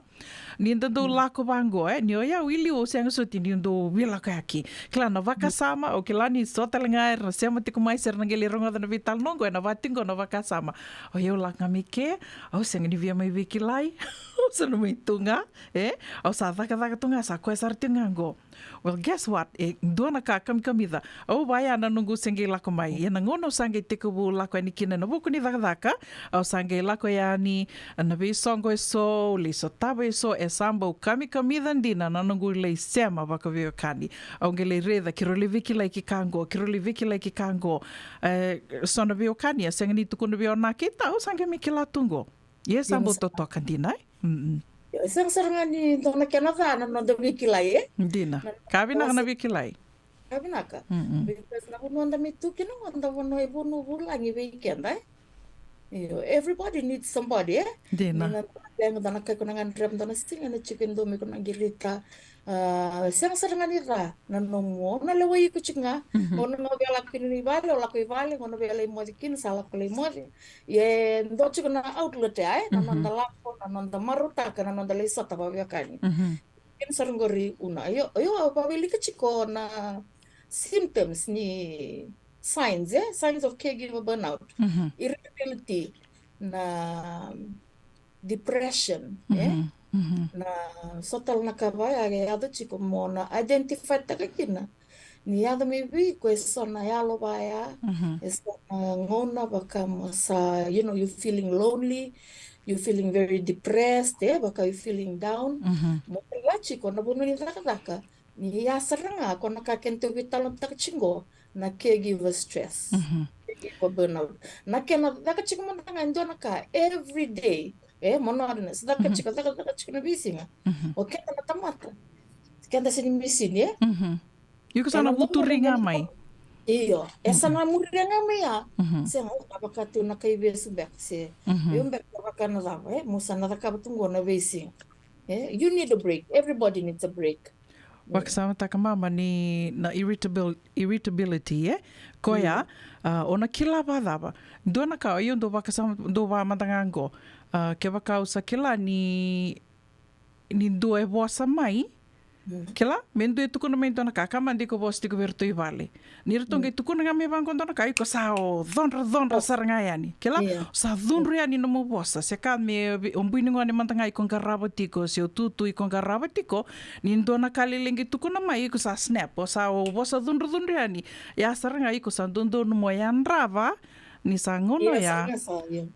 Ni ndo lako bango ni ya wili o senga suti ni ndo wila ka aki. Kila na vaka sama o kila ni sotel ngai na sema tiku mai ser na geli ronga na vital nongo na vatingo na vaka sama. O yo la ngamike o senga ni via mai vikilai. O sanu mai tunga o sa vaka tunga sa ko sarti ngango. Well, guess what? Ndo na ka kamida. O vaya na nungu sengi lako mai. Ya ngono sange tiku bu lako ni kina na buku ni vaka o sange lako ya ni na vi songo so li so taba so samba o kamida ndina na nungu le sema vaka vio kani. O ngele reda kiroli vikilai ki kango. Sona vio kani senga ni tuku na vio na kita o sange mikila tungo. Yes, sambo toto kandina. Serangan ni dona kenapa na nonda vikilai Dina. Kabina na vikilai. Kabina ka. Because na nonda mitu kina nonda wono ibu no bulangi weekend everybody needs somebody Dina. Na dana ka kunangan drum dana singa na chicken do mi kunang girita. Serangan ni ra na nomo na lewai ku chinga ono no bela kini vale o la ku vale ono bela mo kin sala ku le mo ye ndo chikuna outlet na nonda lapo na nonda maruta kana nonda le sota ba yakani kin sarngori una yo pa beli ka chiko na symptoms ni signs signs of caregiver burnout irritability na depression na sotal na kabaya ya do chiko mo na identify takakina ni ya do mi bi ko na ya lo baya ngona baka sa you feeling lonely, you feeling very depressed baka you feeling down mo la chiko na bunu ni taka ni ya saranga ko na ka kento vital tak chingo na caregiver stress caregiver burnout na kena taka chiko mo na ndo na ka every day monotonous daka chika na bisinga o kenda na tamata kenda sini bisin Yuko sana muturinga mai iyo esa na muturinga mai se mo abakatu na kai besu back se yo back abakana da musa na daka tungo na bisin you need a break, everybody needs a break. Wakasama takamama ni na irritability koya ona kila badaba dona ka yo ndo wakasama ndo wa matangango ke wakausa kila ni ndo e bosa mai kila mendo e tukuna mai dona ka mandi ko bosti ko verto i vale ni retonga tukuna ngame bango dona ka ko sao donra saranga yani kila sa donra yani no mo bosa se ka me ombuini ngone mantangai kon garabotiko se tutu i kon garabotiko ni dona kalilengi tukuna mai ko sa snap o sa o bosa donra yani ya saranga i ko sa dondo no mo yandrava ni sa ngono ya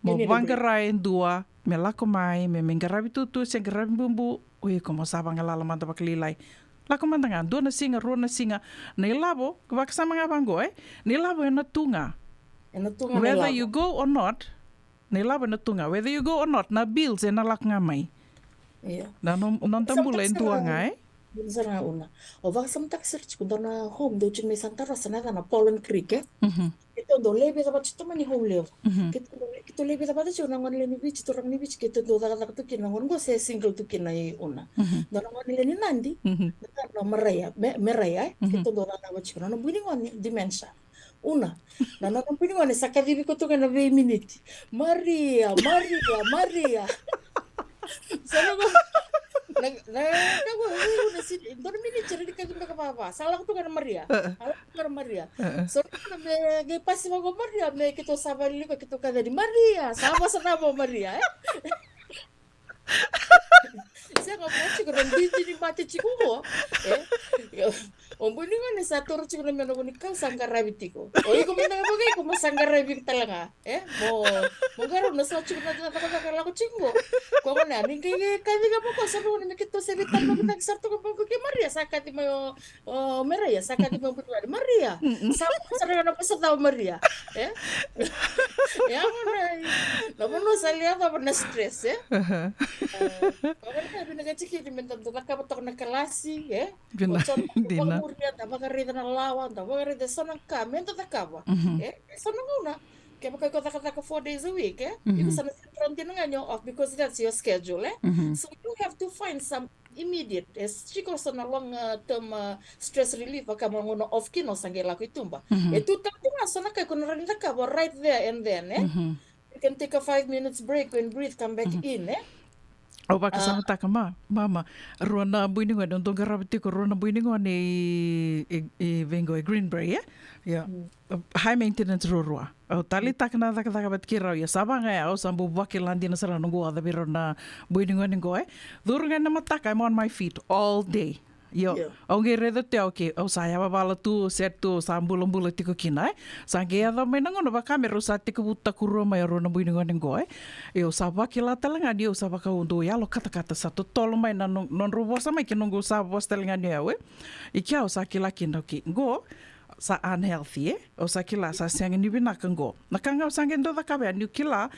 mo bangarai dua me lako mai me mengarabi tutu se ngarabi bumbu ui como sabang alala manda baklilai lako mandangan dona singa rona singa nei labo kwak sama ngabango nei labo na tunga whether you go or not nei labo na tunga whether you go or not na bills na lak ngamai na non tambula en tuanga Zara una. O va sam tak search ko na home do chin me Santa Rosa na Pollen Creek Ito do lebe sa batch to mani home leo. Kito lebe sa batch na ngon le ni beach to rang ni beach kito do da to kin ngon go se single to kin ai una. Do ngon le ni nandi. Na maraya meraya kito do da batch na buni ngon dementia. Una. Na no buni ngon sa ka vivi ko to na 20 minutes. Maria. Sana ko dormi ni cerita kita apa salah tu kan Maria so me pasi mo Maria me kita sabar li kita kada di Maria sama Maria saya ngomong cik orang di mati cik ko Ombo ni ngani satu orang cuma meno ni kau sanggarabi tiko. Oh iko mena bagai ko sanggarabi talanga. Mo garo na sa cuma na taka lagu cinggo. Ko ngani ani ke kami ka ko sa ni kito se bitan mo nag sarto ko ke Maria sakati mo Maria sakati mo Maria. Sa na pa sa Maria. Ya no salía na stress Agora binagachiki dimentando la capa na kalasi Dina muria tava garida na lawa tava garida sana kamenta da cava sana nguna que baka ko taka 4 days a week Itu sana frontin nga off because that's your schedule So you have to find some immediate chiko sana long term stress relief baka ngono off kino sangela ko itumba Itu tanto sana kay kuno rin ka right there and then You can take a 5 minutes break and breathe, come back in, O baka sama taka mama ruana buiningo don garabti ko ruana buiningo ni vengo Greenbrae high maintenance rurua o tali taka na taka bat kirau ya sabanga ya o sambu wakilandi na sara nungu ada birona buiningo ningo durunga na mataka I'm on my feet all day Au nge redo te au ke au saya babala tu setu sambulambula tiko kina sange ada mai nangono ba kamera sa tiko buta kuro mai ro na buini ngone ngoe eu saba kila talanga dio saba ka undo ya lo kata satu tolo mai na non rubo sa mai kinungu saba bos talanga ni awe ikia au sa kila kina ki ngo sa unhealthy o sa kila sa senga ni bina kango nakanga sange ndo da kabe ni kila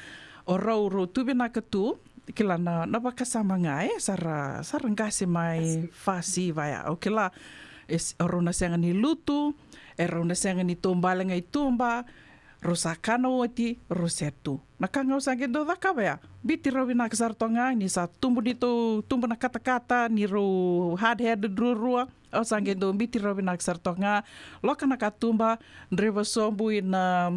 o ro tu bina ka tu kila na baka sama ngai sara ngasi mai fasi vaya o kila rona senga ni lutu rona senga ni tombala ngai tumba rosakana oti rosetu nakanga usange do dakabaya biti ro bina ksartonga ni sa tumbu dito tumbu na kata ni ro hard head rurua o sange do biti ro bina ksartonga lokana katumba ndreva sombu na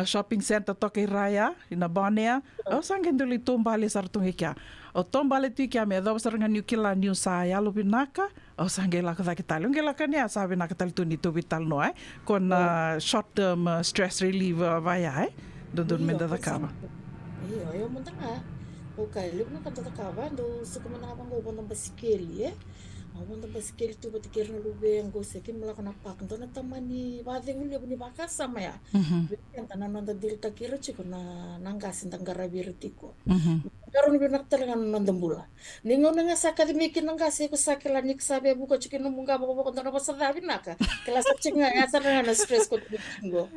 shopping center toke raya ina banea o sange do li tumba le sartonga kya o tumba le tu kya me do saranga ni kila ni sa ya lo binaka o sange la ka kitalo ngela kania sa bina katal tu ni to vital no kon short term stress relief vaya don menda da kaba Iya, eu mantanga. Okay, libo na kanta takaba, do suka mana abang go bondang basikeli bondang basikeli tu batikir na lube ang go seki malaka na pak. Ito na tamani badeng uli ni baka sama ya. Bikin tanan nanda dilta kira chiko na nanggasin tanggarabi retiko. Karon binak talaga nandang bula. Ningaw na nga sa akademikin nanggasi ko sa kilanik sabi buko chiki no munga bako bako na pasadabi naka. Kila sa chinga ya saranga na stress ko tingo.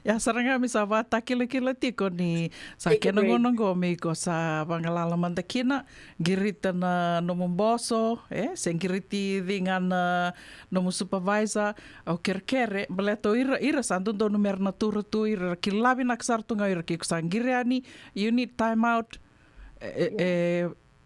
Ya saranga mi sa bata kila tiko ni sa kenongo mi ko sa pangalalaman takina girita na nomomboso sengiriti dengan nomo supervisor o kerkere beleto ira santo do numer natura tu ira kilabi naksar tu ngair ki kusangiriani you need time out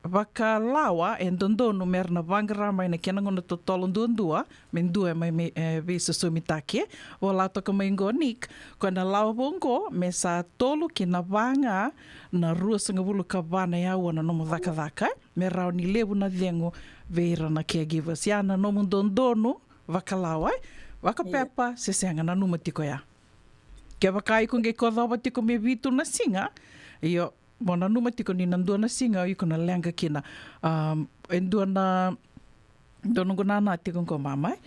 baka lawa endondo numer na vangra mai na kenango na totolon dua mendua mai visa sumitake wala to ka maingo nik kona lawa bongo mesa tolu kina vanga na rua sanga bulu kabana ya wana nomo daka me rau ni lebu na dengo veira na caregivers ya na nomo dondono vakalawa vaka pepa se senga na numa tiko ya ke vakai kunge kodova tiko me vitu na singa iyo Mona numa tiko ni nandua na singa i kuna lenga kina. Endua na donongo nana tiko ko mamai.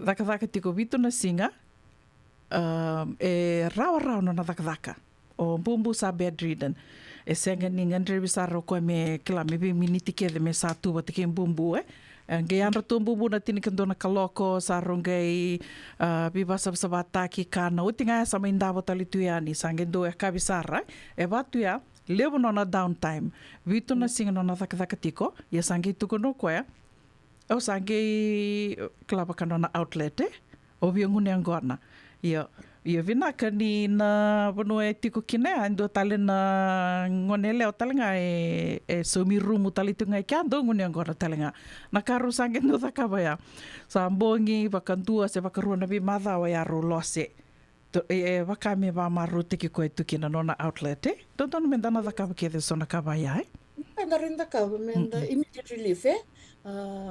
Daka tiko vitu na singa. Rawa na daka. O bumbu sa bedridden. Senga ni ngandre bisaro ko me kila me miniti ke me sa tu batike bumbu Ngai anra tu bumbu na tinikan dona kaloko sarong gai biba sabata ki kana utinga sa mainda botali tuani sange do kabisara batu ya levo na downtime vitu na singa na taka tiko ya sange tuko no koya o sange klapa kana na outlet o viongune angona ya vina kani na bono tiko kina ando tale na ngonele o talenga somi rumu tali tunga kando ngune angona talenga na karu sange no takabaya sambongi bakantua se bakaru na bi mada wa ya rolose wakame va maru tiki ko tukina nona outlet don't mendana da kaba ke sona kaba ya Anda rinda kaba menda immediate relief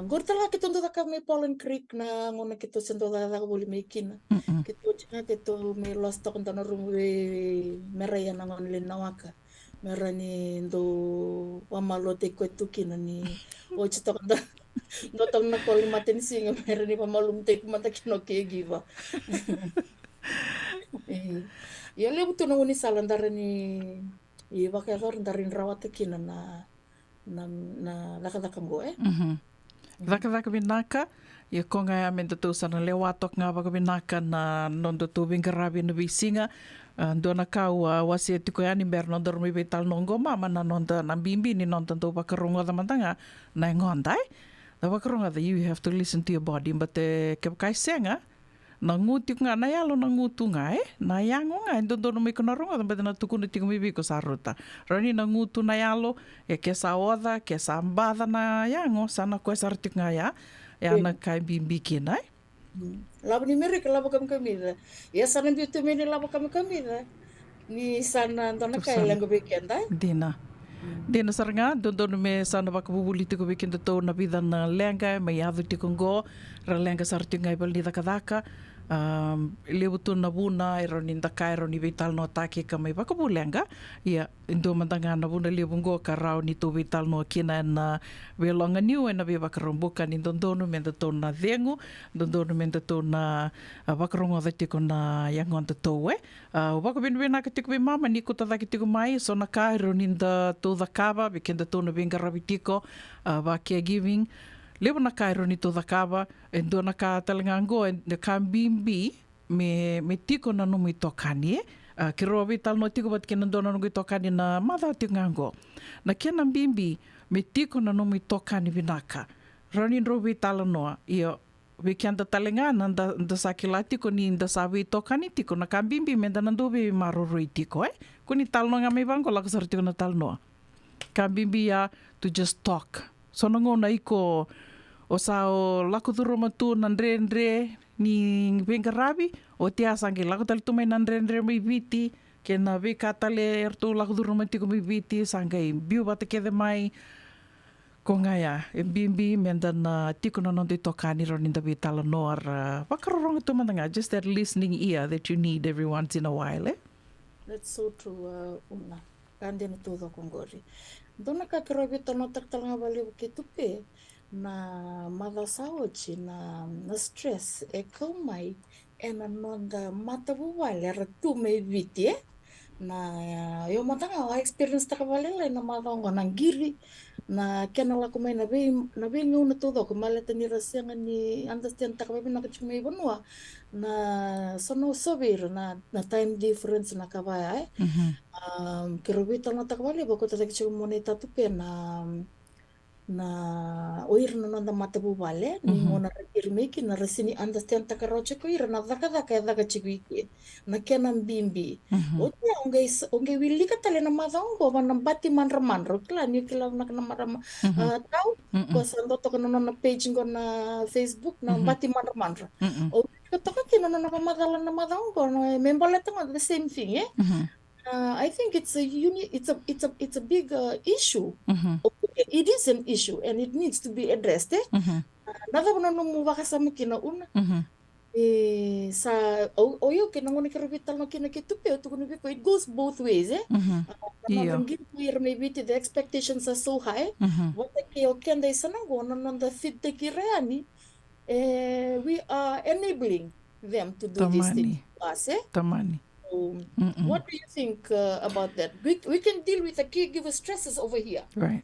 gortala kita ndo da me Pollen Creek na ngona kita sendo da boli me kina kita china kita me lost to ndana rumwe meraya na ngona le nawaka merani ndo wamalo te ko tukina ni o chito Dotang na koli matin singa meron ni pamalum take mata kino caregiver. Ya lebu tu nunguni salan darani i bakador darin rawat kina na lakadakam go Vaka binaka, ia konga ya menta tu sana lewatok nga vaka binaka na nondo tu vingarabi na visinga, dona kau wasi tuko yani ber nondo rumi betal nongo mama na nonda na bimbi ni nonda tu vaka ronga da mantanga na ngondai. Da vaka ronga da you have to listen to your body, but ke kai senga na nguti nga na yalo na ngutu nga na yango nga ndo no me kona ronga da na tuku ni tiku mi biko saruta rani na ngutu na yalo ke sa oda ke sa ambada na yango sana ko sartik nga ya na kai bimbi kina labo ni mere labo kam kamida ya sana bitu meni labo kam kamida ni sana ndona kai lengo bekenda Dina saranga dondo me sana baka bubuli tiko weekend to na vida na lenga mai adu tiko ngo ra lenga sartinga ibal ni daka lebutu na buna ero ni daka ero ni vital no take ka mai baka bulenga ia indo mandanga na buna lebungo ka rau ni to vital no kina na velonga niu na be baka rombuka ni dondo no menda to na dengu dondo no menda to na baka rongo da tiko na yangon to baka bin na ka tiko mama ni ko ta tiko mai so na ka ero ni da to da kava weekend to na venga rabitiko ba caregiving lewa na kairo ni to da kava e do na ka talangango e ka bimbi me tiko na no mi tokani ke ro vital no tiko bat ke na do na no tokani na mada tingango na ke na bimbi me tiko na no mi tokani vinaka rani ro vital no io we can da talangana da sakilati ko ni da sabi tokani tiko na ka bimbi me da nando be maro ro tiko ko ni tal no nga me bango la ka sartiko na tal no ka bimbi ya to just talk so nango na iko o sao lakuduro matu nandre ni vengarabi o te asangi lakutal tumai nandre mi viti ke na ve katale ertu lakuduro matu ko mi viti sangai biu bate ke de mai ko ngaya e bimbi menda na tiko na non de tokani ro ninda vitala no ar vakarorong tu manga just that listening ear that you need every once in a while That's so true una kande na todo kongori dona ka krobito no taktal nga bali ke tupe na madasaochi na stress e kaumai e na nonda matabuwale ratu me viti na yo matanga wa experience takabalele na madongo nang giri na kena la kumai na be nguna todo ko maleta ni rasianga ni understand takababi na kachumi bonwa na sono sobir na time difference na kabaya kirobita na takabali bako tataki moneta tupe na oir na nanda matabu vale ni mona irmeki na rasini understand takaroche ko ira na daka chigwiki na kenam bimbi otia onge willi katale na madongo bana bati manro kla ni kila na marama tau ko sando to kana na page na Facebook na bati manro o toka kino na madala na madongo no member the same thing I think it's a big issue. It is an issue and it needs to be addressed. Nada bono no mubaka sa mukina una. Sa oyo kina ngone kirobital no kina kitupe to kuno biko it goes both ways maybe the expectations are so high. What the ke okenda isanango no the fit the kireani we are enabling them to do this thing. Tamani. What do you think about that? We can deal with the caregiver stresses over here. Right.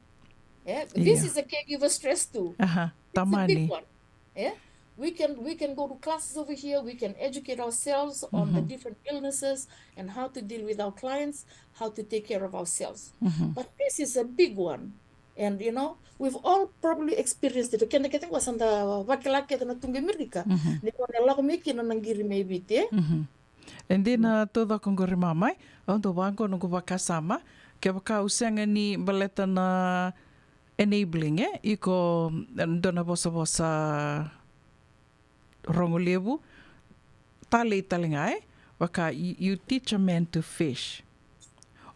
Yeah. This is a caregiver stress too. It's a big one. Yeah. We can go to classes over here. We can educate ourselves on the different illnesses and how to deal with our clients, how to take care of ourselves. But this is a big one. And you know, we've all probably experienced it. Kenda kita wasanda wakilaki na tungi mirika. Ni kona lako miki na nangiri maybe te. And then toda kongori mamai, ondo wango nungu wakasama, ke waka usanga ni baleta na enabling iko dona bosa rongo lebu, tale talingai, waka you teach a man to fish.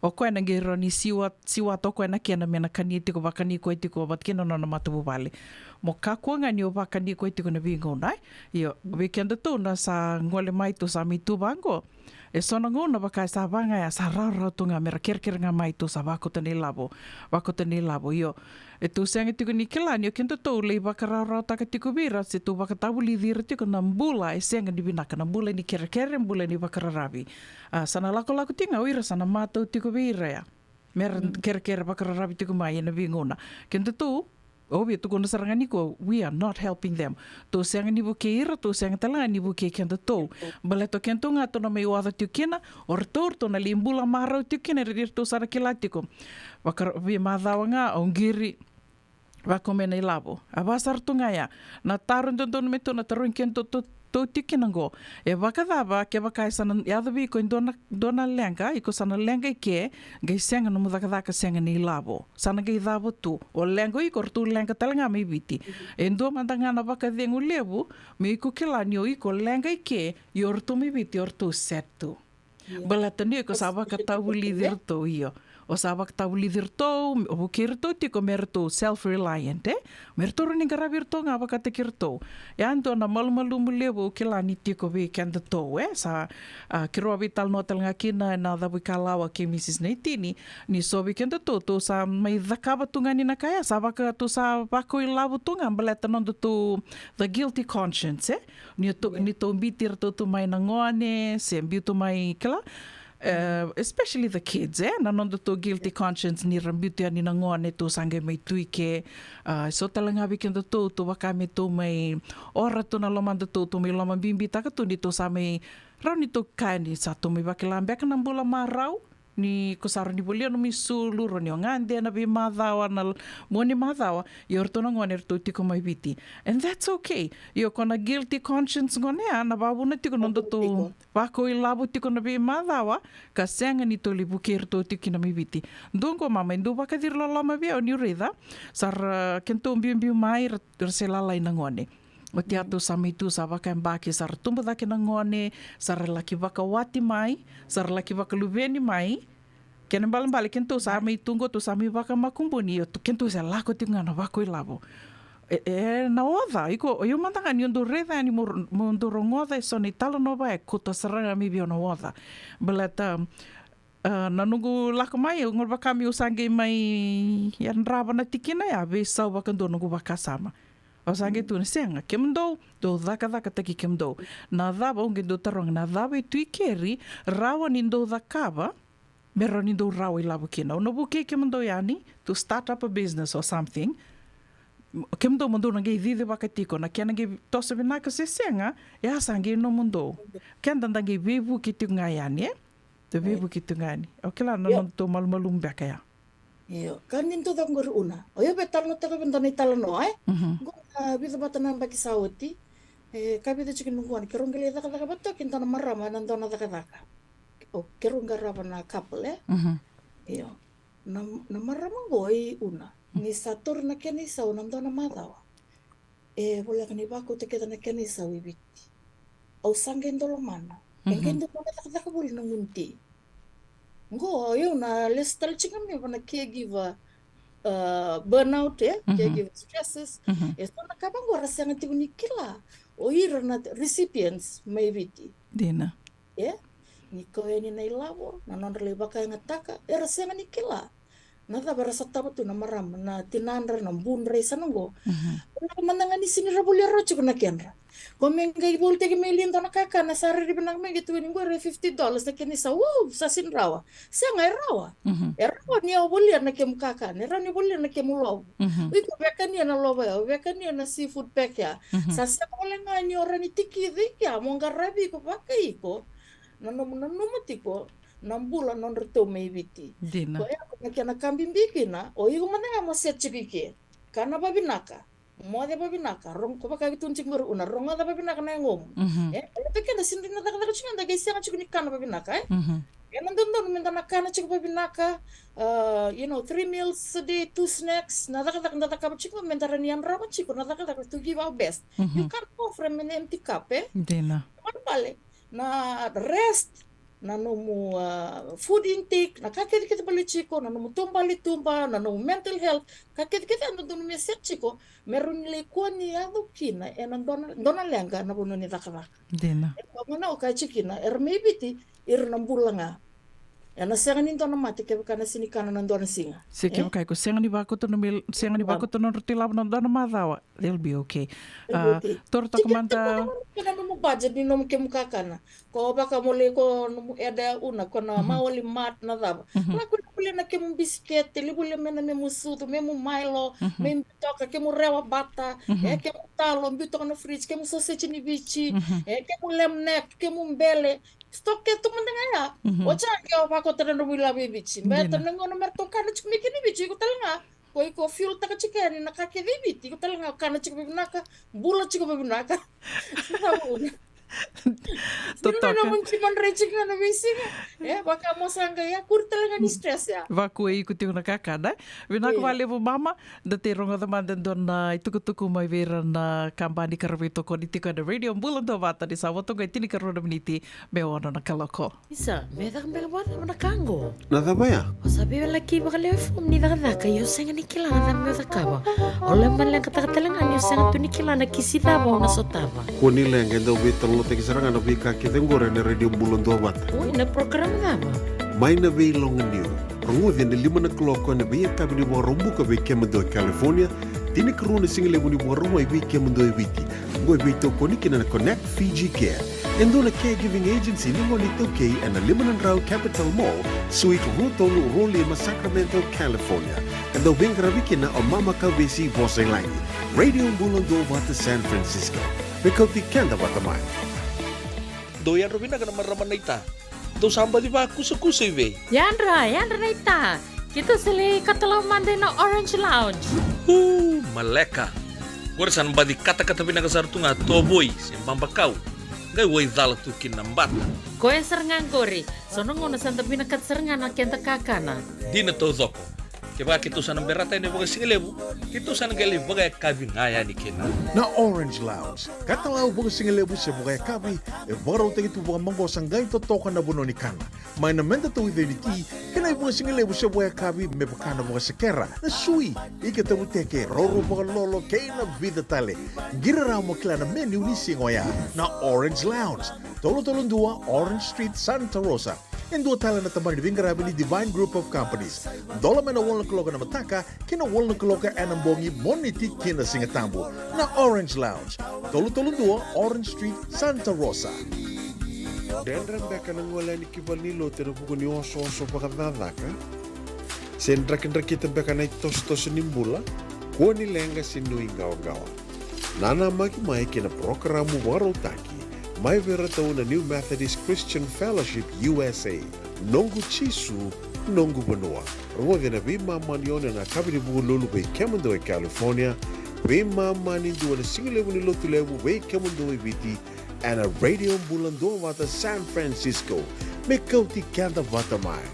O koe na ngero ni siwa to koe na kena mena kani tiko wakani koe tiko wat kena no na matabu vale. Mo ka kuanga ni o wakani koe tiko na vingo nai. Iyo, weekend to na sa ngole mai to sa mitu bango. E sona ngona baka sa vanga ya sa rau tunga mera kerker nga mai tu sa wako tani labo io e tu senga tiku ni kilani o kento tau lei baka rau taka tiku vira se tu baka tabuli dira tiku na mbula e senga ni binaka na mbula ni kerker mbula ni baka raravi sana lako tinga uira sana matau tiku vira ya mera kerker baka raravi tiku mai na vingona kento tu Obi tu kona sarangani ko we are not helping them. To senga ni buke ira to senga tala ni buke kenta to. Bale to kento nga to na mai wada tu kena or to na limbula marau tu kena rir to sara kilatiko. Wakar vi madawa nga ongiri wakomena ilabo. Abasar tu nga ya na tarun don meto na tarun kento to tikinango e wakadava ke wakai sana yadavi ko dona lenga iko sana lenga ke gai senga no mudakadaka senga ni labo sana gai davo tu o lenga iko tu lenga talanga me biti e ndo mandanga na wakadengu levu me iko kilani o iko lenga ke yor tu me biti yor tu setu balatani iko sawa katawuli dirto io o sawa katawuli dirto o bukirto tiko merto self-reliant merto ro ninga rabirto nga wakatekirto yanto na malumalu levo kilani tiko we kenda to sa kiro vital notel nga kina na da kalawa ke Mrs. Neitini ni so we kenda to sa mai dakaba tunga ni na kaya sa waka to sa wako ilavu tunga baleta nondo to the guilty conscience ni to bitir to mai na ngone se mbiuto mai kala especially the kids na nondo to guilty conscience ni rambutia ni nangone to sange mai tuike so talanga weekend to wakame to mai ora to na lomanda to mai loma bimbi taka to ni to sa mai rauni to kani sa to mai wakilambe kana mbula marau ni kusara ni bolia no misulu ro ni ngande na bi madawa na moni madawa yorto na ngone to tiko mai biti and that's okay yo kona guilty conscience ngone na babu na tiko nondo to wako ilabu tiko na bi madawa ka senga ni to libukir to tiko na mai biti dongo mama ndo baka dir lo lama bi oni reda sar kento mbi mai resela lai na ngone o te atu samitu sa waka mbaki sar tumba dake na ngone, sar laki waka wati mai, sar laki waka luveni mai, kena mbali kento sa mai tungo tu sami waka makumbuni, o kento sa lako tinga na wako ilabo. Na oda, iko, yo mandanga ni ondo reda ni mondo rongoda e soni talo nova e kuta saranga mi bio na oda. Balata, na nungu lako mai, ngor waka mi usange mai yan raba na tikina ya, ve sau waka ndo nungu waka sama. O sange tu na senga kemdo do daka taki kemdo na dava unge do tarong na dava tu keri rawa nindo dakava mero nindo rawa ilabu kina no buke kemdo yani to start up a business or something kemdo mundo na ge vive bakatiko na kena ge tosa vinaka se senga ya sange no mundo kenda ndange vivu kitunga yani te vivu kitungani okela no to malmalum baka ya Iyo, kanin to ngor una. Oyo betal no taka benda ni tala no Go bisa batana baki sauti. Kabi de chikin ngwan kerong gele daka bato kinta na marama nando na daka. O kerong garaba na couple Iyo. Na marama goi una. Ni satur na keni sa nando na madawa. Boleh kani baku te keda na keni sa wibiti. O sangen dolo mana. Engendo na daka boli na ngunti. Ngo yo na lestal chingam me na caregiver burnout caregiver stresses so na kabang ora sanga tiguni kila o ira na recipients maybe dina ni ko ni na ilabo na non le baka ngataka era sanga ni kila na da barasa tabatu na maram na tinandra na bunre sanongo na mananga ni sini rabulya rocho na kenra Komengai bolte ke melin na kaka na sari di benang me gitu ni gore $50 na kini sa sa sin rawa. Sa ngai rawa. Rawa ni bolia na kem kaka, ni rani bolia na kem lo. Ui ko bekan ni na lo ba, bekan ni na seafood pack ya. Sa bola nga ni ora ni tiki ya mo ngarabi ko pakai ko. Nano tiko nambula non reto me biti. Dina. Ko ya ko na kambing bikina, o igo mana mo set chipike. Kana babinaka. Mo de babinaka rong ko baka bitun cingor una rong ada babinaka na ngom itu kan da sindina da da chinga da gaisa nga chikuni kana babinaka nandun minta nakana chik babinaka 3 meals a day 2 snacks na da da ka chikko mentara ni amra chikko na da to give our best you can't go from an empty cup dina vale na rest na nomu food intake na kakit kita bali chiko na nomu tumba na nomu mental health kakit kita ando dono me set chiko meron le kwani ado kina dona lenga na bono ni dakala dina mana o kai chikina maybe ti irna bulanga. Na senga ninto na mati ke kana sini kana nando na singa. Seke kai ko senga ni bako to no rotila no dona madawa. They'll be okay. Torta komanda kana mo budget ni no ke muka kana. Ko baka mole ko no eda una kona maoli mat na daba. Na ko pule na ke mu biscuit, li bule mena me musuto, me mu Milo, me toka ke mu rewa bata, ke mu talo, mbito na fridge, ke mu sausage ni bichi, ke mu lemnek, ke mu mbele. Stok ke tu mendengaya. Ocha ke apa ko terano bila bibici. Mbeta nengo no merto kana chuk mikini bici ko talanga. Ko iko fuel taka chikani na kake bibiti ko talanga kana chuk bibinaka. Bula chuk bibinaka. Totoka. Não muito manrechika na bisinga. Baka mo sanga ya kur talanga ni stress ya. Vaku e kutiu na kakana. Vina ko valevo mama da te ronga da mandan dona itukutuku mai vera na kambani karavito ko ditiko na radio bulan do vata di sawoto ga tini karona miniti me ona na kaloko. Isa, me da me bota na kango. Nada baya. Sabi wala ki baka le fum ni da ka yo senga ni kila na me da kaba. Ole man lang katatalanga ni senga tu ni kila na kisida ba na sotaba. Ko ni lenga do betalo te kisaranga no bika ke tengore na radio bulan do vata. Na program daba. Mai na vei longa niu. Rongovi na 5 na kloko na vei kabini wa rombu ka vei kemendo California. Tini karuna single wuni wa rombu vei kemendo viti. Ngoi vei to koni kina na Connect Fiji Care. Endo na caregiving agency ni ngoni to kei and na Limanan Rao Capital Mall, Suite Rutolu Rolima, Sacramento, California. Endo vengra wikina o mama ka vesi vosai langi. Radio bulan do vata San Francisco. Mikauti kenda vata mai. Doyan Robina ka naman raman na ita. Do samba di ba kusa-kusa iwe? Yandra na ita. Kita sili katalaw mande na Orange Lounge. Maleka. Gurasan ba di kata-kata pinakasartunga toboy simbang bakaw. Gay way dala tukin ng bata. Koe serengan kori. Sono ngono santa pinakat serengan na kenta kakana. Di na to zoko. Kaya kitusan ng berata ni baga singalebu, kitusan ng gali baga kabingaya ni kina. Na Orange Lounge, katalaw baga singalebu sa baga kabi, baraw tayo ito baga manggosang gay totoka na buno ni kana. May namenda to identity, kanay baga singalebu sa baga kabi, may baka na baga sakera, na sui, ikatabuteke, roro baga lolo, kay na vida tale. Giraraw mo kila na menu ni singoya, na Orange Lounge, tolo-tolong dua, Orange Street, Santa Rosa. Endo tala na tamang ni Vingarabi ni Divine Group of Companies. Dola man na walang kaloka na mataka, kina walang kaloka anambongi moniti kina singatambo na Orange Lounge. Tolo-tolong dua, Orange Street, Santa Rosa. Dendran beka nang wala ni kibal ni lote na buko ni oso-oso pakadada ka? Sendrakin-drakitan beka na itos-tos nimbula, kuha ni lenga sinuing gawa-gawa. Nana maki-mai kina programo waro taki. Mai vera tau na New Methodist Christian Fellowship USA. Nongu chisu, nongu banua. Rongo na bima manione na kabini buku lulu bei kemendo e California. Bima mani dua na singilewu ni lotu lewu bei kemendo e viti. And a radio bulan do wata San Francisco. Me kauti kanda wata mai.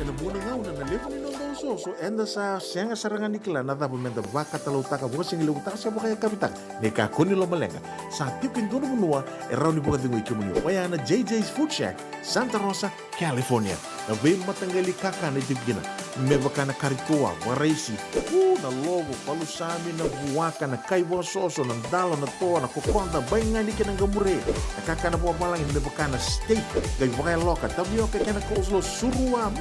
Ena muna ngau na nalevo ni nondon soso, enda sa sianga sarangan ni kila nada bumenda baka talau taka buka singilewu taka sa baka kapitang. Neka kuni lo malenga. Sa tipin dono munua, erau ni buka tingu ikimunyo. Waya na JJ's Food Shack, Santa Rosa, California. Na vei matanggali kaka na itibgina. Me baka na karikoa, waraisi. Na lobo, palusami, na buwaka, na kaiwa soso, na dala, na toa, na kukonda, bayangani ka ng gamure. Na kaka na buwa malang, me baka na steak, gay baka loka, tabio ka kena coleslaw, suruwa,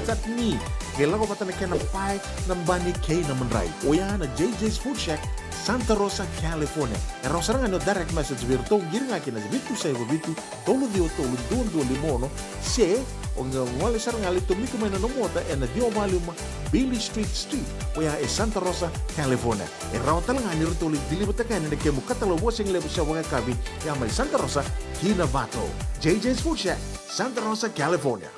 tatni. Kailangan ko bata na kena pie, ng bani kay na manray. O yan, na JJ's Food Shack, Santa Rosa, California. Erau serangan no direct message virtual giringa kina bitu sai bitu tolo dio tolo do limono se onga wale serangan itu miku mena no mota ena dio maluma Billy Street oya e Santa Rosa, California. Erau talanga ni rutoli dilibata kan ne kemu katalo washing lebu sa wanga kabi ya mai Santa Rosa, Kinavato. JJ's Food Shack, Santa Rosa, California.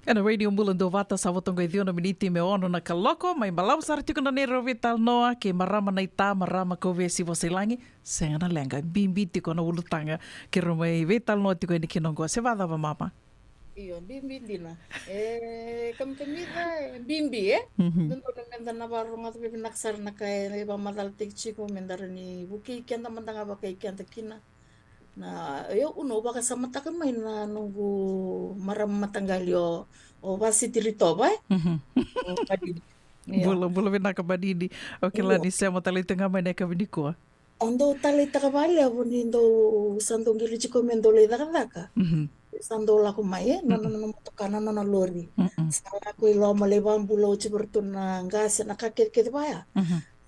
Ana radio bulan do vata sa watongo idiono miniti me ono na kaloko mai malau sarti kuna nero vital noa ke marama na ita marama ko vesi voselangi senga na lenga bimbi tiko na ulutanga ke romai vital no tiko ni kinongo se vada va mama. Iyo bimbi dina. Kamida bimbi Dento na menda na barong at pinaksar na kay iba madal tikchiko mendar ni buki kenda mandanga ba kay kenda kina. Na yo uno baka sa mata ka may na nunggu maram matanggalyo o basi tirito ba Bula bina ka badidi. Okay la ni sema talita nga may neka biniko. Ondo tali takabali abuni ndo sando ngili chiko mendo le daka. Sando la kumaye nono tokana nono lori. Sala ko ilo male bambulo chibertuna ngase nakake baya.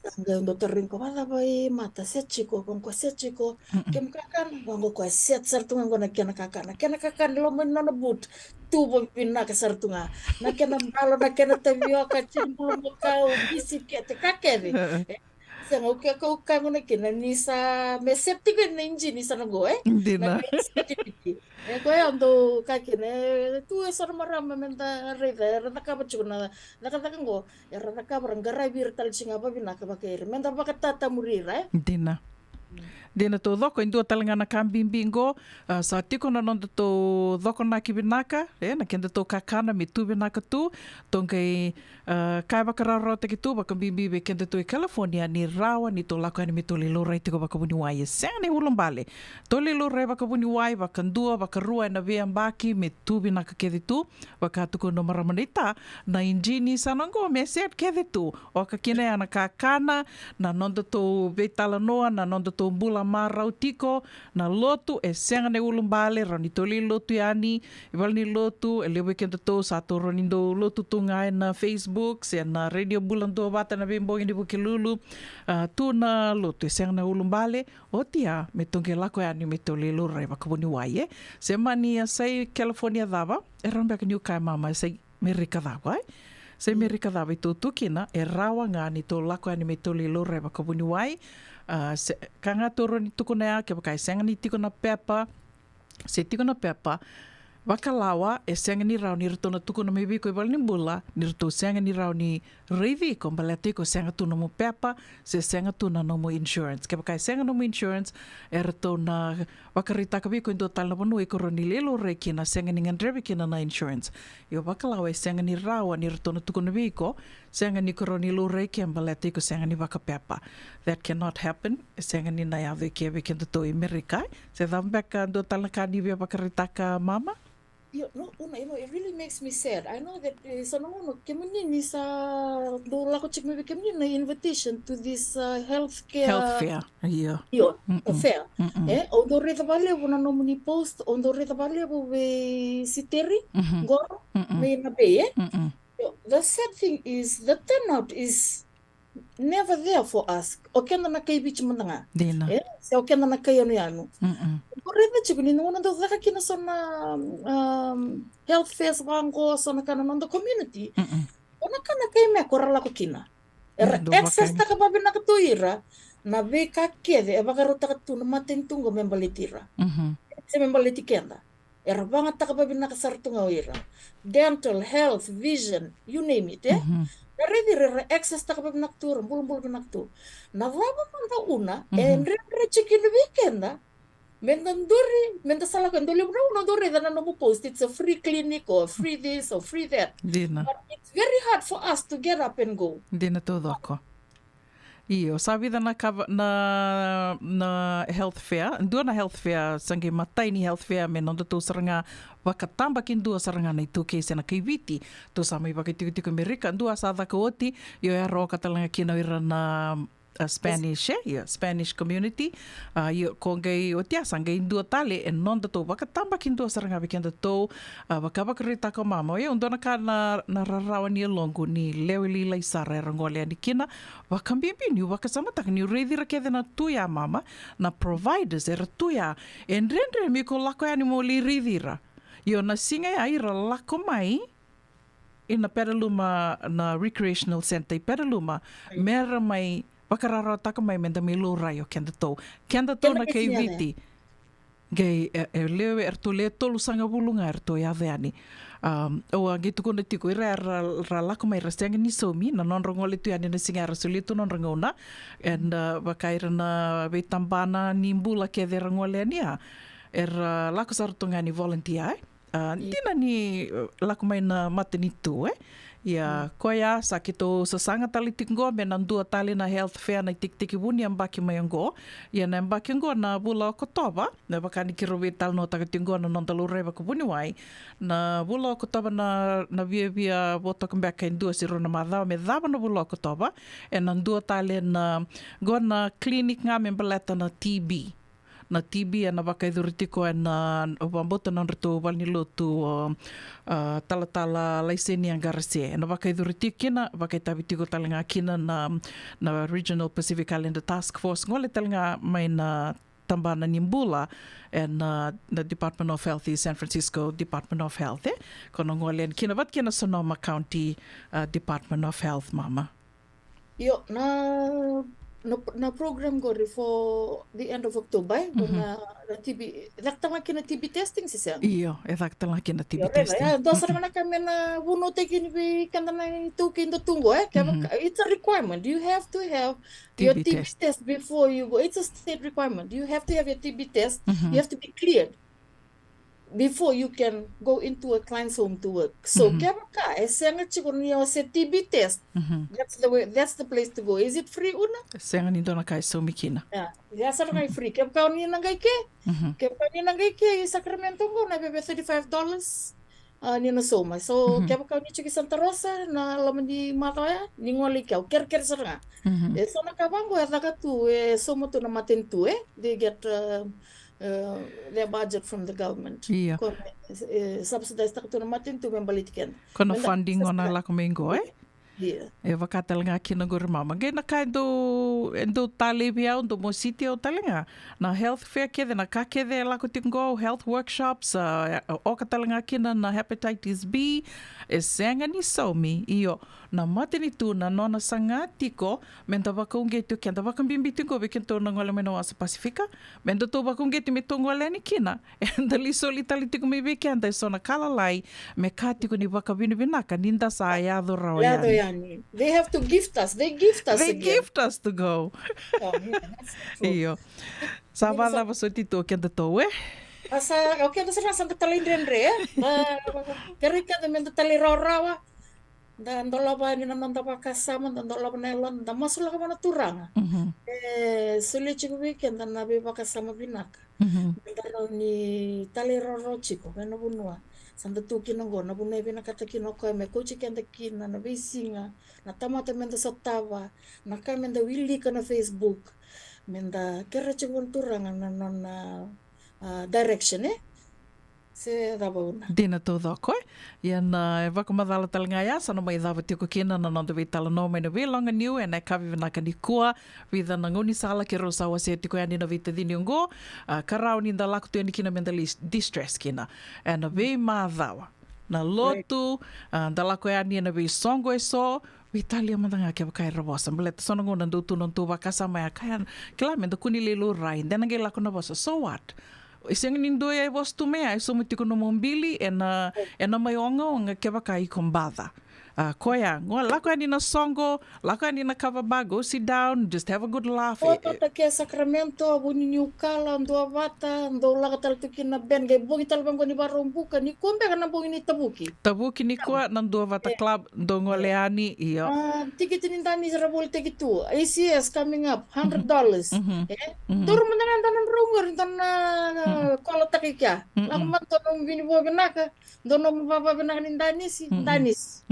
Sanga ndo terringko bala bai mata setchiko kon ko setchiko kem kakan bango ko set sartunga ngona kena kakan lo men nono but tubo pinna ke sartunga na kena balo na kena tevio ka chimbulo mo kau bisikete kakere. Sanga uke ko ngona kena nisa me septiko na inji nisa ngo Dina. Ko ando kakene tu sarmarama menta reda nakaba chukuna nakatakango nakaba ngara bir tal singa ba binaka bakere menta bakatata murira Dina. Dina tō dhoko indua talangana kambimbingo sa tiko na nonda tō dhoko na kibinaka na kenda tō kakana me tūbinaka tū tōngai kai wakararo te ki tū waka bimbi be kenda tō i California ni rawa ni tō lako ani me tō lilo rai tiko waka wuni wai e sanga ne ulombale tō lilo rai waka wuni wai waka ndua waka rua na vea mbaki me tūbinaka kethi tū waka tuku no maramanita na injini sanango me set kethi tū o ka kine ana kakana na nonda tō veitala noa na nonda tō mbula marau tiko na lotu e senga ne ulumbale rani toli lotu yani e wali ni lotu e lewe kenta to sato rani do lotu tunga na Facebook se na radio bulan do bata na bimbo ni buki lulu tu na lotu e senga ne ulumbale o tia me tonge lako yani me toli lulu reba kabuni waie se mani sai California dava e ramba ka niu kai mama sai Amerika dava se Amerika dava i tō tukina e rawa ngā ni tō lako yani me toli lulu reba kabuni wai ka ngā tōro ni tukuna ea, ke wakai senga ni tikuna pepa, se tikuna pepa, wakalawa e senga ni rau ni rato na tukuna me wiko i wali ni mbula, ni rato senga ni rau ni reivi ko mbale tiko senga tuna mo pepa, se senga tuna no mo insurance. Ke wakai senga no mo insurance, e rato na wakaritaka wiko i ndo talna wanu e koro ni lelo rei kina senga ni ngandrevi kina na insurance. Io wakalawa e senga ni rawa ni rato na tukuna wiko, senga ni koro ni lo rei kia mbale tiko senga ni wakapepa. That cannot happen. Senga ni nai awe kia we kenta tō i Amerika. Se dhambeka ndo talna ka ni wea wakaritaka mama? It really makes me sad. I know that sanono kemuni ni sa do lako chik me kemuni na invitation to this health fair. Fair. Ondo reta bale bona no muni post ondo reta bale bo we siteri goro me na be. The sad thing is the turnout is never there for us. O kenda na kai bichi mandanga. Dina. Se o kenda na kai anu. Korreva chikuni no ndo zaka kina sona health fairs bango sona kana no community. Ona kana kai me korala ko kina. Access ta ka babina ka tuira na be ka kede e bagaro ta tu na matentungo membalitira. Se membaliti kenda. Era banga ta ka babina ka sartunga oira. Dental, health, vision, you name it, Redi access ta ka babina ka tu, bul na tu. Na vaba manda una and re chicken weekend. Menda salah kan dole no dore that no post it's a free clinic or free this or free that. Dina. But it's very hard for us to get up and go. Dina tō dhoko. Iyo, sa vida na health fair, ndua na health fair, sange matai ni health fair me nonda tō saranga wakatamba ki ndua saranga nei tō keise na kaiviti, tō sa mai wakatiko Amerika, ndua sa dhaka oti, yo e roa katalanga kina ira na Spanish, Spanish community. Ko ngai o tia sanga indua tale e nonda tō wakatamba ki ndua saranga wikenda tō wakawakarita ko mama. E ondona ka na rarawa ni longo ni leweli lai sara e rangolea ni kina wakambimbi ni wakasamataka ni reidhira kede na tuia mama na providers e ratuia e nrendre mi ko lako yani mo li reidhira. Io na singa ya ira lako mai ina Petaluma na recreational center i Petaluma mera mai wakararo taka mai menda me lo rai o kenda tō. Kenda tō na kei viti. Gai e lewe erto le tolu sanga bulunga erto i aveani. O angi tukuna tiko i rea ra lako mai rasteanga ni somi na non rongole tu yani na singa rasulitu non rangona. And wakaira na veitambana ni mbula ke de rangole ania. Lako sarutunga ni volunteer Dina ni lako mai na matanitu Ia, koia, sa kito sasanga tali tingo, me nan dua tali na health fair na tik wuni ang baki mai ango. Ia na ang baki ango na bula o kotoba, na bakani ki rowe tal no taga tingo na non talu rewa ko wuni wai. Na bula o kotoba na via boto kambeka in dua siro na madhao, me dhaba na bula o kotoba, e nan dua tali na go na klinik nga me baleta na TB. Na TB na wakaidhuritiko e na wambota na rito walni lotu talatala laiseni ang garase. Na wakaidhuritiko kina, wakaitawitiko talinga kina na Regional Pacific Islander Task Force. Ngole talinga may na tambana nimbula and na Department of Health San Francisco Department of Health. Kono ngole kina wat kina Sonoma County Department of Health, mama. Yo, na program ko for the end of October, na TB, daktang laki na TB testing siya. Iyo, daktang laki na TB testing. Dosa naman na kami na buno tayo kanda na tukin do tungo It's a requirement. You have to have your TB test before you go. It's a state requirement. You have to have your TB test. You have to be cleared before you can go into a client's home to work. So, kaya ka, senga chiko niyo sa TB test. That's the place to go. Is it free una? Senga nindo na kay sumikina. Yeah, sa kay free. Kaya ka niyo nangay ke? Kaya ka niyo nangay ke Sacramento ko na bebe $35 niyo na soma. So, kaya ka niyo chiki Santa Rosa na laman di mataya, ningwali ka. Ker sa nga. So, nakabanggo ya taga tu soma tu na matin tu they get their budget from the government. Iya. Subsidized tak tu na matin tu membalitikan. Kono funding ona la komengo Yeah. E wakatal nga kina gor mama. Ge na kai do tali bia do mo sitio talinga. Na health fair ke na ka ke la ko tingo health workshops o katal nga kina na hepatitis B senga ni somi io na matini tu na nona sanga tiko menta bakung getu kenda bakang bimbi tingo bekento na ngole meno asa Pasifika menta to bakung getu me ngole ni kina enda li solitali tiko me bekenda so na kala lai me katiko ni bakabini binaka ninda sa ya do yani. They have to gift us. They gift us They again. gift us to go. Oh, yeah, that's true. Iyo. Sabada ba so tito kenda to Asa okay na sa tali dendre kari ka men tali rawa dan dolaba ni nan da kasama dan dolaba nelon da masula ka mana turang sulit chiku weekend dan nabi kasama binak dan ni tali roro chiku kana bunua sanda tu kinongo na bunai bina kata kinoko me coach kenda kina na bisinga na tamata men da sotawa na ka men da willi kana Facebook men da kera chiku turang na direction se dava una. Dina tō dhokoi. Ia na wakamadhala talinga ia, sana mai dhawa tiko kina na nanda wei tala no mai na wei longa niu e nei kawi vinaka ni kua, witha na ngoni sala ke rosa wa se tiko yani na wei te dini ungo, karau ni nda laku tueni kina menda distress kina. E na wei maa dhawa. Na lotu, nda laku yani na wei songo e so, Italia mandanga ke kai rabosa mlet sono ngona ndo tu non tu vakasa mai kai kila menda kuni lelo rai then nge la kona bosa so what iseng nindo e was tu me ai so mutiko no mombili ena mai onga ke kai kombada koya ngoa lako ani na songo lako ani na kavaba go sit down just have a good laugh Ota ke Sacramento buni niukala ndo avata ndo laga tal tukina ben ge bogi tal bango ni barombuka ni kombe kana bogi ni tabuki ni kwa na ndo avata club ndo ngoleani iyo ticket ni ndani rabol ticket tu ACS coming up $100 turu mendangan tanan rungor tana kola takika lakman to no bini bo benaka ndo no baba benaka ni danis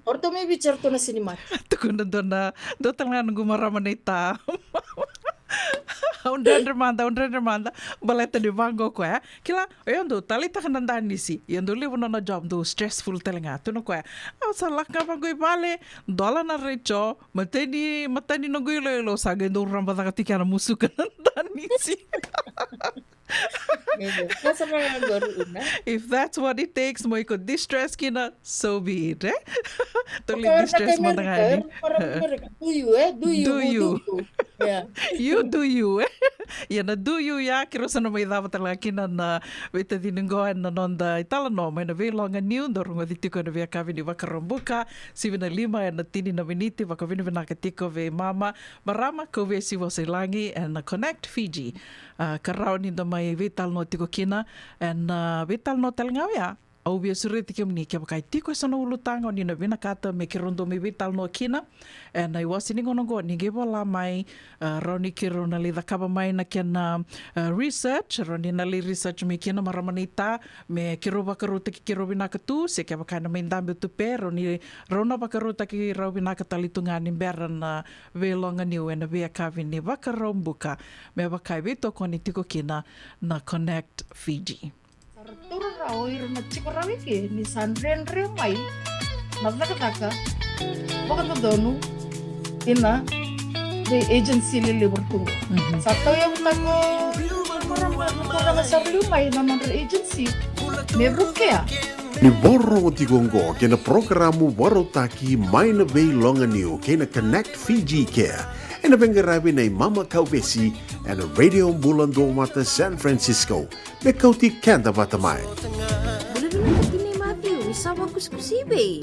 orto me bicar to na sinima tukuna dona do tanga ngumara manita Undra manda baleta di bango ko kila yando talita kananda nisi yando live no job do stressful telinga tu no ko salak ka bango ibale dola na recho mateni no guilo saga do ramba ta tika na musuka nanda nisi If that's what it takes, mo iko distress kina, so be it, Totally distress mo na nga. Do you? Yeah. You do you, Yan na do you ya, kiro sa na may dapat talaga kina na wita dinunggoan na nonda itala no, may na vilonga niyo, dorong waditiko na via kavi ni Wakarumbuka, 7:05 na tini na miniti, wakavini vinakatiko ve mama, marama ko ve si Wasilangi, and Connect Fiji. Karao ni da may vital no tiko kina and vital no talngawya au bia suri tiki mni kia wakai tiko sana ulutanga o nina vina kata me ki rondo me vital no kina e nai wasi ningo nongo ni gewa la mai rauni ki rona li dhakaba mai na kia na research rauni na li research me kia na maramanita me ki ro wakaru tiki ki ro vina katu se kia wakai na me ndambi tupe rauni rona wakaru taki ro vina katalitunga ni mbera na velonga niu e na vea kavi ni wakarau mbuka me wakai vito koni tiko kina na Connect Fiji. Turu rao iruna chikarawi ki ni sanren re mai na taka baka donu ina the agency lili bertunggu satu yang tako kurang sablu mai na agency me brukea Ni boro o tigongo kena programu warotaki mai na vei longa niu kena Connect Fiji Care. En bengarabi nei Mama Kauvesi en a radio bulan do mata San Francisco. Me kauti kenda bata mai. Ini Matthew, isa kuskusibe.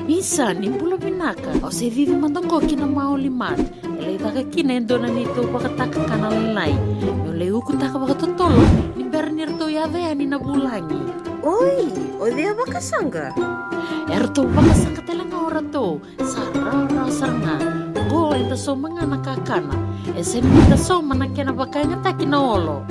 Isa ni pula pinaka. O se vive mandongo kina maulimat. Ele taka kina endona nito pakataka kana lelai. Yo leu kutaka pakatotolo. Ni bernirto yave ani na bulangi. Oi, o dia bakasanga. Erto bakasanga telanga orato. Sarara saranga. Go enta so mangana kakana. Esen enta so manakena bakanya takina olo.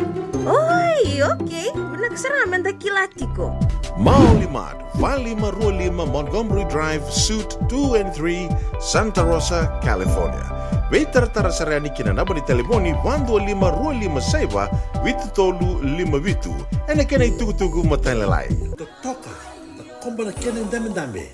Oi, okay. Nagsaraman da kilatiko. Maulimad, Valley Marulima, Montgomery Drive, Suite 2 and 3, Santa Rosa, California. Vetar tarasarani kina naba ni telefoni 125 saiba vitu tolu 5 vitu. Ene kena itugu matalalai. Toka, kombala kene dame.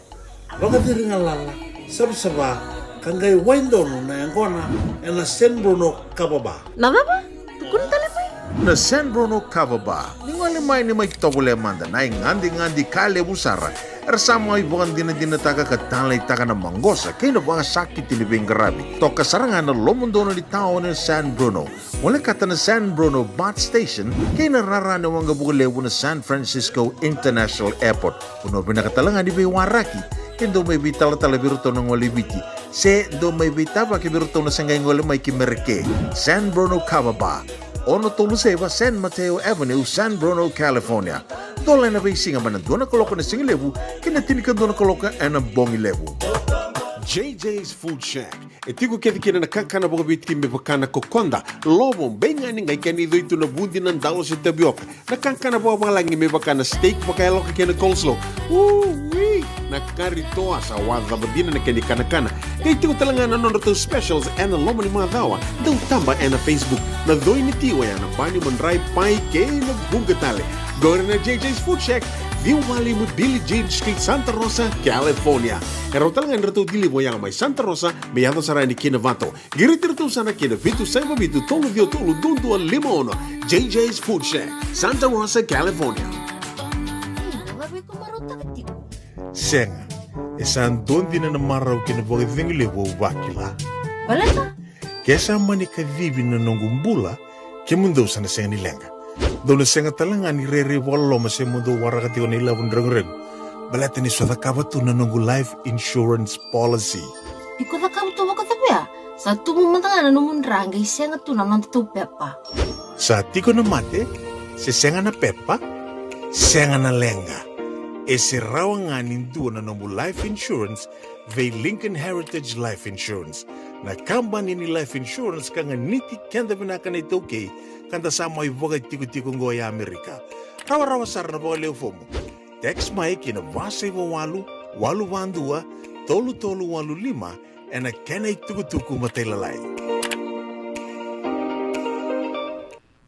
Wakati ringalala, sabsaba kangai waindonu na yangona ena San Bruno kababa. Nababa? Tukun telepon? Na San Bruno Kavaba, ningwali mai ni mai togole manda na ngandi kale busara. Ersama ibuan dina taga katala itaga na mangosa kaya na banga sakit ni bengarabi. Toka sarangan na lomondono di tao na San Bruno. Mula kata na San Bruno Bat Station kaya na rarana wanga bukulewo na San Francisco International Airport. Puno pinakatalangan di Waraki. Kendo may bitala biruto ng walibiti. Se do may bitaba ki biruto na sangay ngole may kimerke. San Bruno Kavaba. Ono tolu seva San Mateo Avenue, San Bruno, California. Dola na bay singa man doon na koloka na singilevu, kinatinikan doon na koloka na bongilevu. JJ's Food Shack. E tigo kedi kina nakakana boga bitki me bakana kokonda. Lobo benga ni ngai kani do itu na bundi nan dalo si tapioca. Nakakana boga langi me bakana steak baka loka kina coleslaw. Wee! Nakaritoa sa wadha badina na kani kana. Kay tigo talangana non to specials and lomo ni mga dawa. Daw tamba na Facebook. Na doy ni tiwa yan ang banyo mandray pai kay na bugatale. Go na JJ's Food Shack. View Valley mo Billie Jean Street, Santa Rosa, California. Pero talagang rito dilibo yang may Santa Rosa, may ato sa rani kinavato. Giritirito sana kinavitu sa ibabitu tolo dio tolo dundu al limono. JJ's Food Shack, Santa Rosa, California. Senga, esan dondi na namaraw kinabagi vingilibo wakila. Balata? Kesa manika vivi na nongumbula, kimundo sana senga nilenga. Dona senga talangan ni rere walo masih mundo warakati wanila wundrang-reng. Balata ni suata kabatu na nunggu life insurance policy. Iko na kabuto wako tapia. Sa tumumantanga na numundrang ay senga tu naman tu pepa. Sa tiko na mate, si senga na pepa, senga na lenga. Ese rawanganin tu na nunggu life insurance vei Lincoln Heritage Life Insurance. Na company ni life insurance kanga niti kenda binakan ito okay kanta sama iboga tiku-tiku ngoya Amerika. Rawa-rawa sarna boga leo fomo. Text mai kina vasa iwo walu wandua, tolu walu lima, ena kena ituku-tuku matelalai.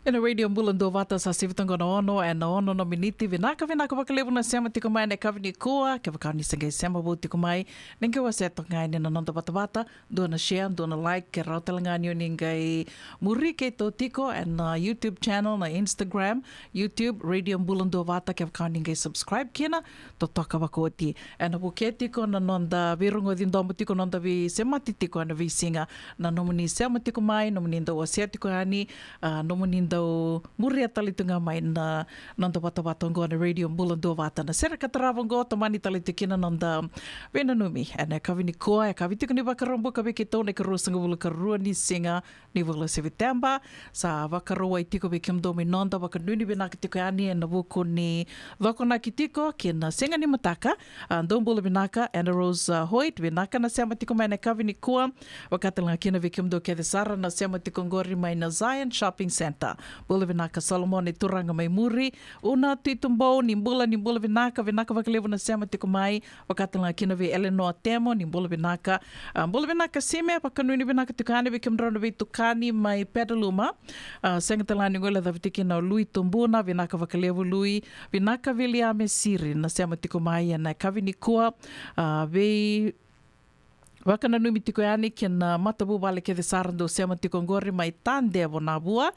Ina radio bulan do vata sa sivitanga na ono e na ono no miniti vinaka wakalevu na sema tiko mai ne kavini kua ke wakani sanga sema bu tiko mai ninge wa seto ngai ne nonta bata do na share do na like ke rautalanga nyo ningai muri ke to tiko and na YouTube channel na Instagram YouTube radio bulan do vata ke wakani ningai subscribe kina to toka wakoti and bu ke tiko na nonda virungo din do tiko nonda vi sema tiko na vi singa na nomuni sema tiko mai nomuni ndo wa tiko ani nomuni do muria talitunga mai na nonda wata ngo na radio bulan do wata na sera katarawa ngo tamani talitukina nonda Venanumi ana kavini koa e kavitukani wakarombo kabeke tone ka rosanga bula ka rua ni singa ni wala September sa wakaroa i tiko bekem do me nonda wakanuni bena kitiko ani e na wuko ni wakona kitiko ki na singa ni mataka ndo bula benaka Anna Rose Hoyt benaka na sema tiko mai na kavini koa wakatalanga kina bekem do ke sara na sema tiko ngori mai na Zion Shopping Center bula benaka Solomon e turanga mai muri una tuitumbo ni bula benaka wakalevu na sema tiko mai wakatalanga kina Eleanor Temo ni bula benaka sime pakanuni benaka tukani bekem drona be tukani mai Pedaluma senga talani ngola da vitiki na Lui Tumbuna benaka vakalevu Lui benaka William Siri na sema tiko mai na kavini kua be wakana nui mitiko yani kena matabu wale ke de sarando sema tiko ngori mai tande bona bua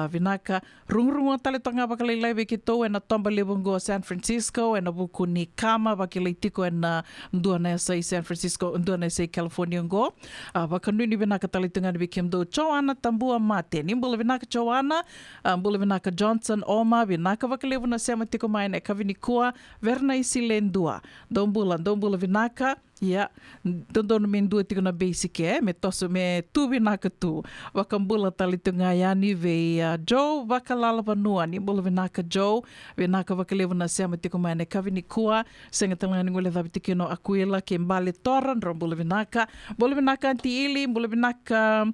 vinaka rungrungo tale tonga bakale lai be kito na tomba lebongo San Francisco na buku ni kama bakale tiko na ndua sai San Francisco ndua sai California ngo wakanu ni vinaka tale tonga be kemdo Joanna Tambua Mate ni bula vinaka Joanna bula vinaka Johnson Oma vinaka bakale na sema tiko mai na kavini kua verna isilendua dombula vinaka ya dondo men dua tiko na basic me toso me tu binaka tu wakambula talitunga yani ve Joe wakalala vanua ni bula vinaka Joe vinaka wakalevu na sema tiko mai kavini kua senga talanga ngole da bitiki no Aquila ke mbale toran bula vinaka anti ili bula vinaka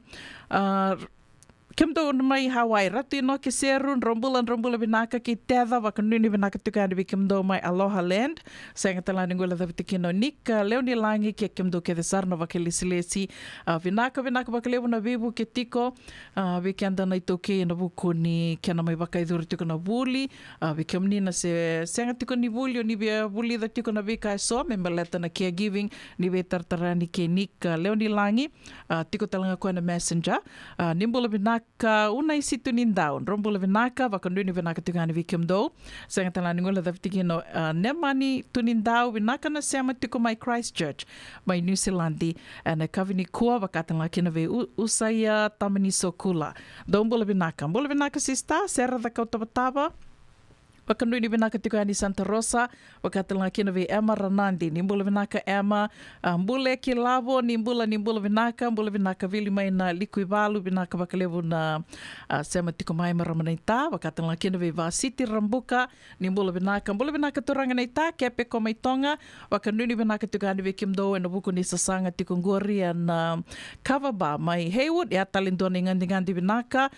Kemdo mai Hawaii ratu no ke serun rombula binaka ki teva wakanuni binaka tukani bi kemdo mai Aloha Land senga talani ngola da bitikino nika leoni langi ke kemdo ke desarna wakelisilesi binaka wakalevu na bibu ke tiko bikenda na itoke na buku ni kena mai wakaiduru tiko na buli bikemni na se senga tiko ni buli ni bia buli da tiko na bika so membaleta na caregiving ni be tartarani ke nika leoni langi tiko talanga ko na messenger nimbula binaka ka unai situ nindaun rombula vinaka wakanduni vinaka tukani vikimdo senga talani ngola da vitikino nemani tunindau vinaka na sema tiko mai Christchurch mai New Zealandi na kavini kua wakatanga kina ve usaya tamani sokula dombula vinaka sista sera da kautabatawa Wakanduni vinaka tiko ani Santa Rosa wakatanga kina ve Emma Ranandi nimbula vinaka Emma mbule kilavo nimbula vinaka vili mai na likuivalu vinaka wakalevu na sema tiko mai maramanaita wakatanga kina ve Vasiti Rambuka nimbula vinaka turanga naita kepe ko mai tonga wakanduni vinaka tiko ani ve kimdo na buku ni sasanga tiko ngori na Kavaba mai Haywood ya talindoni ngandi vinaka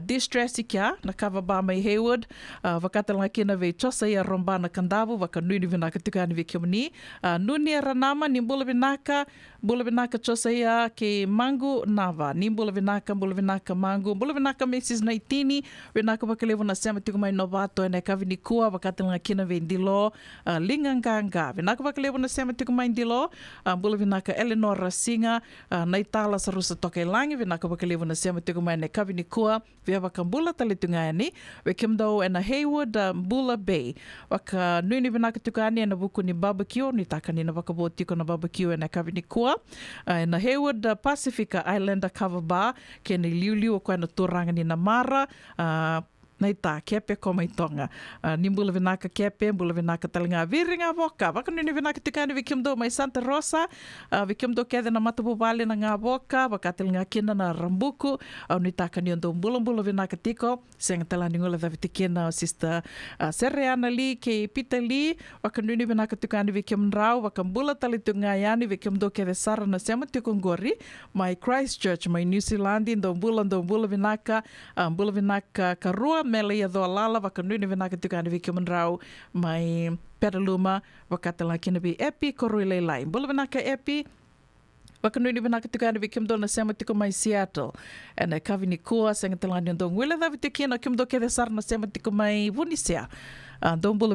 distress ikia na Kavaba mai Haywood wakatanga kina ve chosa ya rombana kandavu wakanuni vinaka tukani ve kimni nuni ranama ni bula vinaka chosa ya ke mangu nava ni bula vinaka mangu bula vinaka Mrs. Naitini vinaka wakalevu na sema tiko mai novato na kavini kua wakatanga kina ve ndilo linganganga vinaka wakalevu na sema tiko mai ndilo bula vinaka Eleanor Rasinga naitala sarusa toke langi vinaka wakalevu na sema tiko mai na kavini kua via wakambula talitunga yani wekimdo na Haywood Bula Bay waka nuni vinaka tukani na buku ni barbecue ni takani na wakabotiko na barbecue na kavini kua na Haywood Pacifica Islander cover bar ke ni liuliu kwa na turanga ni na mara naita kepe ko mai tonga nimbula vinaka kepe bula vinaka talinga viringa voka wakanuni vinaka tukani vikimdo mai Santa Rosa vikimdo kede na matabu vale na nga voka wakatilinga kina na Rambuku au nitaka ni ndo mbula vinaka tiko senga talani ngola da vitikina sister Sereana Lee ke Peter Lee wakanuni vinaka tukani vikimrau wakambula talitunga yani vikimdo kede sara na sema tiko ngori mai Christchurch mai New Zealand ndo mbula vinaka karua mele ya doa lala wakanuni vinaka tukani vikimrau mai Pedaluma wakatala kina bi Epi korui lai mbula vinaka Epi wakanuni vinaka tukani vikimdo na sema tiko mai Seattle na kavini kua senga talani ndo ngwila da vitikina kimdo kede sar na sema tiko mai Vunisea ndo mbula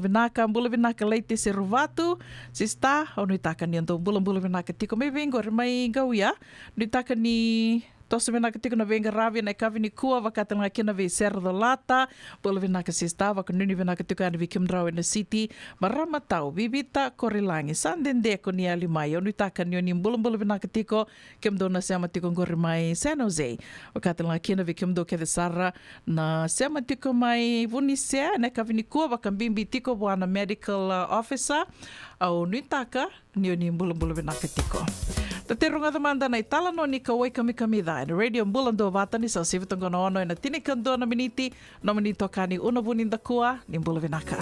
vinaka leite se rovatu sista onu itaka ni ndo mbula vinaka tiko mai vingo mai gauya nitaka ni Tosa vena ka tiko na venga ravi na kavini kua wakata nga kina vi Serra do Lata, bola vena ka sista waka nuni vena ka tiko ana vi Kimdrau in the city, marama tau, bibita korilangi, sandende ko ni ali mai, onu taka ni oni mbula vena ka tiko, Kimdo na sema tiko ngori mai San Jose, wakata nga kina vi Kimdo ke Sarra, na sema tiko mai Vunisea, na kavini kua waka bimbi tiko wana medical officer, au nui taka ni oni mbula vena ka tiko. Ta te runga manda na itala no ni ka wai kami da na radio mbulando vatani sa sivitongo na ono na tini kando na miniti no minito kani una vuninda kua ni mbula vinaka.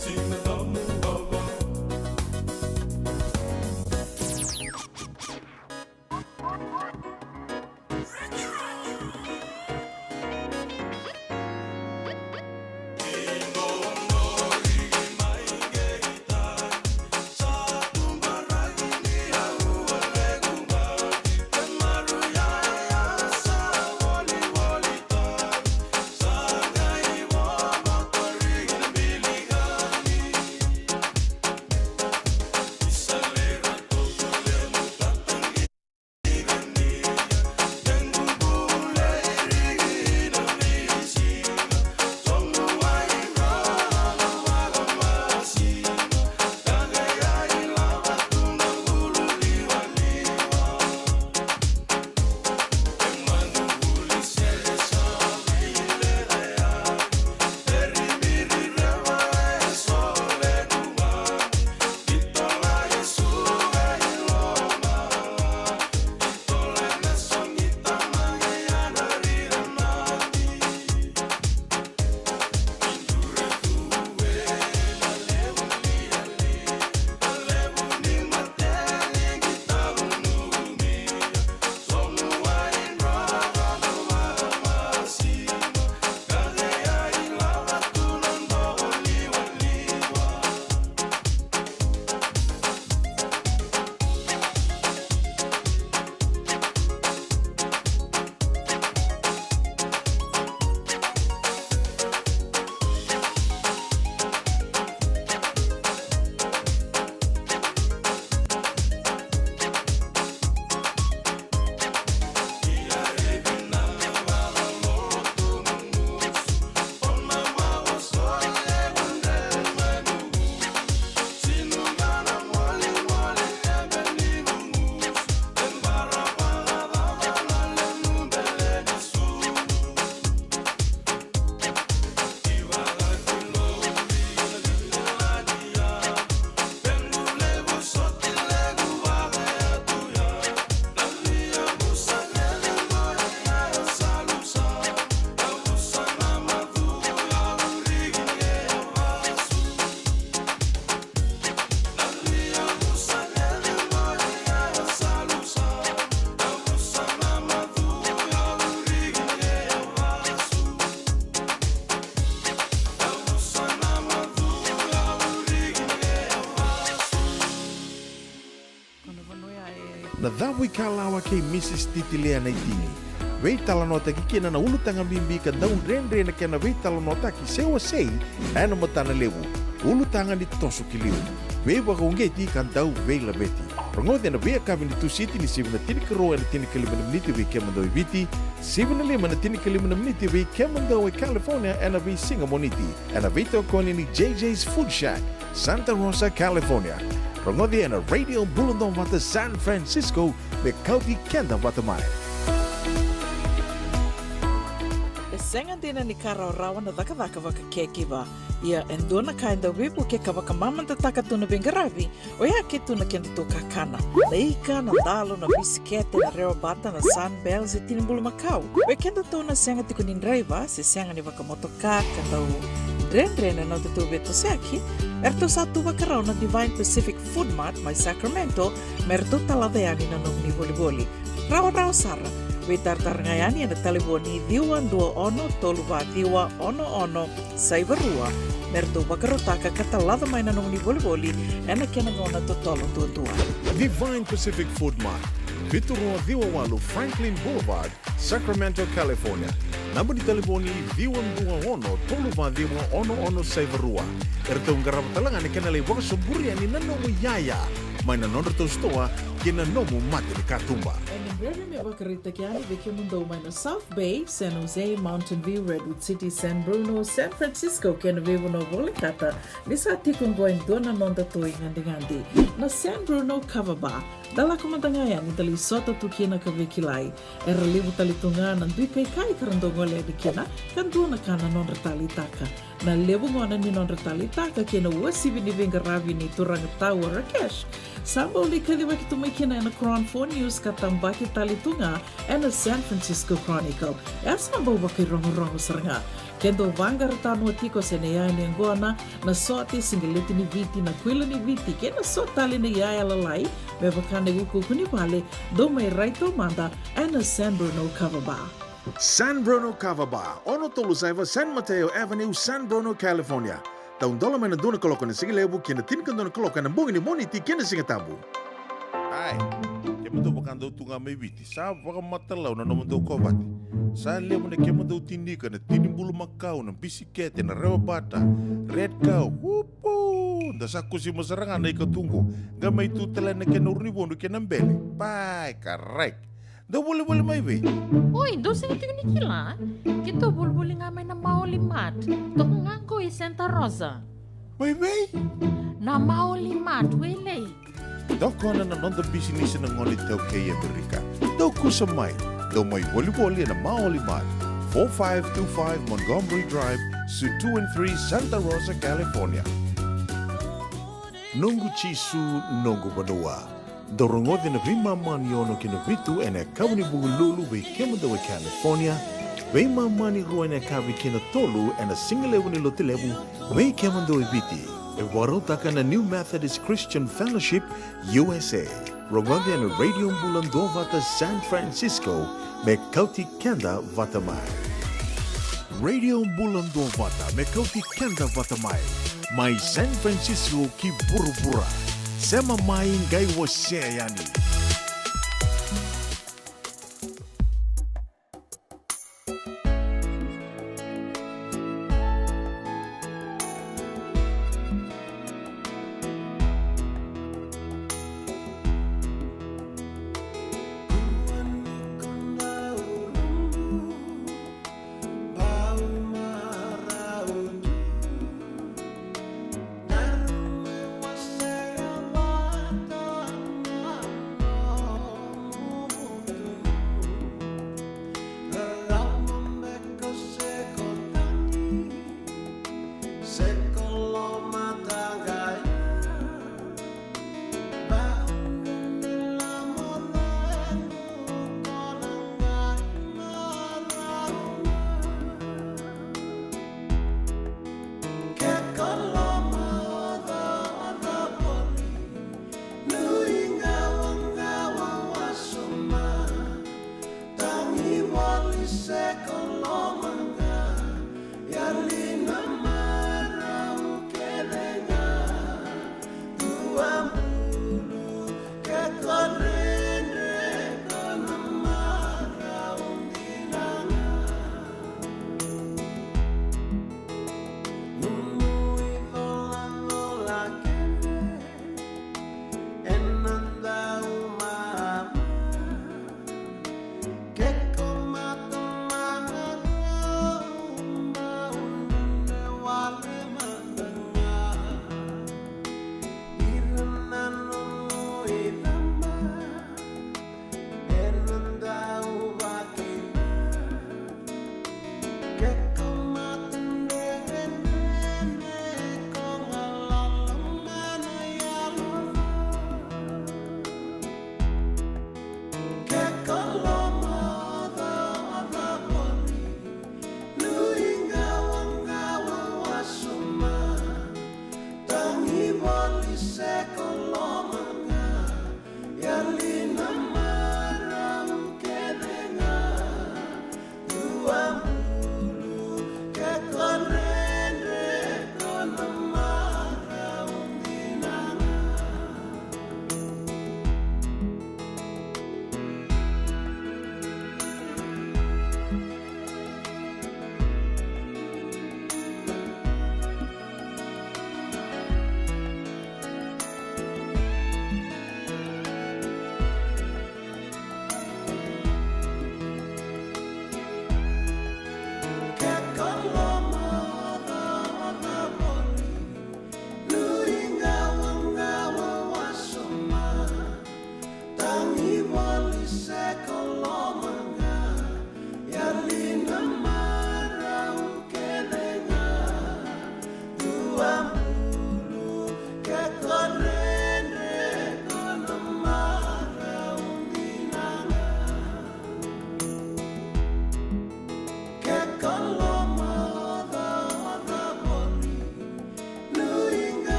Sing the na dhawi kalawa ke Mrs. Titilea na itini. Wei talanota ki kena na ulu tanga bimbi ka daun rendre na kena wei talanota ki sewa sei ana matana lewu. Ulu tanga ni toso ki liu. Wei waka ungeti ka dau wei labeti. Rongode na wei akabi ni tu siti ni 7 na tini karo na tini kelima na meniti wei kemando i viti. 7 na 5 na tini kelima na meniti wei kemando i California ana wei singa moniti. Ana wei to koni ni JJ's Food Shack, Santa Rosa, California. Rongode na Radio Bulundong Wata San Francisco me kauti kenda wata mai. Sengan dina ni kara rawan na daka waka kekiwa. Ia endona kainda wipu ke kawaka mamanta taka tuna bengarabi. O ia ke tuna kenda tu kakana. Na ika, na dalo, na bisikete, na rewa bata, na sunbells e tinimbulu makau. We kenda tuna senga tiku nindraiva, se senga ni waka motoka, kandau Rendre na tutu beto seaki. Erto satu wakarau na Divine Pacific Food Mart, mai Sacramento, merto talaveani na nung ni boli-boli. Rawa sara. We tartarngayani na taliboni diwa 21 saibarua. Merto wakarotaka katalada mai na nung ni boli-boli, ena kenangona totolo tua. Divine Pacific Food Mart, Vitorua Diwawalu Franklin Boulevard, Sacramento, California. Namba di telefoni 21 saibarua. Erto ngarapatalangan ni kanalay waka suburian ni nanomu yaya. May nanonor to stoa kina nomu mati ni katumba. Breve me wakarita kiani veke mundo mai na South Bay, San Jose, Mountain View, Redwood City, San Bruno, San Francisco, kena vivo no volikata. Nisa tikong goen dona nonda toi ngandi. Na San Bruno Kavaba, dala kumandangaya ni tali sota tukina kavekilai. Era libu tali tunga nandui kai karandongole di kena, kan dona kana non retali taka. Na lebu ngona ni non retali taka kena wasibi ni vengaravi ni turang tau Rakesh. Samba uli kaliwa kitumai kena na Crown 4 News katambaki talitunga and the San Francisco Chronicle. Esa mbawa kay rongo saranga. Kendo vangar tano tiko sa naya ni Angona na sote singiliti ni viti na kwila ni viti kena sotali na yaya lalai mebakane uku kunipale do may raito manda and the San Bruno Kavaba. San Bruno Kavaba, ono tolusaiva San Mateo Avenue, San Bruno, California. Taun dola mai na dona kaloka na sige lebu kena tinkan dona kaloka na bungi ni moniti kena singa tabu. Ai, kema do bakando tunga mai viti. Sa baka matalau na nomo do kobati. Sa lebu na kema do tindika na tinimbulu makau na bisikete na rewa bata. Red cow, wupu. Da sa kusi masaranga na ikatungo. Gamay tutala na kena urnibondo kena mbele. Pai, karek. Da boleh mai we. Oi, dosa itu ni kila. Kita boleh ngamai na Maulimat. Tok nganggo i Santa Rosa. Mai we. Na Maulimat wele. Dokona na nonda business na ngoli tau kay Amerika. Do kusamai. Do mai volleyball na Maulimat. 4525 Montgomery Drive, Suite 2 and 3, Santa Rosa, California. Nungu chisu nungu banoa. Dorongode na vima mani ono kina vitu ene kauni bugululu we kemado we California. We mani rua ene kavi kina tolu ene singalewu ni lotilewu we kemado we viti. E warotaka na New Methodist Christian Fellowship USA. Rongode ene Radio Bulando Vata San Francisco me kauti kenda vatamai. Radio Bulando Vata me kauti kenda vatamai. Mai San Francisco ki burubura. Sema mai ngai wose yani.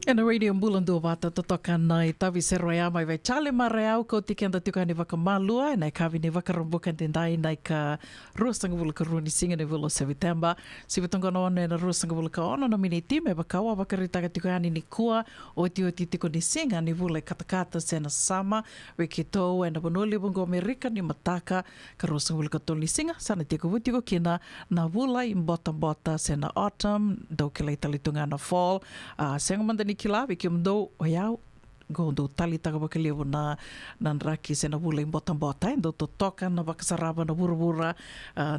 E na radio mbulan dua wata totoka nai tavi se roia mai vai chale mareau ko tiki anda tuka ni waka malua nai kavi ni waka rambuka tendai nai ka ruasanga vula ka runi singa ni vula September si vitonga no na ruasanga vula ka ono na miniti me wakawa waka ritaga tuka ani ni kua o tiko ni singa ni vula katakata sena sama wiki tau e na bonoli bungo Amerika ni mataka ka ruasanga vula ka toli singa sana tiko vutiko kina na vula i bota sena autumn do ke talitunga na fall senga manda ni kila wiki mdo o iau go do tali taga bakalevo na raki sena vula i bota do to toka na vakasaraba na vura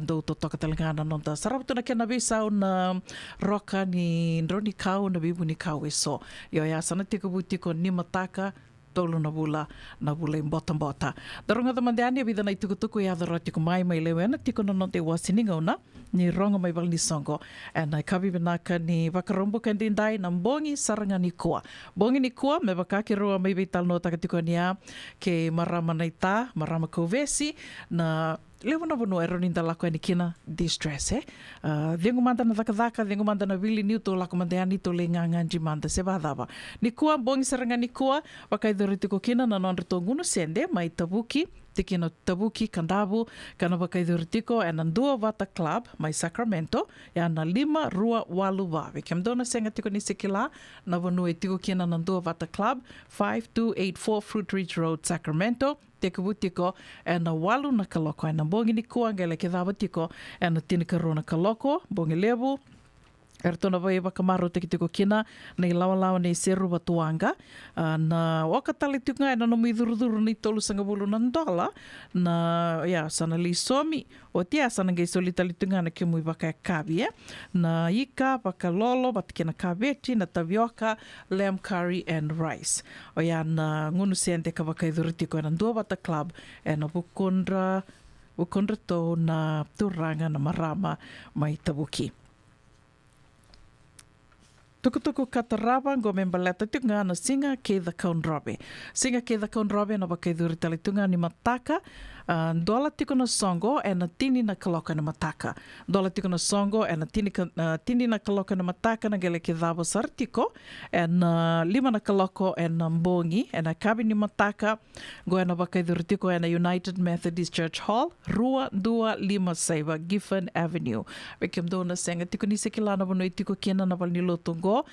do to toka talangana no da saraba tuna kena visa na roka ni roni kau na bibu ni kau eso yo ya sana tiko butiko ni mataka tolu na vula i bota daronga da mandeani vida na tuku ya da roti ko mai lewe na tiko no te wasininga una ni ronga mai wal ni songo and I kabi benaka ni wakarombo kandindai na mbongi saranga ni kua bongi ni kua me wakaki roa mai vital no takatiko nia ke marama naita marama kovesi na lewa na vunu ero ninda lako ni kina distress vengo manda na dhaka vengo manda na vili ni to lako mandeani to le nganganji manda se vadava ni kua bongi saranga ni kua wakaidhoritiko kina na nonrito ngunu sende mai tabuki tiki no Tabuki, Kandavu, kana wakaidhoritiko e na Ndua Vata Club, mai Sacramento, e na 528 wawe. Kia mdona senga tiko ni sekila, na wanu e tiko kina na Ndua Vata Club, 5284 Fruit Ridge Road, Sacramento, teko butiko e na walu na kaloko, e na bongi ni kuangele ke dhawa tiko, e na tinikaro na kaloko, bongi levu, tona vai wakamaro teko kina nei lawa nei seru watuanga na wakatali tunga na no miduruduru ni tolu sanga bulu na $1 na ya sana li somi o tia sana ngai solitali tunga na ke mui waka kavi na ika wakalolo watikena kaveti na tavioka lamb curry and rice o ya na ngunu sente ka wakaidurutiko na Ndua Vata Club e na Wukundra to na turanga na marama mai Tabuki. Tukutuku katarawa go membalata tunga na singa ke the Kaunrabe. Singa ke the Kaunrabe na wakaidhuri talitunga ni mataka. Dola tiko na songo e na tini na kaloka na mataka. Dola tiko na songo e na tini na kaloka na mataka na gele ke dhawa sartiko. E na 5 na kaloko e na mbongi e na kabi ni mataka. Go e na wakaidhuri tiko e na United Methodist Church Hall. Rua 257 Giffen Avenue. Wekem dona senga tiko ni sekilana wano tiko kena na wal nilotongo. Rua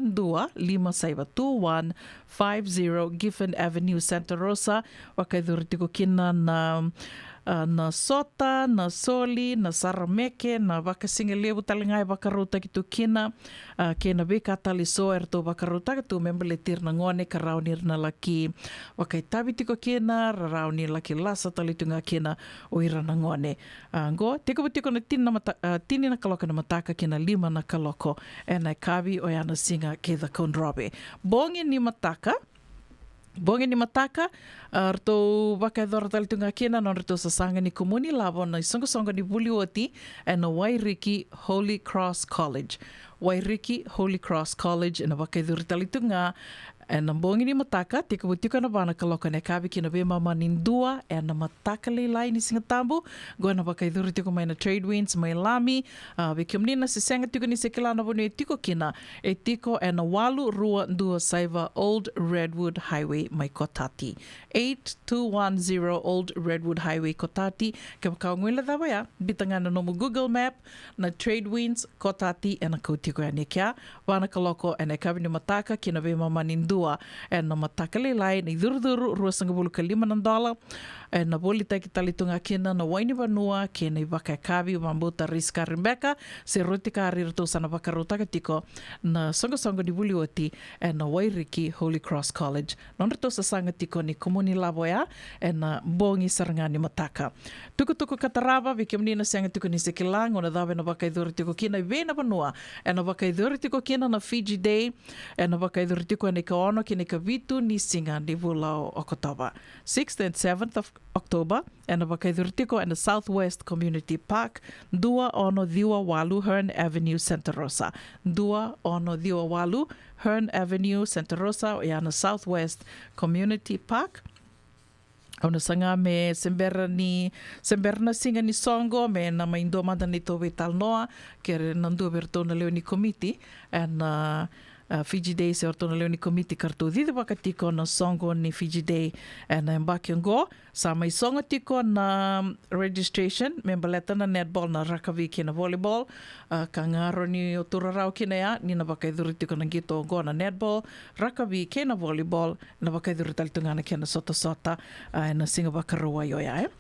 2572150 Giffen Avenue, Santa Rosa. Wakaidhuritiko kina na Sota, na Soli, na Sarameke, na Wakasingelevu talingai wakaruta kitu kina ke na beka tali so erto wakaruta kitu membeletir na ngone ka raunir na laki wakaitabi tiko kina raunir laki lasa tali tunga kina oira na ngone go tiko na tini na kaloko na mataka kina 5 na kaloko e na kavi o yana singa ke the Kaunrabe bongi ni mataka rto wakaidhora talitunga kena non rto sasanga ni komuni lavo na songa ni Bulioti e na Wairiki Holy Cross College. Wairiki Holy Cross College na wakaidhora talitunga e na bongi ni mataka tika butika na bana kaloka ne kavi kina be mama nindua e na mataka leilai ni singatambu go na wakaidhora tiko mai na Trade Winds mai Lami bekiamni na sisenga tiko ni sekila na bonu e tiko kina e tiko e na walu rua ndua saiva Old Redwood Highway mai Kotati 8210 Old Redwood Highway Kotati ke wakaungwila dhawa ya bitangana no mu Google Map na Trade Winds Kotati e na kautiko ya nekia wana kaloko e na kavi ni mataka kina be mama nindua e na mataka leilai na iduruduru $2.5 e na bolita ki talitunga kina na waini vanua ke na waka kavi mambuta Riska Rebecca se rotika arirto sana wakaruta tiko na songa di Bulioti e na Wairiki Holy Cross College nonrito sa sanga tiko ni komuni lavoya e na bongi sarangani mataka tuku katarawa vikimni na sanga tiko ni sekilang o na dawe na wakaidhuri tiko kina vena vanua e na wakaidhuri tiko kina na Fiji Day e na wakaidhuri tiko ni kaono kina kavitu ni singa ni vula o Okotava 6th and 7th of October e na wakaidhuri tiko in the Southwest Community Park 2-Diwa-Walu Hearn Avenue, Santa Rosa 2-Diwa-Walu Hearn Avenue, Santa Rosa e na Southwest Community Park Ona sanga me sembera na singa ni songo me na maindo manda ni towe talnoa ke nandu bertona leo ni komiti and Fiji Day se ortona leo ni komiti kartu didi wakatiko na songo ni Fiji Day and mbaki ngo sa mai songo tiko na registration membaleta na netball na rakavi kina volleyball ka ngaro ni o turarau kina ya ni na wakaiduri tiko na gito ngo na netball rakavi kina volleyball na wakaiduri talitungana kina sota na singa wakarua yoya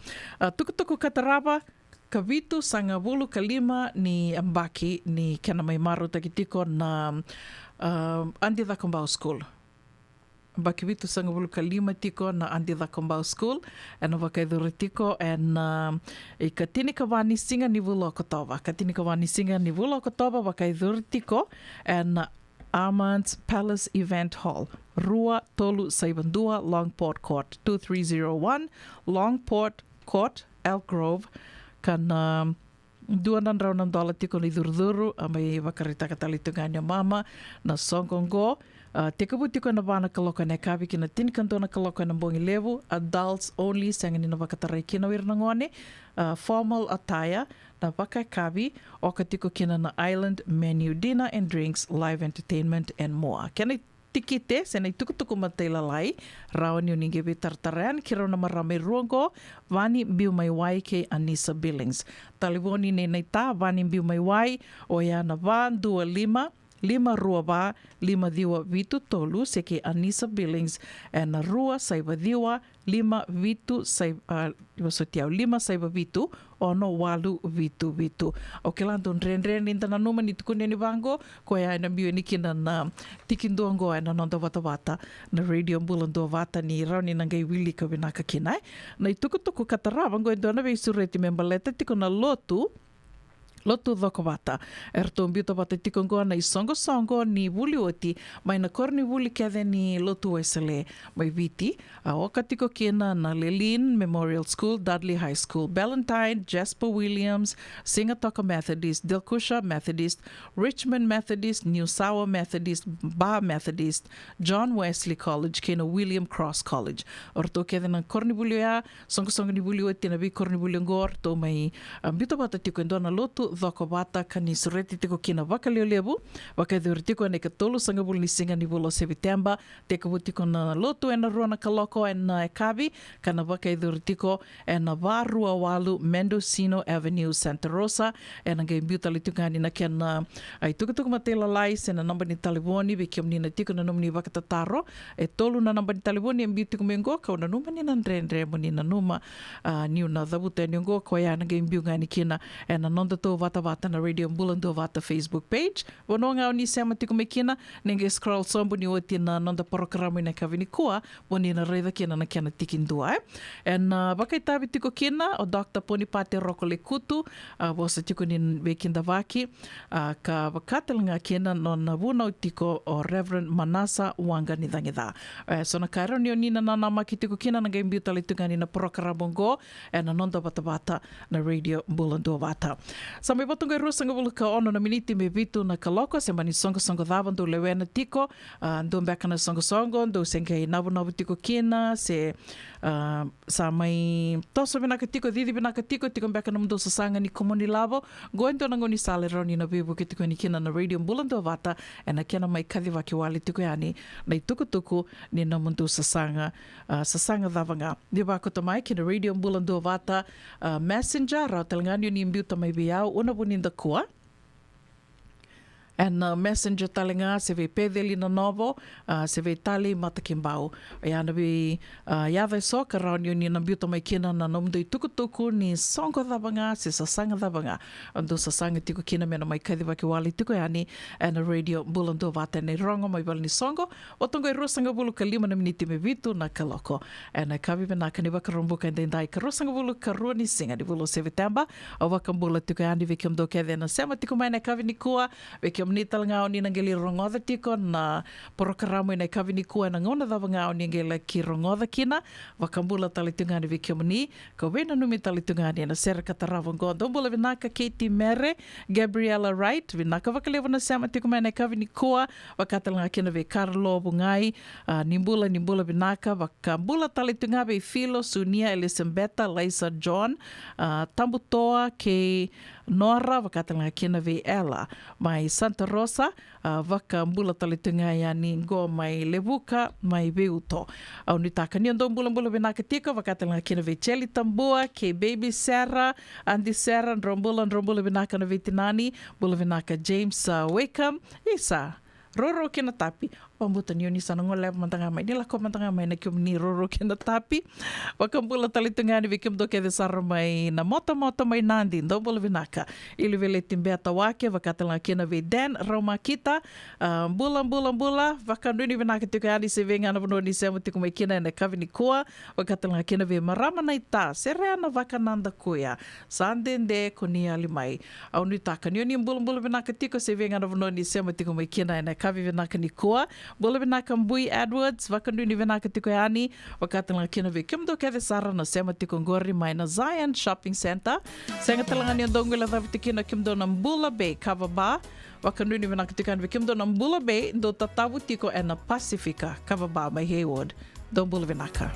tukutuku kataraba ka vitu sanga vulu kalima ni ambaki ni kena mai maru takitiko na Andi Thakombau School. Baki vitu sanga vulu kalima tiko na Andi Thakombau School and wakaiduri tiko and i ka tini ka wani singa ni vulu okotova. Ka tini ka wani singa ni vulu okotova wakaiduri tiko and Armand's Palace Event Hall. Rua Tolu Saibandua Longport Court 2301 Longport Court Elk Grove kan $200 tiko ni durduru mai wakaritaka talitunganya mama na songongo tekabu tiko na bana kaloka na kavi kina tin kantona kaloka na bongi levu adults only sanga ni na wakatarai kina wirnangone formal attire na waka kavi o katiko kina na island menu dinner and drinks live entertainment and more kena tikite senai tukutuku mataila lai rao ni uningebi tartaran kiro na marame ruongo vani biu mai wai ke Anissa Billings talivoni ne naita vani biu mai wai o ya na van 25 rua ba 5 diwa vitu tolu seke Anissa Billings na rua saiba diwa 5 vitu saiba sotiau 5 saiba vitu ono walu vitu o ke landon ren inta na numa ni tukune ni bango ko ya na biu ni kina na tikindongo na nonda wata na radio bulando vata ni rauni nangai wili ka binaka kinai na itukutuku katarava ngo ndona ve sureti membaleta tikona lotu dhokowata. Erto mbito wata tikongo na songo ni wuli oti mai na korni wuli kethe ni lotu wesele mai viti. Oka tiko kina na Lelin Memorial School, Dudley High School, Ballantyne, Jasper Williams, Singatoka Methodist, Dilkusha Methodist, Richmond Methodist, New Sour Methodist, Bar Methodist, John Wesley College, kina William Cross College. Orto kethe na korni wuli ya, songo ni wuli oti na vi korni wuli ngor, to mai mbito wata tiko na lotu dhokowata kani sureti tiko kina wakaleolebu wakaidhuri tiko ne ka tolu sanga bulu ni singa ni bulo September teka butiko na lotu ena rua na kaloko ena ekabi kana wakaidhuri tiko ena varua walu Mendocino Avenue Santa Rosa ena ngai mbiuta litungani na kena ai tukutuku matela lai sena namba ni taliboni bekiam ni na tiko na numni wakatataro tolu na namba ni taliboni mbiutiko mengo ka una numa ni na ndre mo ni na numa ni una dhabuta ni ngo ko ya na ngai mbiungani kina ena nonda to vata na radio bulando vata Facebook page wononga ni sema tiko mekina ninge scroll sombu ni oti na nonda programa na kavini kua woni na reda kina na kena tikindua en bakai tabi tiko kina o Dr. Ponipate Rokole Kutu bosa tiko ni bekinda vaki ka vakatelnga kina non wuna tiko o Reverend Manasa Wanga ni dangida so na kairo ni onina na nama kitiko kina na game beauty litungani na programa ngo en nonda vata na radio bulando vata Sampai potong ke rusang bulu ka ono na miniti me vitu na kaloko se mani songo davan do lewena tiko ndo mbeka na songo ndo sengkai nabu tiko kina se samai toso bina tiko didi bina tiko mbeka na mdo sasanga ni komoni lavo goento na ngoni sale roni na bibu ke tiko ni kina na radio bulando vata ena kena mai kadhiwa ki wali tiko yani na tuku ni na mdo sasanga davanga di ba ko mai kina radio bulando vata messenger ra telngani ni mbiuta mai biau una buninda kua and messenger talenga se ve pedeli na novo se ve tali mata kimbau ya na bi ya ve so ka rauni ni na biuta mai kina na nomdo tuku ni songo davanga se sasanga davanga ando sasanga tiko kina mena mai kadhiwa ki wali tiko yani and radio bulando vata ne rongo mai bal ni songo otongo rosanga bulu kalima na miniti me vitu na kaloko and kabi bena kani bakarumbu ka ndai ka rosanga bulu karuni singa di bulu September o wakambula tiko yani ve kimdo ke na sema tiko mai na kavi ni kua ve menita ngau ni nangeli rongoda tiko na programa ina kavini kua na ngona dava ngau ni ngela ki rongoda kina wakambula talitungani vike mani ka wena numi talitungani na sera katarawa ngondo mbula vinaka Katie Mere, Gabriella Wright vinaka wakalewa na sama tiko mai na kavini kua wakatalanga kina ve Carlo Bungai nimbula vinaka wakambula talitunga ve Filo Sunia Elisabetta Lisa John tambutoa ke Nora wakatalanga kina ve Ella mai Santa Rosa wakambula talitunga ya ni ngo mai Levuka mai Veuto au ni takani ando mbula vinaka tiko wakatalanga kina ve Cheli Tambua ke Baby Sarah Andy Sarah nrombula vinaka na ve Tinani mbula vinaka James Wakeham isa Roro kena tapi pambuta ni oni sana ngolep mantanga mai ni lako mantanga mai na kium ni roro kena tapi wakambula talitungani vikim do ke desar mai na mota mai nandi ndo bol vinaka ili vele timbeta wake wakatala kena ve Dan Roma kita bula wakanduni vinaka tukani se venga na bono ni se mutiku mai kena na kavini koa wakatala kena ve marama na ita serena wakananda kuya sandende konia limai au ni takani oni bula vinaka tiko se venga na bono ni se mutiku mai kena na kavi vinaka ni koa Bola vinaka Mbui Edwards, wakanduni vinaka tiko yani, wakatala kina ve kimdo kede sara na sema tiko ngori mai na Zion Shopping Center. Senga talangani andongo la dhavitikina kimdo na Mbula Bay Kavaba, wakanduni vinaka tiko yani ve kimdo na Mbula Bay, ndo tatawu tiko na Pacifica Kavaba mai Hayward, do Mbula vinaka.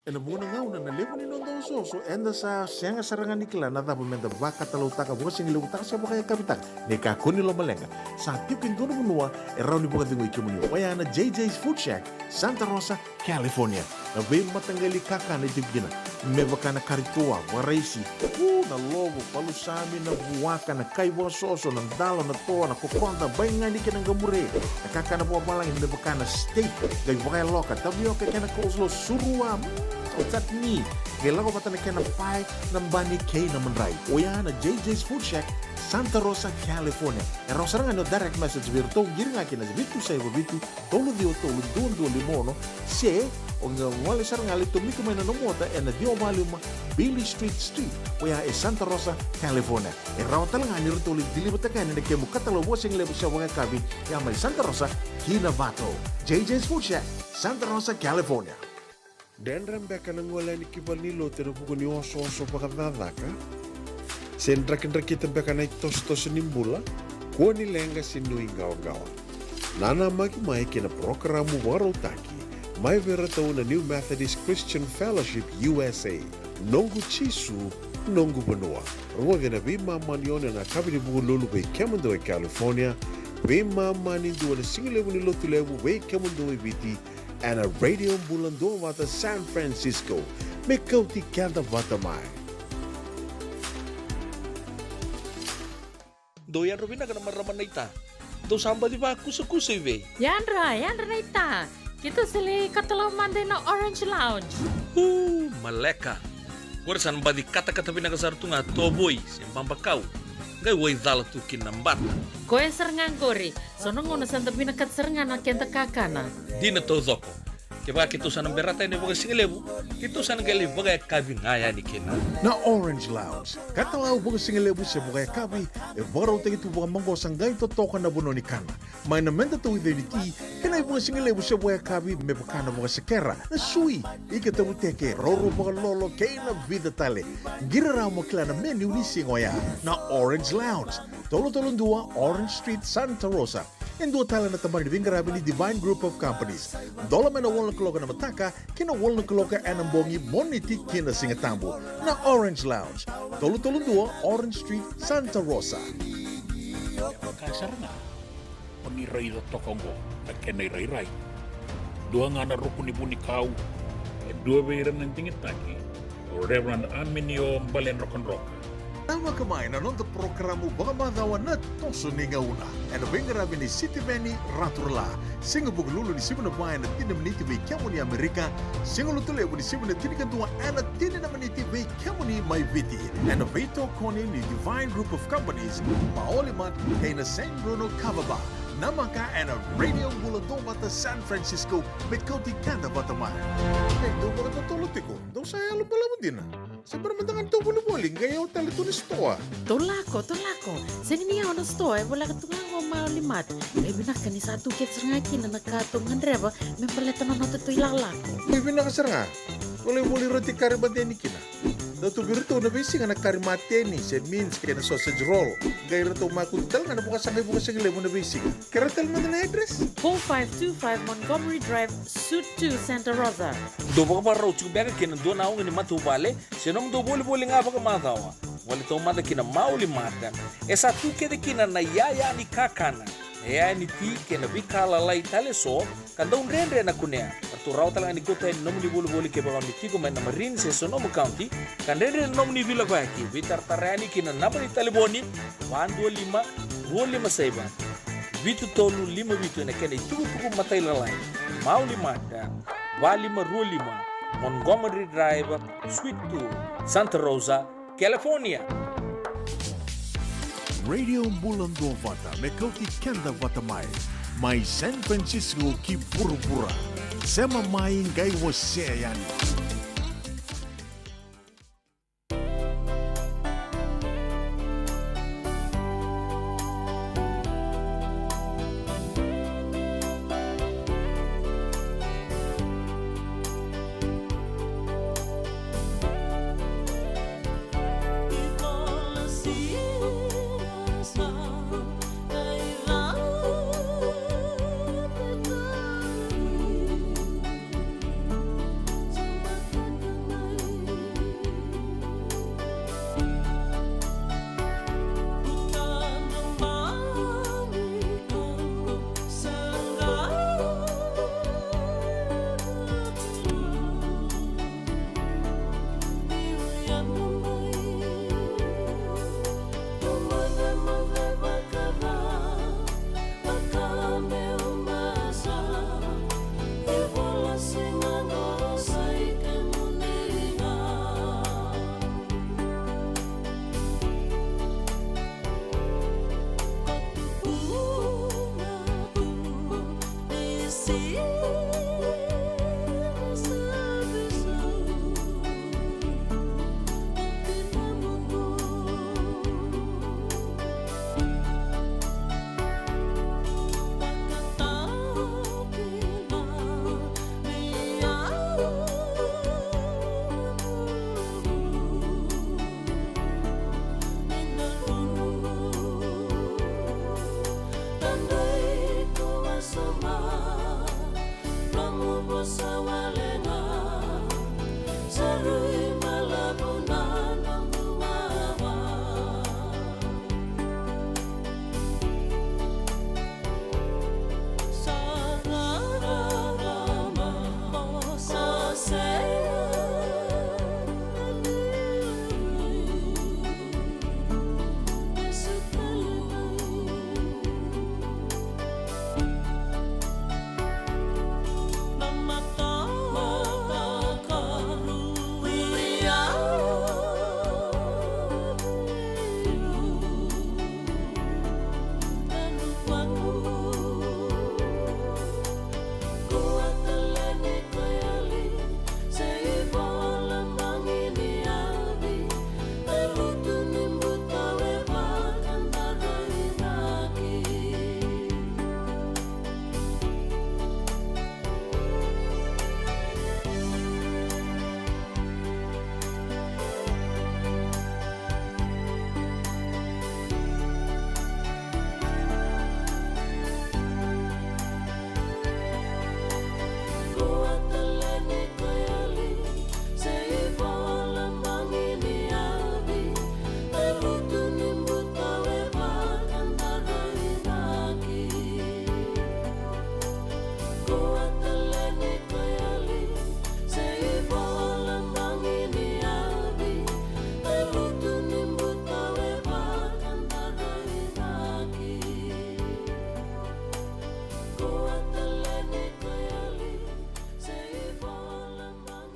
E na mona ngau na lewa ni nondo so enda sa senga sarangan ikla na da pemenda baka talau taka buka singi lewa taka siapa kaya kapitak ne ka koni lo malenga sa tiup kin dono munua e rauni buka tingo ikimuni wayana JJ's Food Shack, Santa Rosa, California. na ve matangali kaka na itibina me bakana karitua waraisi na logo palusami na buwaka na kaiwa soso na dalo na toa na kokonta bainga ni kena gamure na kaka na buwa balang me bakana steak gai wakai loka tabioka kena kozlo surua tat ni gela ko patana kena pai na bani kei na manrai oya na JJ's Food Shack Santa Rosa, California. E rosaranga no direct message virtual giringa kina vitu sai vitu tolu dio tolu dondo limono se onga wale saranga le tomiko mena no mota e na dio maluma Billy Street oya e Santa Rosa, California. E rawtalanga ni rutoli dilibata kana ne kemu katalo washing le busha wanga kabi ya mai Santa Rosa Kinavato. JJ's Food Shack, Santa Rosa, California. Dan rembeka na ngola ni kibalilo tero buku ni oso pakadadaka. Sen drakin-drakin tembeka na tos nimbula, kuo ni lenga sinui gawa-gawa. Nana magi mai kina programu warotaki, mai vera tau na New Methodist Christian Fellowship USA, nongu chisu, nongu benua. Rungo gena bima manione na kabini buku lulu bei Kemando e California, bima mani dua na singilewu ni lotulewu bei Kemando e Viti, and a radio bulan doa wata San Francisco, me kauti kanta wata mai. Doyan Robina kana maraman na ita. Do samba di ba kusa-kusa iwe. Yandra na ita. Kita sili katalaw mande na Orange Lounge. Maleka. Warasan ba di kata-kata pinakasar tu nga toboy, siyang kau. Ngay way dala tu kinambat. Koe serengan kori. Sono ngona santa pinakat serengan na kenta kakana. Di na to zoko. Kaya kita sana berata ini bagai singelebu, kita sana gali bagai kabi ngaya ni kena. Na Orange Lounge, katalau bagai singelebu se bagai kabi, e baro te itu bagai manggo sanggai to toka na buno ni kana. Mai na menda to identity, kena bagai singelebu se bagai kabi me bakana bagai sekera. Na sui, ike te uteke roro bagai lolo keina vida tale. Gira ramo klana menu ni singoya. Na Orange Lounge, tolo-tolong dua Orange Street, Santa Rosa. En dua tala na tamari ni Vingarabi ni Divine Group of Companies. Dola mena wala kaloka na mataka, kina wala kaloka anambongi moniti kina singatambo. Na Orange Lounge, tolo-tolong dua Orange Street, Santa Rosa. Kasar na. Paniray da tokongo, na kenay ray-ray. Dua nga na rukun ni Bunikaw, e dua bayran ng tingitaki, o Reverend Aminio Balen Rock. Tama kamay na nung programu Bamadawa na toso ni ngauna. And Vingarabi ni City Veni Raturla. Singa buglulu ni Sibuna Bayan na tinamniti may kiamo ni Amerika. Singa lutule ni Sibuna tinikantua na tinamniti may kiamo ni Maiviti. And Vito Kone ni Divine Group of Companies. Maolimat kay na San Bruno Cavaba. Namaka and a radio buladong bata San Francisco may kauti kanda bata man. Eh, doon ba katutulutiko? Doon sa alam pala mo din Siyempre mandangan to buli-buling, gaya o talito ni stoa. Tolako. Sini niya na stoa, wala ka tungang maulimat. May binaka ni sa tukit sa ngaki na nakatungan reba, may paleta na nato ito ilalako. May binakasar nga. Wala-wala roti karimateni kina. Dato birito na bisi nga nakarimateni, said means kaya na sausage roll. Gaya rito makuntal nga nabukas ang lemo na bisi. Karatal mo na address? 4525 Montgomery Drive, Suite 2, Santa Rosa. Do ba ka parang chubega kina do na ni matubale, sinong do boli-boli nga baka matawa. Wala ito mata kina mauli mata. Esa tu kede kina na yaya ni kakana. Yaya ni ti kina bikala lai tale so, kanda un rendre na kunea. Turau talang ni kota nom ni bolu-bolu ke bawang ni tigo men na Marine se Sonoma County kan rendre nom ni vila baki vitar tarani kina napa ni taliboni 125 25 saiba vitu tolu 5 vitu na kene tuku matai lalai mau 5 dan 25 Montgomery Drive Suite 2 Santa Rosa California. Radio Bulando Vata, me kauti kanda vata mai San Francisco ki pura-pura. Sema main gay você yani.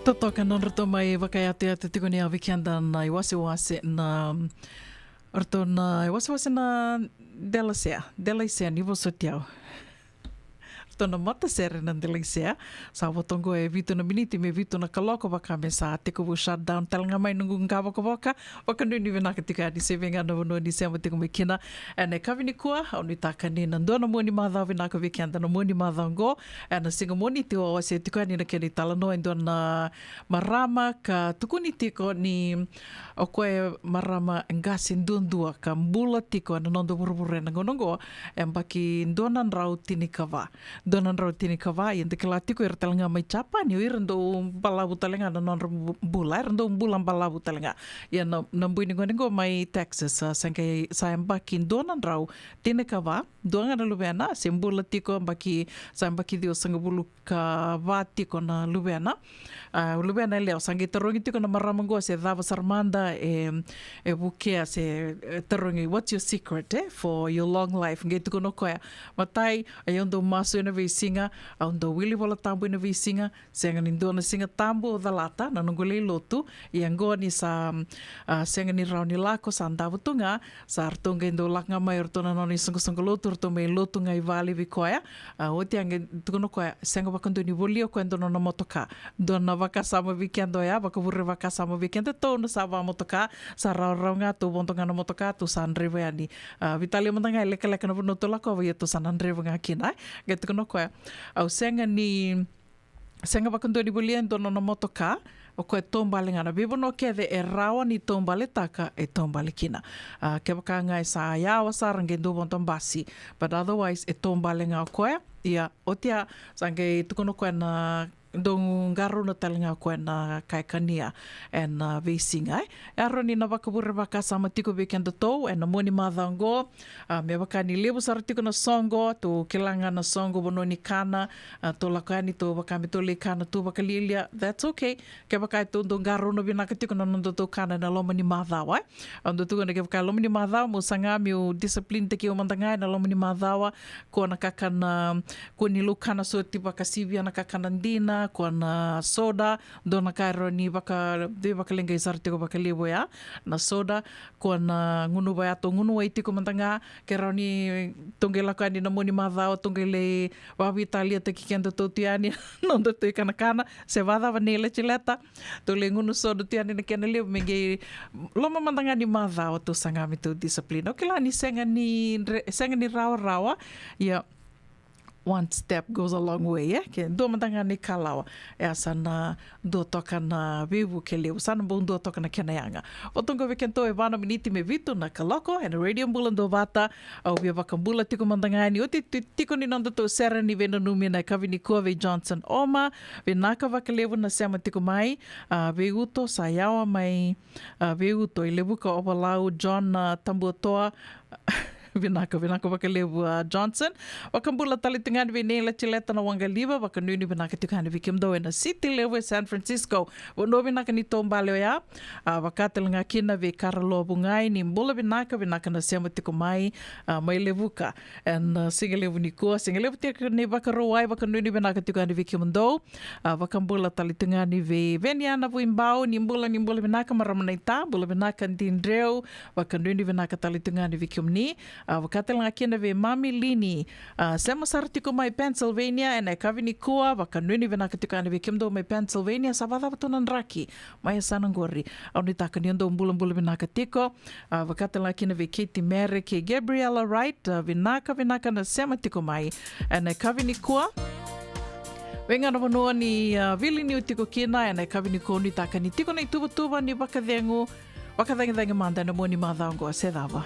Totoka non rato mai wakaiate ate tikoni a weekenda na i wase na rato na i wase na Delisea ni vosotiao. Tona mata sere na Delisea sa watongo e vitu na miniti me vitu na kaloko waka me sa te kubu shutdown talanga mai nungu ngawa waka nuni venaka tika ni se venga na wano ni se amatiku me kina ane kawini kua au ni taka ni na ndona moni madha venaka weekenda na moni madha ngo ane singa moni te o se tika ni na keni talano e ndona marama ka tukuni tiko ni o koe marama ngasi ndundua ka mbula tiko na nondo burubure na ngonongo e mbaki ndona nrau tini kawa Donan rau tini kawa yang te kelatiku ir telenga mai capa ni ir ndo balabu telenga na non bula ir ndo bulan balabu telenga ya na bui ningo ningo mai Texas sangkai sayang baki donan rau tini kawa doanga na lubeana sembula tiko baki sayang baki dio sanga bulu kawa tiko na lubeana lubeana leo sangkai terungi tiko na maramango se dava sarmanda e bukea se terungi what's your secret for your long life ngai tiko no koya matai ayondo masu na visinga au ndo wili wala tambu na visinga senga ni ndona singa tambu o dalata na nungule lotu iango ni sa senga ni rauni lako sa ndavutunga sa artunga ndo laknga mai artona noni sungu lotu artunga mai lotu ngai vali vikoya oti ange tukono koya senga wakandu ni volio ko ndo na motoka dona vakasama weekendo ya vakavurre vakasama weekendo to no sa va motoka sa raunga tu bontonga na motoka tu sanrewe ani vitali montanga leka na vunoto lako va tu sanrewe ngakina gitu kono koe au senga wakandu ni volia ndono na motoka o koe tombale ngana bibono keve e rawa ni tombale taka e tombale kina ke waka ngai sa yawa sa range ndo bonton basi but otherwise e tombale ngā koe ia otia sange tukono koe na dong garu na talinga ko na kaikania and visinga aro ni na vakabure vaka sama tiko weekend to and moni madango me vakani lebu sartiko na songo to kilanga na songo bono ni kana to lakani to vakami to le kana to vakalilia that's okay ke vakai to dong garu no binaka tiko na ndo to kana na lomo ni madawa ando to na ke vakai lomo ni madawa mo sanga mi discipline te ki o mandanga na lomo ni madawa ko na kakana ko ni lukana so tipa kasivia na kakana ndina ko na soda dona kairo ni baka lenga isarte ko baka libo ya na soda ko na ngunu ba to ngunu ai tiko mantanga ke roni tongela ka ni na moni madao tongele wa Italia te kikendo to tiani non to te kana se vada vanela chileta to le ngunu soda tiani na kena libo menge loma mantanga ni madao to sanga mi to discipline okela ni senga ni rawa ya one step goes a long way, ke do matanga ni kalawa e asana do toka na vivu ke leu sana bon do toka na kenayanga o tonga vekento e vana miniti me vitu na kaloko and radio mbulando vata au via vakambula tiko matanga ni o tiko ni nanda to sera ni vena numi na kavini Kove Johnson Oma venaka vakalevu na sema tiko mai veuto sayawa mai veuto ilevuka obalau John Tambutoa vinaka vakalevu Johnson wakambula talitingan vinela chileta na wangaliva wakanuni vinaka tukani vikimdo na city level San Francisco wono vinaka ni tombale ya wakatelanga kina ve Karlo bungai ni mbula vinaka na sema tiko mai mai levuka and singalevu ni ko singalevu tika ni vakarowai wakanuni vinaka tukani vikimdo wakambula talitingan ve veniana vuimbao ni mbula vinaka maramanaita mbula vinaka ndindreu wakanuni vinaka talitingan vikimni wakatelanga kina ve Mami Lini sema sartiko mai Pennsylvania and kavini kua wakanuni vinaka tukani vikimdo mai Pennsylvania savada batunan raki mai sanangori au nitaka niendo mbula vinaka tiko wakatelanga kina ve Katie Mary ke Gabriella Wright vinaka na sema tiko mai and kavini kua wenga na wanoa ni vili ni utiko kina and kavini kua nitaka ni tiko na ituba ni wakathenga manda na moni madhango sedava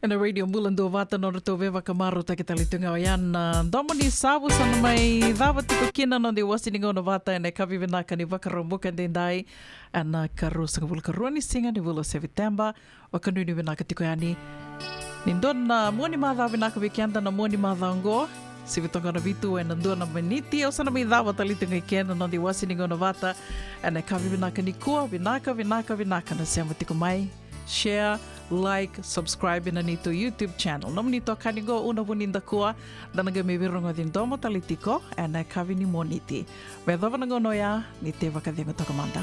Ena radio mulan do vata no to veva kamaru ta kita litunga yan domo ni sabu sana mai dava tiko kina no de wasiningo no vata ena kavi venaka ni vakarombuka dendai ana karu sangabul karuani singa ni vulo September wakanu ni venaka tiko yani nindon na moni madha venaka vikianda na moni madha ngo si vitonga na vitu ena ndo na maniti o sana mai dava ta litunga kena no de wasiningo no vata ena kavi venaka ni kua vinaka na sema tiko mai share, like, subscribe na nito YouTube channel. Nom nito kanigo una buninda kua danaga mebirungo din domo talitiko ena kavi ni moniti. Vedova na gonoya ni te vakadengo tokamanda.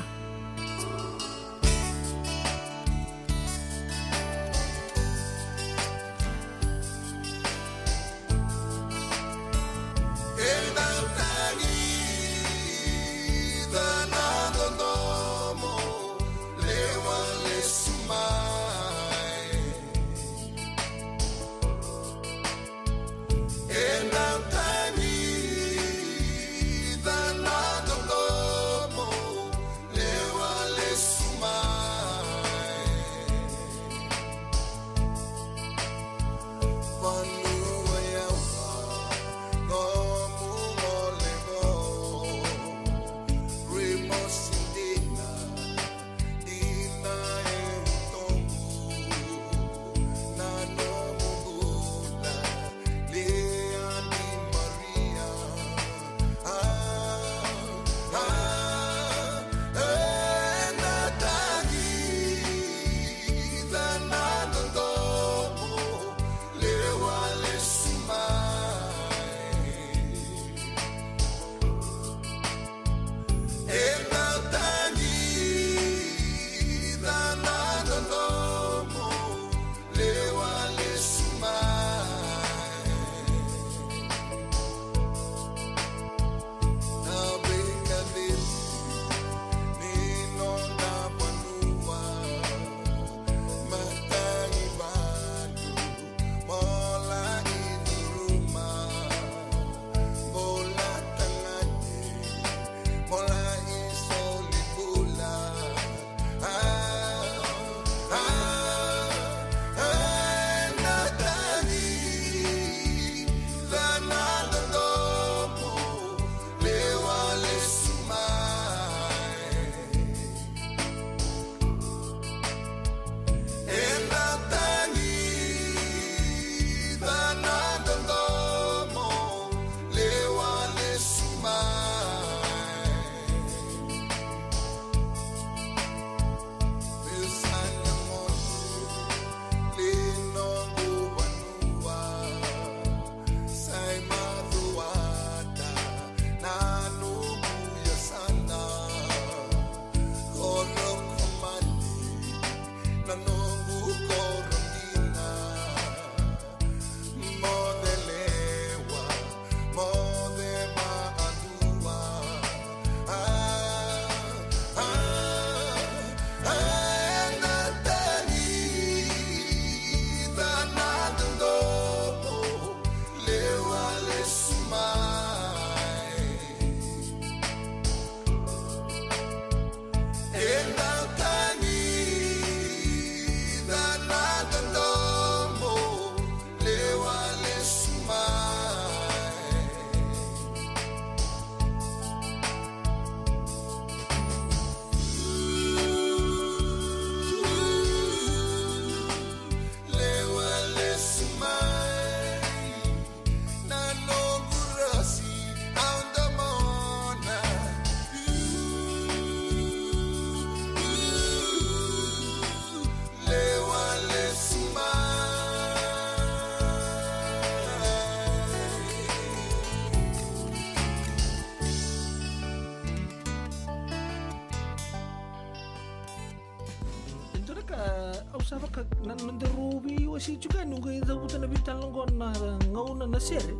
Usava ka nanderubi wasi juga nunggu ida buta na bitan longon na ngauna na sere.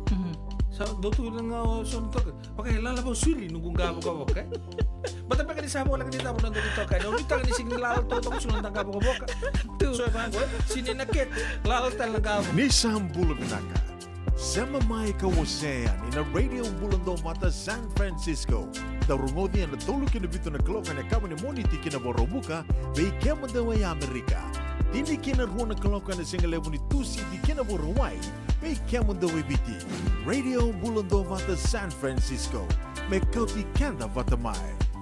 Sa dotu lang nga son to. Pakai lala ba suri nunggu ngabo ka boka. Bata pa kani sabo lang dito na dito ka. No bita ni sing lal to to sunan tangka boka. So ba sini naket lal tal ngabo. Ni sambul binaka. Sama mai ka wasea ni na radio bulando mata San Francisco. Darungodi na tulukin na bito na klok na kama ni moniti kina borobuka be kema dawa ya Amerika. Tini kina ruona kaloka na singa levo ni tusi di kina bo Hawaii. May kiamundo wibiti. Radio Bulundo vata San Francisco. Me kauti kanda vata mai.